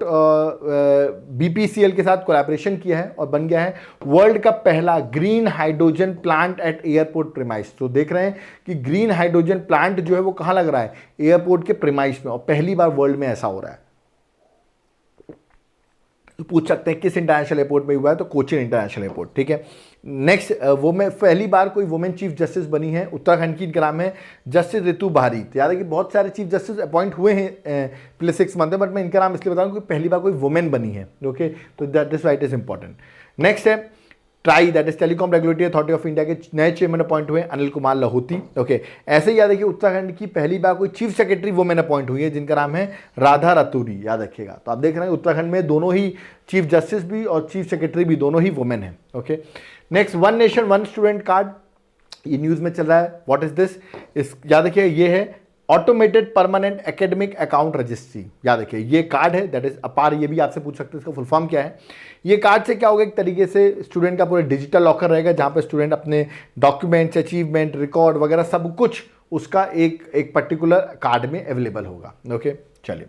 BPCL के साथ कोलैबोरेशन किया है और बन गया है वर्ल्ड का पहला green hydrogen plant at airport premise. तो देख रहे हैं कि ग्रीन हाइड्रोजन प्लांट जो है वो कहाँ लग रहा है, एयरपोर्ट के प्रीमाइस में, और पहली बार वर्ल्ड में ऐसा हो रहा है। तो पूछ सकते हैं किस इंटरनेशनल एयरपोर्ट में हुआ है, तो कोचीन इंटरनेशनल एयरपोर्ट। ठीक है, नेक्स्ट वो में पहली बार कोई वुमेन चीफ जस्टिस बनी है उत्तराखंड की, इनका नाम है जस्टिस ऋतु बारी। तो याद है कि बहुत सारे चीफ जस्टिस अपॉइंट हुए हैं पिछले 6 मंथ में, बट मैं इनका नाम इसलिए बता रहा हूँ कि पहली बार कोई वुमेन बनी है। ओके, तो that is why it is important. Next है TRAI, that is telecom regulatory authority of India के नए चेयरमैन अपॉइंट हुए अनिल कुमार लाहौती। ओके, ऐसे ही याद रखिए उत्तराखंड की पहली बार कोई चीफ सेक्रेटरी वुमेन अपॉइंट हुई है जिनका नाम है राधा रतूरी, याद रखिएगा। तो आप देख रहे हैं उत्तराखंड में दोनों ही चीफ जस्टिस भी और चीफ सेक्रेटरी भी दोनों ही वुमेन है। Okay, next one nation one student card, ये न्यूज़ में चल रहा है। व्हाट इज दिस, इस याद रखिए ये है automated permanent academic account registry. याद रखिए ये कार्ड है, दैट इज अपार, ये भी आपसे पूछ सकते हैं इसका फुल फॉर्म क्या है। ये कार्ड से क्या होगा, एक तरीके से स्टूडेंट का पूरा डिजिटल लॉकर रहेगा जहाँ पे स्टूडेंट अपने डॉक्यूमेंट्स, अचीवमेंट, रिकॉर्ड वगैरह सब कुछ उसका एक पर्टिकुलर कार्ड में अवेलेबल होगा। ओके, चलिए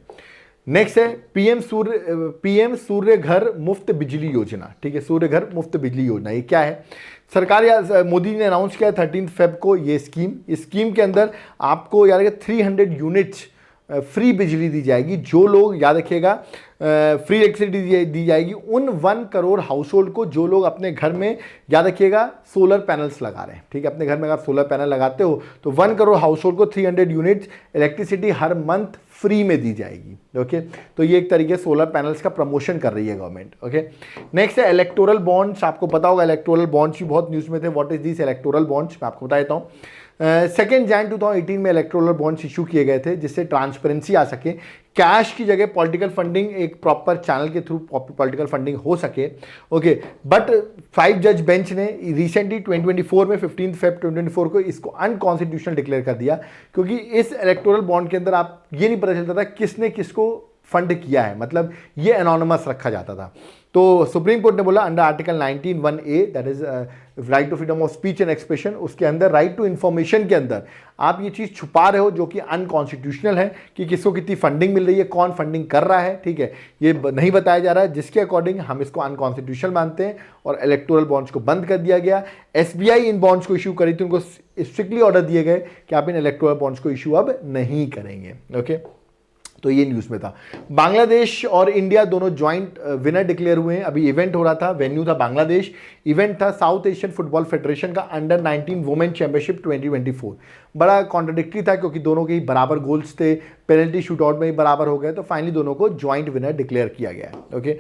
नेक्स्ट है पीएम सूर्य घर मुफ्त बिजली योजना। ठीक है, सूर्य घर मुफ्त बिजली योजना, ये क्या है, सरकार या मोदी ने अनाउंस किया 13 फेब को ये स्कीम। इस स्कीम के अंदर आपको याद रखिए 300 यूनिट्स फ्री बिजली दी जाएगी। जो लोग, याद रखिएगा, फ्री इलेक्ट्रिसिटी दी जाएगी उन 1 करोड़ हाउस होल्ड को जो लोग अपने घर में, याद रखिएगा, सोलर पैनल्स लगा रहे हैं। ठीक है, अपने घर में अगर सोलर पैनल लगाते हो तो 1 करोड़ हाउस होल्ड को 300 यूनिट्स इलेक्ट्रिसिटी हर मंथ फ्री में दी जाएगी। ओके, तो ये एक तरीके से सोलर पैनल्स का प्रमोशन कर रही है गवर्नमेंट। ओके, नेक्स्ट है इलेक्टोरल बॉन्ड्स। आपको पता होगा इलेक्टोरल बॉन्ड्स भी बहुत न्यूज़ में थे। What is this electoral bonds, मैं आपको बता देता हूँ। 2 जनवरी 2018 में इलेक्टोरल बॉन्ड्स इशू किए गए थे जिससे ट्रांसपेरेंसी आ सके, कैश की जगह पॉलिटिकल फंडिंग, एक प्रॉपर चैनल के थ्रू पॉलिटिकल फंडिंग हो सके। ओके, बट 5 जज बेंच ने रिसेंटली 2024 में 15 फेब 2024 को इसको अनकॉन्स्टिट्यूशनल डिक्लेयर कर दिया, क्योंकि इस इलेक्टोरल बॉन्ड के अंदर आप ये नहीं पता चलता था किसने किसको फंड किया है, मतलब ये एनोनिमस रखा जाता था। तो सुप्रीम कोर्ट ने बोला under article 19(1)(a) that is right to freedom of speech and expression, उसके अंदर राइट टू इन्फॉर्मेशन के अंदर आप ये चीज़ छुपा रहे हो जो कि अनकॉन्स्टिट्यूशनल है, कि किसको कितनी फंडिंग मिल रही है, कौन फंडिंग कर रहा है। ठीक है, ये नहीं बताया जा रहा है, जिसके अकॉर्डिंग हम इसको अनकॉन्स्टिट्यूशनल मानते हैं और इलेक्टोरल बॉन्ड्स को बंद कर दिया गया। एसबीआई इन बॉन्ड्स को इशू करी थी, उनको स्ट्रिक्टली ऑर्डर दिए गए कि आप इन इलेक्टोरल बॉन्ड्स को इशू अब नहीं करेंगे। ओके, तो ये न्यूज़ में था। बांग्लादेश और इंडिया दोनों ज्वाइंट विनर डिक्लेयर हुए हैं। अभी इवेंट हो रहा था, वेन्यू था बांग्लादेश, इवेंट था साउथ एशियन फुटबॉल फेडरेशन का अंडर 19 वुमेन चैंपियनशिप 2024। बड़ा कॉन्ट्रडिक्टरी था क्योंकि दोनों के ही बराबर गोल्स थे, पेनल्टी शूटआउट में ही बराबर हो गए, तो फाइनली दोनों को ज्वाइंट विनर डिक्लेयर किया गया है। Okay,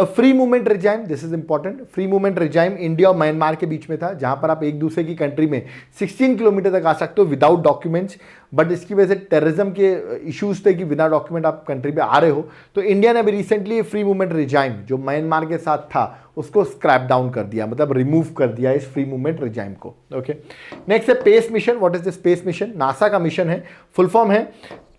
free movement regime, this is important. Free movement regime India और म्यांमार के बीच में था, जहां पर आप एक दूसरे की कंट्री में 16 किलोमीटर तक आ सकते हो विदाउट डॉक्यूमेंट्स, बट इसकी वजह से टेररिज्म के इश्यूज थे कि बिना डॉक्यूमेंट आप कंट्री में आ रहे हो। तो इंडिया ने अभी रिसेंटली फ्री मूवमेंट रिजाइम जो म्यांमार के साथ था उसको स्क्रैप डाउन कर दिया, मतलब रिमूव कर दिया इस फ्री मूवमेंट रिजाइम को। ओके, नेक्स्ट है PACE mission. What is the space mission, NASA का मिशन है, फुल फॉर्म है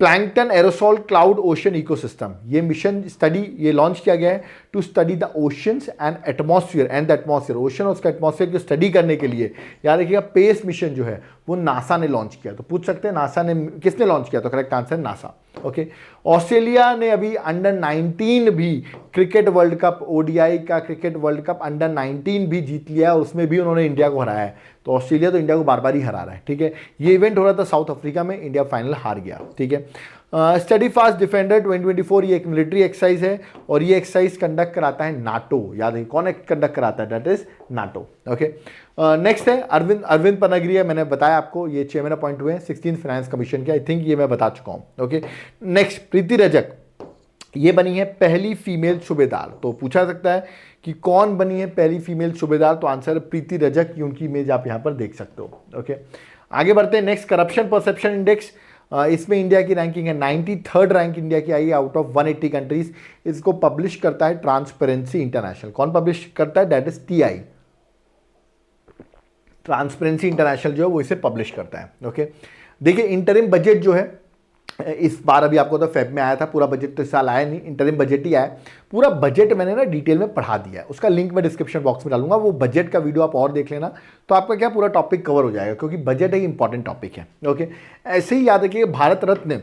plankton aerosol cloud ocean ecosystem. ये मिशन स्टडी ये लॉन्च किया गया है to study the oceans and atmosphere and the atmosphere, ocean और उसका एटमॉस्फेयर की स्टडी करने के लिए। याद रखिएगा पेस मिशन जो है वो नासा ने लॉन्च किया। तो पूछ सकते हैं नासा ने, किसने लॉन्च किया, तो correct answer NASA. Okay, Australia ने अभी अंडर 19 भी क्रिकेट वर्ल्ड कप, ओडीआई का क्रिकेट वर्ल्ड कप अंडर 19 भी जीत लिया, उसमें भी उन्होंने इंडिया को हराया है। तो ऑस्ट्रेलिया तो इंडिया को बार बार ही हरा रहा है। ठीक है, ये इवेंट हो रहा था साउथ अफ्रीका में, इंडिया फाइनल हार गया। ठीक है, स्टडी फास्ट डिफेंडर 2024 ये एक मिलिट्री एक्सरसाइज है और ये एक्सरसाइज कंडक्ट कराता है नाटो। याद है कौन कंडक्ट कराता है, that is NATO. Okay, next है अरविंद पनागिरिया, मैंने बताया आपको ये चेयरमैन अपॉइंट हुए हैं 16 फाइनेंस कमीशन के, आई थिंक ये मैं बता चुका हूँ। ओके, नेक्स्ट प्रीति रजक, ये बनी है पहली फीमेल सूबेदार। तो पूछा सकता है कि कौन बनी है पहली फीमेल सूबेदार, तो आंसर प्रीति रजक, उनकी इमेज आप यहाँ पर देख सकते हो। ओके, आगे बढ़ते हैं। नेक्स्ट करप्शन परसेप्शन इंडेक्स, इसमें इंडिया की रैंकिंग है 93rd रैंक इंडिया की आई है आउट ऑफ 180 कंट्रीज। इसको पब्लिश करता है ट्रांसपेरेंसी इंटरनेशनल। कौन पब्लिश करता है, that is TI, transparency international जो है वो इसे पब्लिश करता है। ओके, देखिए इंटरिम बजट जो है इस बार अभी आपको तो फेब में आया था, पूरा बजट तो इस साल आया नहीं, इंटरिम बजट ही आया। पूरा बजट मैंने ना डिटेल में पढ़ा दिया है, उसका लिंक मैं डिस्क्रिप्शन बॉक्स में डालूंगा, वो बजट का वीडियो आप और देख लेना, तो आपका क्या पूरा टॉपिक कवर हो जाएगा, क्योंकि बजट एक इंपॉर्टेंट टॉपिक है। ओके, ऐसे ही याद रखिए भारत रत्न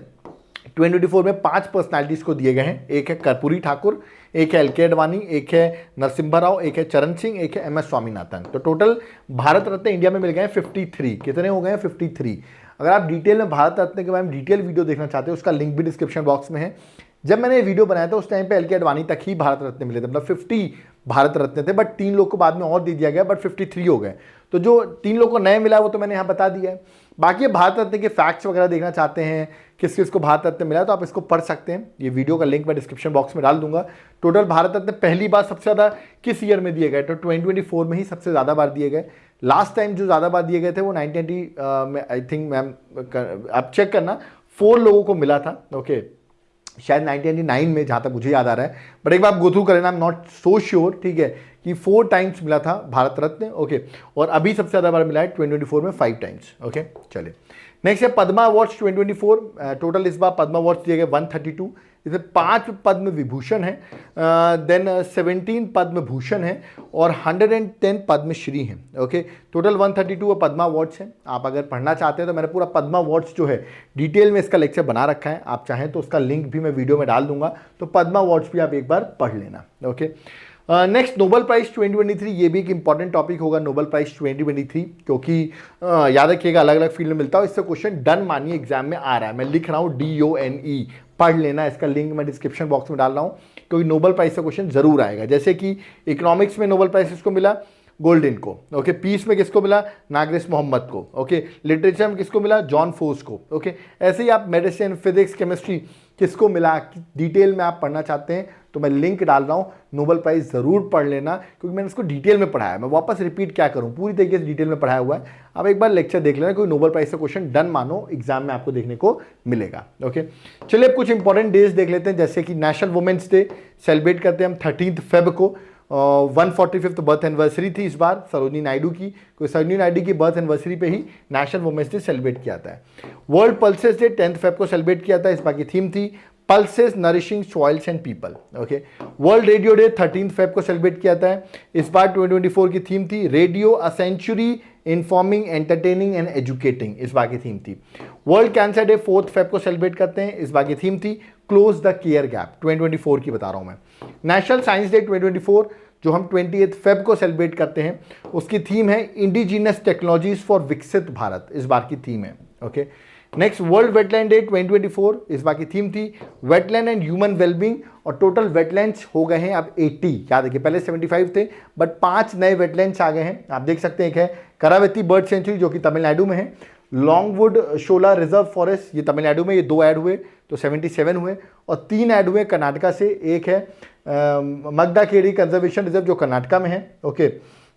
2024 में 5 पर्सनालिटीज को दिए गए हैं। एक है कर्पूरी ठाकुर, एक है एल.के. अडवाणी, एक है नरसिम्हा राव, एक है चरण सिंह, एक है एम.एस. स्वामीनाथन। तो टोटल भारत रत्न इंडिया में मिल गए हैं 53। कितने हो गए हैं? 53। अगर आप डिटेल में भारत रत्न के बारे में डिटेल वीडियो देखना चाहते हो, उसका लिंक भी डिस्क्रिप्शन बॉक्स में है। जब मैंने ये वीडियो बनाया था उस टाइम पे एल.के. अडवाणी तक ही भारत रत्न मिले थे, मतलब 50 भारत रत्न थे, बट 3 लोग को बाद में और दे दिया गया, बट 53 हो गए। तो जो 3 लोग को नए मिला वो तो मैंने यहाँ बता दिया है। बाकी भारत रत्न के फैक्ट्स वगैरह देखना चाहते हैं, किस किस को भारत रत्न मिला, तो आप इसको पढ़ सकते हैं। ये वीडियो का लिंक मैं डिस्क्रिप्शन बॉक्स में डाल दूंगा। टोटल भारत रत्न पहली बार सबसे ज़्यादा किस ईयर में दिए गए? तो 2024 में ही सबसे ज़्यादा बार दिए गए। लास्ट टाइम जो ज़्यादा बार दिए गए थे वो 1990 में, आई थिंक मैम आप चेक करना, 4 लोगों को मिला था। ओके, शायद 1999 में, जहाँ तक मुझे याद आ रहा है, बट एक बार गो थ्रू करें, I am not so sure, ठीक है, कि 4 टाइम्स मिला था भारत रत्न। ओके, और अभी सबसे ज़्यादा बार मिला है 2024 में 5 टाइम्स। ओके, चलिए नेक्स्ट है पद्मा अवार्ड्स 2024। टोटल इस बार पद्मा अवार्ड्स दिए गए 132। इसमें 5 पद्म विभूषण है, देन 17 पद्म भूषण है और 110 पद्मश्री हैं। ओके, टोटल 132 पद्मा अवार्ड्स हैं। आप अगर पढ़ना चाहते हैं तो मैंने पूरा पद्मा अवार्ड्स जो है डिटेल में इसका लेक्चर बना रखा है, आप चाहें तो उसका लिंक भी मैं वीडियो में डाल दूंगा, तो पद्मा अवार्ड्स भी आप एक बार पढ़ लेना। ओके, नेक्स्ट नोबेल प्राइज 2023, ये भी एक इंपॉर्टेंट टॉपिक होगा नोबेल प्राइज 2023, क्योंकि याद रखिएगा अलग अलग फील्ड में मिलता है। इससे क्वेश्चन डन मानिए एग्जाम में आ रहा है, मैं लिख रहा हूँ DONE, पढ़ लेना। इसका लिंक मैं डिस्क्रिप्शन बॉक्स में डाल रहा हूँ, क्योंकि नोबेल प्राइज से क्वेश्चन जरूर आएगा। जैसे कि इकोनॉमिक्स में नोबेल प्राइज किसको मिला? गोल्डन को। ओके, पीस में किसको मिला? नागरेश मोहम्मद को। ओके, लिटरेचर में किसको मिला? जॉन फोर्स को। ओके, ऐसे ही आप मेडिसिन, फिजिक्स, केमिस्ट्री किसको मिला, डिटेल में आप पढ़ना चाहते हैं तो मैं लिंक डाल रहा हूँ, नोबेल प्राइज जरूर पढ़ लेना, क्योंकि मैंने इसको डिटेल में पढ़ाया है। मैं वापस रिपीट क्या करूँ, पूरी तरीके से डिटेल में पढ़ाया हुआ है। आप एक बार लेक्चर देख लेना, कोई नोबेल प्राइज से क्वेश्चन डन मानो एग्जाम में आपको देखने को मिलेगा। ओके, चलिए अब कुछ इंपॉर्टेंट डेज देख लेते हैं, जैसे कि नेशनल वुमेन्स डे सेलिब्रेट करते हैं हम 13 फेब को। 145th बर्थ एनिवर्सरी थी इस बार सरोजिनी नायडू की, क्योंकि सरोजिनी नायडू की बर्थ एनिवर्सरी पे ही नेशनल वुमेन्स डे सेलिब्रेट किया जाता है। वर्ल्ड पल्सेस डे 10 फेब को सेलिब्रेट किया था। इस बार की थीम थी pulses nourishing soils and people. Okay, world radio day 13 Feb को सेलिब्रेट किया था। इस बार 2024 की थीम थी radio a century informing, entertaining and educating, इस बार की थीम थी। वर्ल्ड कैंसर डे 4 फेब को सेलिब्रेट करते हैं। इस बार की थीम थी क्लोज द केयर गैप, 2024 की बता रहा हूं मैं। नेशनल साइंस डे 2024 जो हम 28 फेब को सेलिब्रेट करते हैं, उसकी थीम है इंडिजिनस टेक्नोलॉजीज फॉर विकसित भारत, इस बार की थीम है। Okay, next world wetland day 2024, इस बार की थीम थी वेटलैंड एंड ह्यूमन वेलबींग, और टोटल वेटलैंड्स हो गए हैं अब 80। याद रखिए पहले 75 थे, बट 5 नए वेटलैंड्स आ गए हैं। आप देख सकते हैं, एक है करावती बर्ड सेंचुरी जो कि तमिलनाडु में है, लॉन्गवुड शोला रिजर्व फॉरेस्ट ये तमिलनाडु में, ये 2 ऐड हुए तो 77 हुए, और 3 ऐड हुए कर्नाटका से। एक है मगदाकेरी कंजर्वेशन रिजर्व जो कर्नाटका में है। Okay,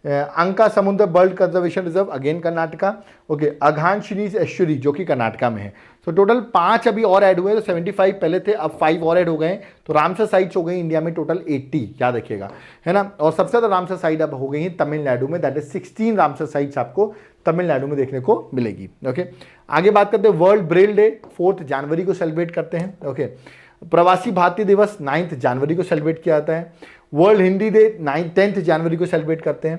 Ankasamudra bird conservation reserve again Karnataka. Okay, अघान श्रीज एश्वरी जो कि कर्नाटका में है। तो टोटल 5 अभी और ऐड हुए, तो 75 पहले थे, अब 5 और ऐड हो गए हैं, तो रामसर साइट्स हो गई इंडिया में टोटल 80, याद रखिएगा, है ना। और सबसे ज़्यादा रामसर साइट अब हो गई है तमिलनाडु में, दैट इज 16 रामसर साइट्स आपको तमिलनाडु में देखने को मिलेगी। ओके, आगे बात करते हैं वर्ल्ड ब्रेल डे 4 जनवरी को सेलिब्रेट करते हैं। ओके, प्रवासी भारतीय दिवस 9 जनवरी को सेलिब्रेट किया जाता है। वर्ल्ड हिंदी डे 10 जनवरी को सेलिब्रेट करते हैं।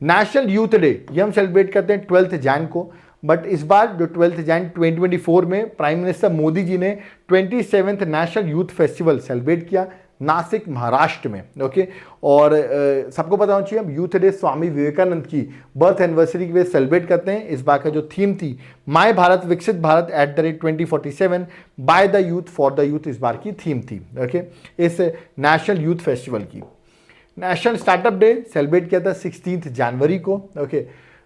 नेशनल यूथ डे ये हम सेलिब्रेट करते हैं 12 जैन को, बट इस बार जो 12 जैन 2024 में प्राइम मिनिस्टर मोदी जी ने 27th national youth festival celebrate किया नासिक महाराष्ट्र में। ओके, और सबको पता होना चाहिए हम यूथ डे स्वामी विवेकानंद की बर्थ एनिवर्सरी के सेलिब्रेट करते हैं। इस बार का जो थीम थी my Bharat Viksit Bharat @2047 by the youth for the youth, इस बार की थीम थी। ओके, इस नेशनल यूथ फेस्टिवल की। नेशनल स्टार्टअप डे सेलिब्रेट किया था 16 जनवरी को। ओके,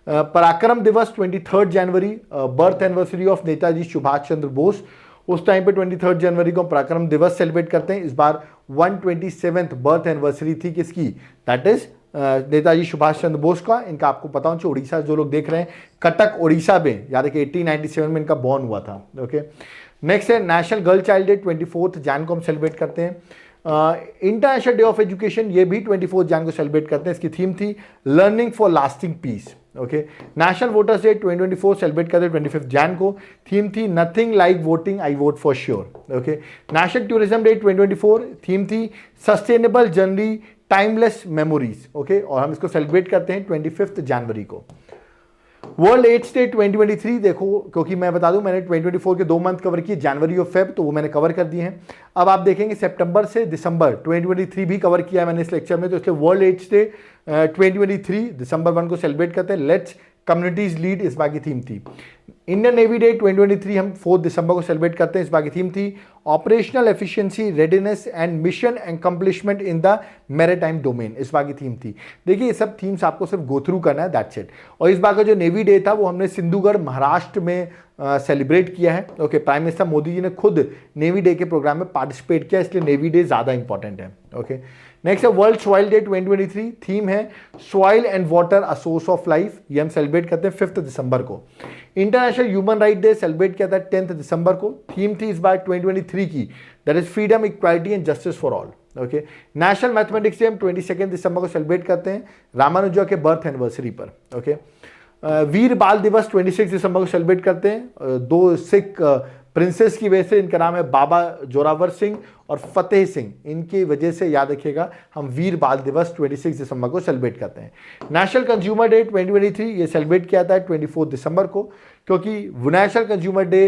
पराक्रम दिवस 23 जनवरी, birth anniversary of Netaji Subhas Chandra Bose, उस टाइम पे 23 जनवरी को पराक्रम दिवस सेलिब्रेट करते हैं। इस बार 127th बर्थ एनिवर्सरी थी किसकी, दैट इज नेताजी सुभाष चंद्र बोस का। इनका आपको पता होना चाहिए, उड़ीसा जो लोग देख रहे हैं, कटक उड़ीसा में, याद है कि 1897 में इनका बॉर्न हुआ था। ओके, नेक्स्ट है national girl child day 24 Jain को हम सेलिब्रेट करते हैं। इंटरनेशनल डे ऑफ एजुकेशन ये भी 24 जैन को सेलिब्रेट करते हैं। इसकी थीम थी learning for lasting peace. Okay, national voters day 2024 celebrate करते हैं 25 जैन को। थीम थी nothing like voting, I vote for sure. Okay, national tourism day 2024 theme थी sustainable journey timeless memories. Okay, और हम इसको सेलिब्रेट करते हैं 25 जनवरी को। वर्ल्ड एड्स डे 2023 देखो, क्योंकि मैं बता दूं मैंने 2024 के 2 मंथ कवर किए, जनवरी और फेब, तो वो मैंने कवर कर दिए हैं। अब आप देखेंगे सितंबर से दिसंबर 2023 भी कवर किया है मैंने इस लेक्चर में, तो इसलिए वर्ल्ड एड्स डे 2023 दिसंबर 1 को सेलिब्रेट करते हैं। लेट्स कम्युनिटीज लीड इस बार की थीम थी। इंडियन नेवी डे 2023 हम 4 दिसंबर को सेलिब्रेट करते हैं, इस बार की थीम थी operational efficiency, readiness and mission accomplishment in the maritime domain, इस बार की थीम थी। देखिए ये सब थीम्स आपको सिर्फ गो थ्रू करना है, दैट्स इट। और इस बार का जो नेवी डे था वो हमने सिंधुगढ़ महाराष्ट्र में सेलिब्रेट किया है। Okay, prime minister Modi ji ने खुद नेवी डे के प्रोग्राम में पार्टिसिपेट किया, इसलिए नेवी डे ज़्यादा इंपॉर्टेंट है। ओके, नेक्स्ट है वर्ल्ड सॉइल डे 2023, थीम है soil and water a source of life, ये हम सेलिब्रेट करते हैं 5 दिसंबर को। International human right day celebrate किया था 10 दिसंबर को, थीम थी इस बार 2023 की that is freedom, equality and justice for all. Okay, national mathematics day हम 22 दिसंबर को सेलिब्रेट करते हैं रामानुजा के बर्थ एनिवर्सरी पर। ओके, वीर बाल दिवस 26 दिसंबर को सेलिब्रेट करते हैं। 2 सिख प्रिंसेस की वजह से, इनका नाम है बाबा जोरावर सिंह और फतेह सिंह, इनकी वजह से याद रखिएगा हम वीर बाल दिवस 26 दिसंबर को सेलिब्रेट करते हैं। नेशनल कंज्यूमर डे 2023 ये सेलिब्रेट किया था 24 दिसंबर को, क्योंकि national consumer day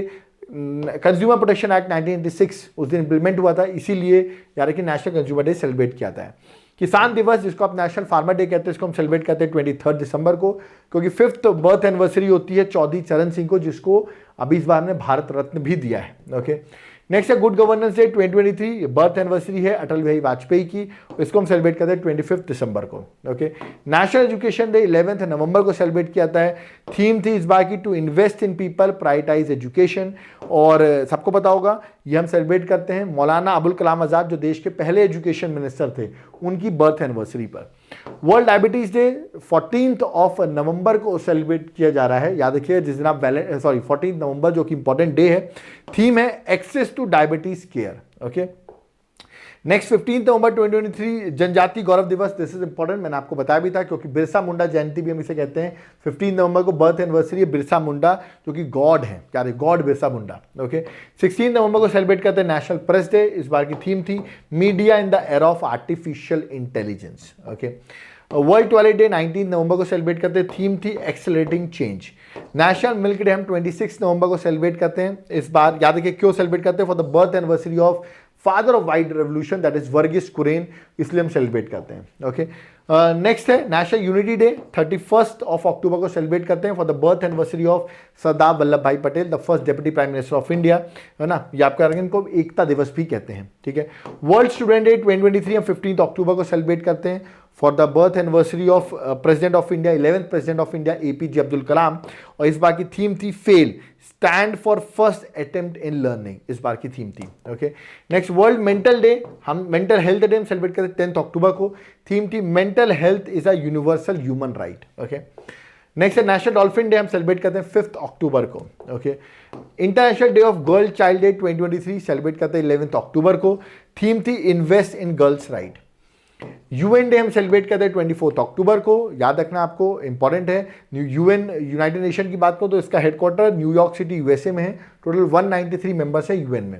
consumer protection act 1986 उस दिन इंप्लीमेंट हुआ था, इसीलिए यार कि नेशनल कंज्यूमर डे सेलिब्रेट किया था। किसान दिवस जिसको आप नेशनल फार्मर डे कहते हैं, इसको हम सेलिब्रेट करते हैं 23 दिसंबर को, क्योंकि 5th बर्थ एनिवर्सरी होती है चौधरी चरण सिंह को, जिसको अभी इस बार ने भारत रत्न भी दिया है। ओके, नेक्स्ट है good governance day 2023, birth anniversary है अटल बिहारी वाजपेयी की, इसको हम सेलिब्रेट करते हैं 25 दिसंबर को। ओके, नेशनल एजुकेशन डे 11 नवंबर को सेलिब्रेट किया जाता है, थीम थी इस बार की to invest in people, prioritise education, और सबको पता होगा ये हम सेलिब्रेट करते हैं मौलाना अबुल कलाम आज़ाद जो देश के पहले एजुकेशन मिनिस्टर थे, उनकी बर्थ एनिवर्सरी पर। वर्ल्ड डायबिटीज डे 14 नवंबर को सेलिब्रेट किया जा रहा है, याद रखिए जिस दिन आप 14 नवंबर जो कि इंपॉर्टेंट डे है, थीम है access to diabetes care. Okay, next 15 नवंबर 2023 जनजाति गौरव दिवस, दिस इज इंपॉर्टेंट, मैंने आपको बताया भी था, क्योंकि बिरसा मुंडा जयंती भी हम इसे कहते हैं। 15 नवंबर को बर्थ एनिवर्सरी है बिरसा मुंडा जो कि गॉड है, क्या है गॉड बिरसा मुंडा। ओके, 16 नवंबर को सेलिब्रेट करते हैं नेशनल प्रेस डे, इस बार की थीम थी media in the era of artificial intelligence. Okay, world toilet day 19 नवंबर को सेलिब्रेट करते हैं, थीम थी accelerating change. National milk day हम 26 नवंबर को सेलिब्रेट करते हैं, इस बार याद रखिए क्यों सेलिब्रेट करते हैं, for the birth anniversary of father of white revolution that is Verghese Kurien, इसलिए हम सेलिब्रेट करते हैं। ओके, नेक्स्ट है नेशनल यूनिटी डे 31 अक्टूबर को सेलिब्रेट करते हैं for the birth anniversary of Sardar Vallabh Bhai Patel, the first deputy prime minister of India, है ना, ये आपका इनको एकता दिवस भी कहते हैं। ठीक है, वर्ल्ड स्टूडेंट डे 2023 हम 15 अक्टूबर को सेलिब्रेट करते हैं for the birth anniversary of president of India, 11th president of India APJ Abdul Kalam, और इस बार की थीम थी fail, stand for first attempt in learning, इस बार की थीम थी। Okay, next world mental day, हम मेंटल हेल्थ डे हम सेलिब्रेट करते हैं 10 अक्टूबर को, थीम थी mental health is a universal human right. Okay, next है नेशनल डॉल्फिन डे, हम सेलिब्रेट करते हैं 5 अक्टूबर को। Okay, international day of girl child day 2023 celebrate करते हैं 11 अक्टूबर को, थीम थी invest in girls right. UN day हम सेलिब्रेट करते हैं 24 अक्टूबर को, याद रखना आपको इंपॉर्टेंट है। UN यूनाइटेड नेशन की बात करो तो इसका हेडक्वार्टर न्यूयॉर्क सिटी USA में है, टोटल 193 मेंबर्स है UN में।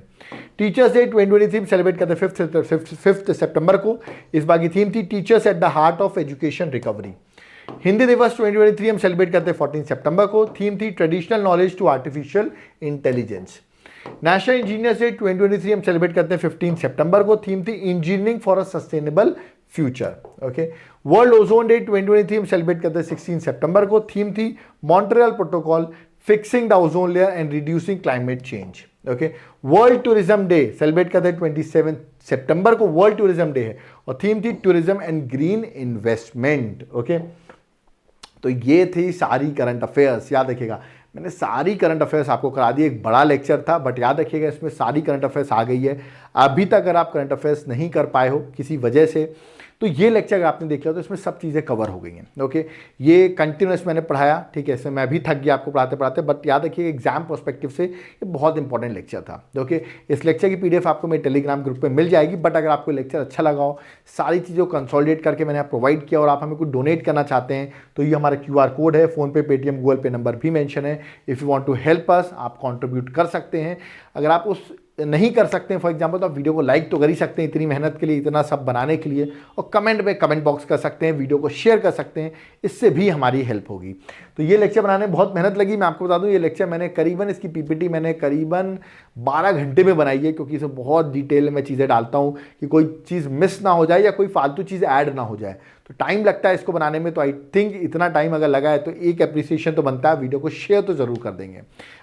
टीचर्स डे 2023 सेलिब्रेट करते हैं 5 सितंबर को, इस बार की थीम थी teachers at the heart of education recovery. Hindi दिवस 2023 हम सेलिब्रेट करते हैं 14 सितंबर को, थीम थी traditional knowledge to artificial intelligence. National engineers day 2023 हम सेलिब्रेट करते हैं 15 सितंबर को, थीम थी engineering for a sustainable future. Okay, world ozone day 2023 हम सेलिब्रेट करते हैं 16 सितंबर को, थीम थी Montreal protocol fixing the ozone layer and reducing climate change. Okay, world tourism day celebrate करते हैं 27 सितंबर को, वर्ल्ड टूरिज्म डे है, और थीम थी tourism and green investment. Okay, तो ये थी सारी करंट अफेयर्स, याद रखिएगा मैंने सारी करंट अफेयर्स आपको करा दी, एक बड़ा लेक्चर था बट याद रखिएगा इसमें सारी करंट अफेयर्स आ गई है। अभी तक अगर आप करंट अफेयर्स नहीं कर पाए हो किसी वजह से, तो ये लेक्चर अगर आपने देख लिया तो इसमें सब चीज़ें कवर हो गई हैं। ओके, ये कंटिन्यूस मैंने पढ़ाया, ठीक है, इसमें मैं भी थक गया आपको पढ़ाते पढ़ाते, बट याद रखिए एग्जाम पर्सपेक्टिव से ये बहुत इंपॉर्टेंट लेक्चर था। ओके, इस लेक्चर की PDF आपको मेरे टेलीग्राम ग्रुप पे मिल जाएगी, बट अगर आपको लेक्चर अच्छा लगा हो, सारी चीज़ों को कंसोलिडेट करके मैंने प्रोवाइड किया और आप हमें कुछ डोनेट करना चाहते हैं तो ये हमारा QR कोड है, PhonePe, Paytm, Google Pay number भी मेंशन है। If you want to help us, आप कंट्रीब्यूट कर सकते हैं। अगर आप उस नहीं कर सकते हैं फॉर एग्जांपल, तो आप वीडियो को लाइक तो कर ही सकते हैं इतनी मेहनत के लिए, इतना सब बनाने के लिए, और कमेंट में कमेंट बॉक्स कर सकते हैं, वीडियो को शेयर कर सकते हैं, इससे भी हमारी हेल्प होगी। तो ये लेक्चर बनाने में बहुत मेहनत लगी। मैं आपको बता दूं, ये लेक्चर मैंने करीबन, इसकी पीपीटी मैंने करीबन 12 घंटे में बनाई है, क्योंकि इसमें बहुत डिटेल में चीज़ें डालता हूँ कि कोई चीज़ मिस ना हो जाए या कोई फालतू चीज़ ऐड ना हो जाए। तो टाइम लगता है इसको बनाने में, तो आई थिंक इतना टाइम अगर लगा है तो एक एप्रिसिएशन तो बनता है, वीडियो को शेयर तो जरूर कर देंगे।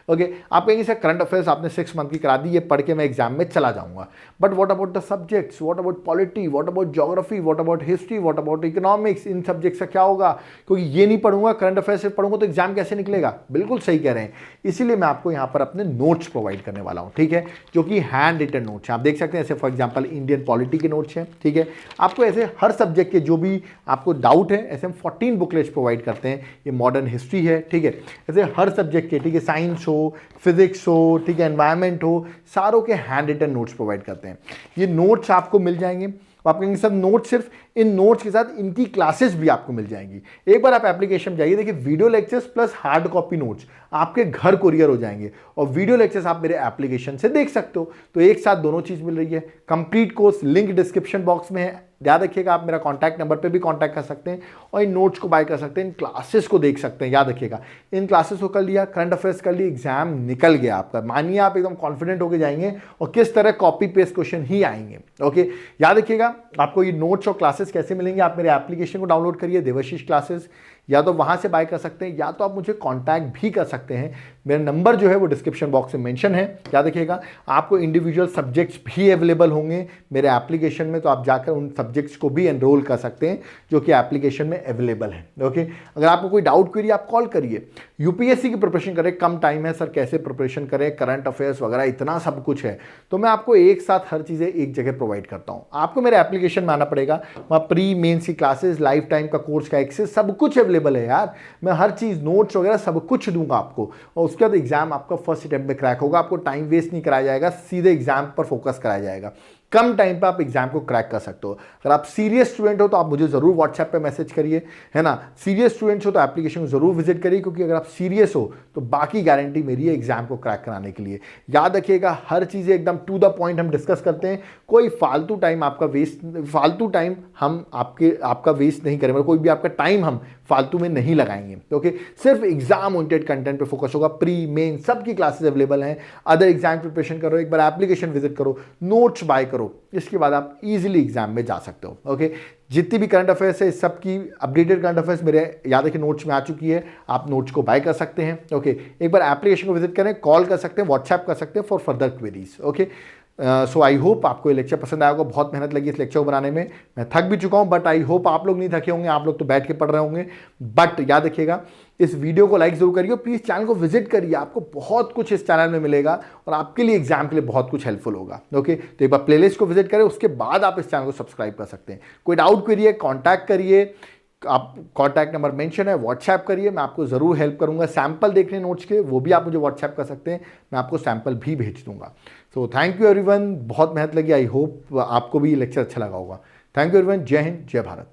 ओके, आप कहेंगे सर करंट अफेयर्स आपने 6 मंथ की करा दी, ये पढ़ के मैं एग्जाम में चला जाऊंगा, but what about the subjects, what about polity, what about geography, what about history, what about economics, in subjects का क्या होगा? क्योंकि ये नहीं पढ़ूंगा, करंट अफेयर्स से पढ़ूंगा तो एग्जाम कैसे निकलेगा? बिल्कुल सही कह रहे हैं। इसीलिए मैं आपको यहाँ पर अपने नोट्स प्रोवाइड करने वाला हूँ, ठीक है, जो कि हैंड रिटन नोट्स हैं। आप देख सकते हैं, ऐसे फॉर एग्जाम्पल इंडियन पॉलिटी के नोट्स हैं, ठीक है। आपको ऐसे हर सब्जेक्ट के जो भी आपको डाउट है, ऐसे हम 14 बुकलेट्स प्रोवाइड करते हैं। ये मॉडर्न हिस्ट्री है, ठीक है, ऐसे हर सब्जेक्ट के, ठीक है, साइंस हो, फिजिक्स हो, ठीक है, एनवायरनमेंट हो, सारों के हैंड रिटन नोट्स प्रोवाइड करते हैं। ये नोट्स आपको मिल जाएंगे। आप कहेंगे सब नोट्स, सिर्फ इन नोट्स के साथ इनकी क्लासेस भी आपको मिल जाएंगी। एक बार आप एप्लीकेशन जाइए, देखिए video lectures plus hard copy notes आपके घर कुरियर हो जाएंगे, और वीडियो लेक्चर्स आप मेरे एप्लीकेशन से देख सकते हो। तो एक साथ दोनों चीज मिल रही है। Complete course link description box में है, याद रखिएगा। आप मेरा कॉन्टैक्ट नंबर पे भी कॉन्टैक्ट कर सकते हैं और इन नोट्स को बाय कर सकते हैं, इन क्लासेस को देख सकते हैं। याद रखिएगा, इन क्लासेस को कर लिया, करंट अफेयर्स कर लिया, एग्जाम निकल गया आपका। मानिए आप एकदम कॉन्फिडेंट होकर जाएंगे और किस तरह कॉपी पेस्ट क्वेश्चन ही आएंगे। ओके, याद रखिएगा, आपको ये नोट्स और क्लासेस कैसे मिलेंगे? आप मेरे एप्लीकेशन को डाउनलोड करिए, देवाशीष क्लासेस, या तो वहां से बाय कर सकते हैं, या तो आप मुझे कांटेक्ट भी कर सकते हैं। मेरा नंबर जो है वो डिस्क्रिप्शन बॉक्स में मेंशन है। याद रखिएगा, आपको इंडिविजुअल सब्जेक्ट्स भी अवेलेबल होंगे मेरे एप्लीकेशन में, तो आप जाकर उन सब्जेक्ट्स को भी एनरोल कर सकते हैं जो कि एप्लीकेशन में अवेलेबल है। ओके, अगर आपको कोई डाउट क्वेरी, आप कॉल करिए। यूपीएससी की प्रिपरेशन करें, कम टाइम है सर, कैसे प्रिपरेशन करें, करंट अफेयर्स वगैरह इतना सब कुछ है, तो मैं आपको एक साथ हर चीज़ें एक जगह प्रोवाइड करता हूँ। आपको मेरे एप्लीकेशन में आना पड़ेगा, वहाँ प्री मेंस की क्लासेस, लाइफ टाइम का कोर्स का एक्सेस, सब कुछ अवेलेबल है यार। मैं हर चीज़, नोट्स वगैरह सब कुछ दूंगा आपको, और उसके बाद एग्जाम आपका फर्स्ट अटेम्प्ट में क्रैक होगा। आपको टाइम वेस्ट नहीं कराया जाएगा, सीधे एग्जाम पर फोकस कराया जाएगा। कम टाइम पे आप एग्जाम को क्रैक कर सकते हो। अगर आप सीरियस स्टूडेंट हो तो आप मुझे जरूर व्हाट्सएप पे मैसेज करिए, है ना। सीरियस स्टूडेंट्स हो तो एप्लीकेशन को जरूर विजिट करिए, क्योंकि अगर आप सीरियस हो तो बाकी गारंटी मेरी है एग्जाम को क्रैक कराने के लिए। याद रखिएगा, हर चीज़ें एकदम टू द पॉइंट हम डिस्कस करते हैं। कोई फालतू टाइम आपका हम आपका वेस्ट नहीं करेंगे, कोई भी आपका टाइम हम फालतू में नहीं लगाएंगे। ओके, सिर्फ एग्जाम ओरिएंटेड कंटेंट पे फोकस होगा। प्री मेन सबकी क्लासेस अवेलेबल हैं। अदर एग्जाम प्रिपरेशन करो, एक बार एप्लीकेशन विजिट करो, नोट्स बाय करो, इसके बाद आप इजीली एग्जाम में जा सकते हो। ओके, जितनी भी करंट अफेयर्स है, इस सब की अपडेटेड करंट अफेयर्स मेरे याद रखिए नोट्स में आ चुकी है। आप नोट्स को बाय कर सकते हैं। ओके, एक बार एप्लीकेशन को विजिट करें, कॉल कर सकते हैं, व्हाट्सएप कर सकते हैं for further queries. Okay, so I hope आपको ये लेक्चर पसंद आया होगा। बहुत मेहनत लगी इस लेक्चर को बनाने में, मैं थक भी चुका हूं, बट आई होप आप लोग नहीं थके होंगे, आप लोग तो बैठ के पढ़ रहे होंगे। बट याद रखिएगा, इस वीडियो को लाइक जरूर करिए, प्लीज चैनल को विजिट करिए, आपको बहुत कुछ इस चैनल में मिलेगा और आपके लिए एग्जाम के लिए बहुत कुछ हेल्पफुल होगा। ओके, तो एक बार प्लेलिस्ट को विजिट करें, उसके बाद आप इस चैनल को सब्सक्राइब कर सकते हैं। कोई डाउट करिए, कॉन्टैक्ट करिए, आप कॉन्टैक्ट नंबर मेंशन है, व्हाट्सएप करिए, मैं आपको जरूर हेल्प करूंगा। सैंपल देखने नोट्स के, वो भी आप मुझे व्हाट्सएप कर सकते हैं, मैं आपको सैंपल भी भेज दूंगा। सो थैंक यू एवरीवन, बहुत मेहनत लगी। आई होप आपको भी ये लेक्चर अच्छा लगा होगा। थैंक यू एवरीवन, जय हिंद, जय भारत।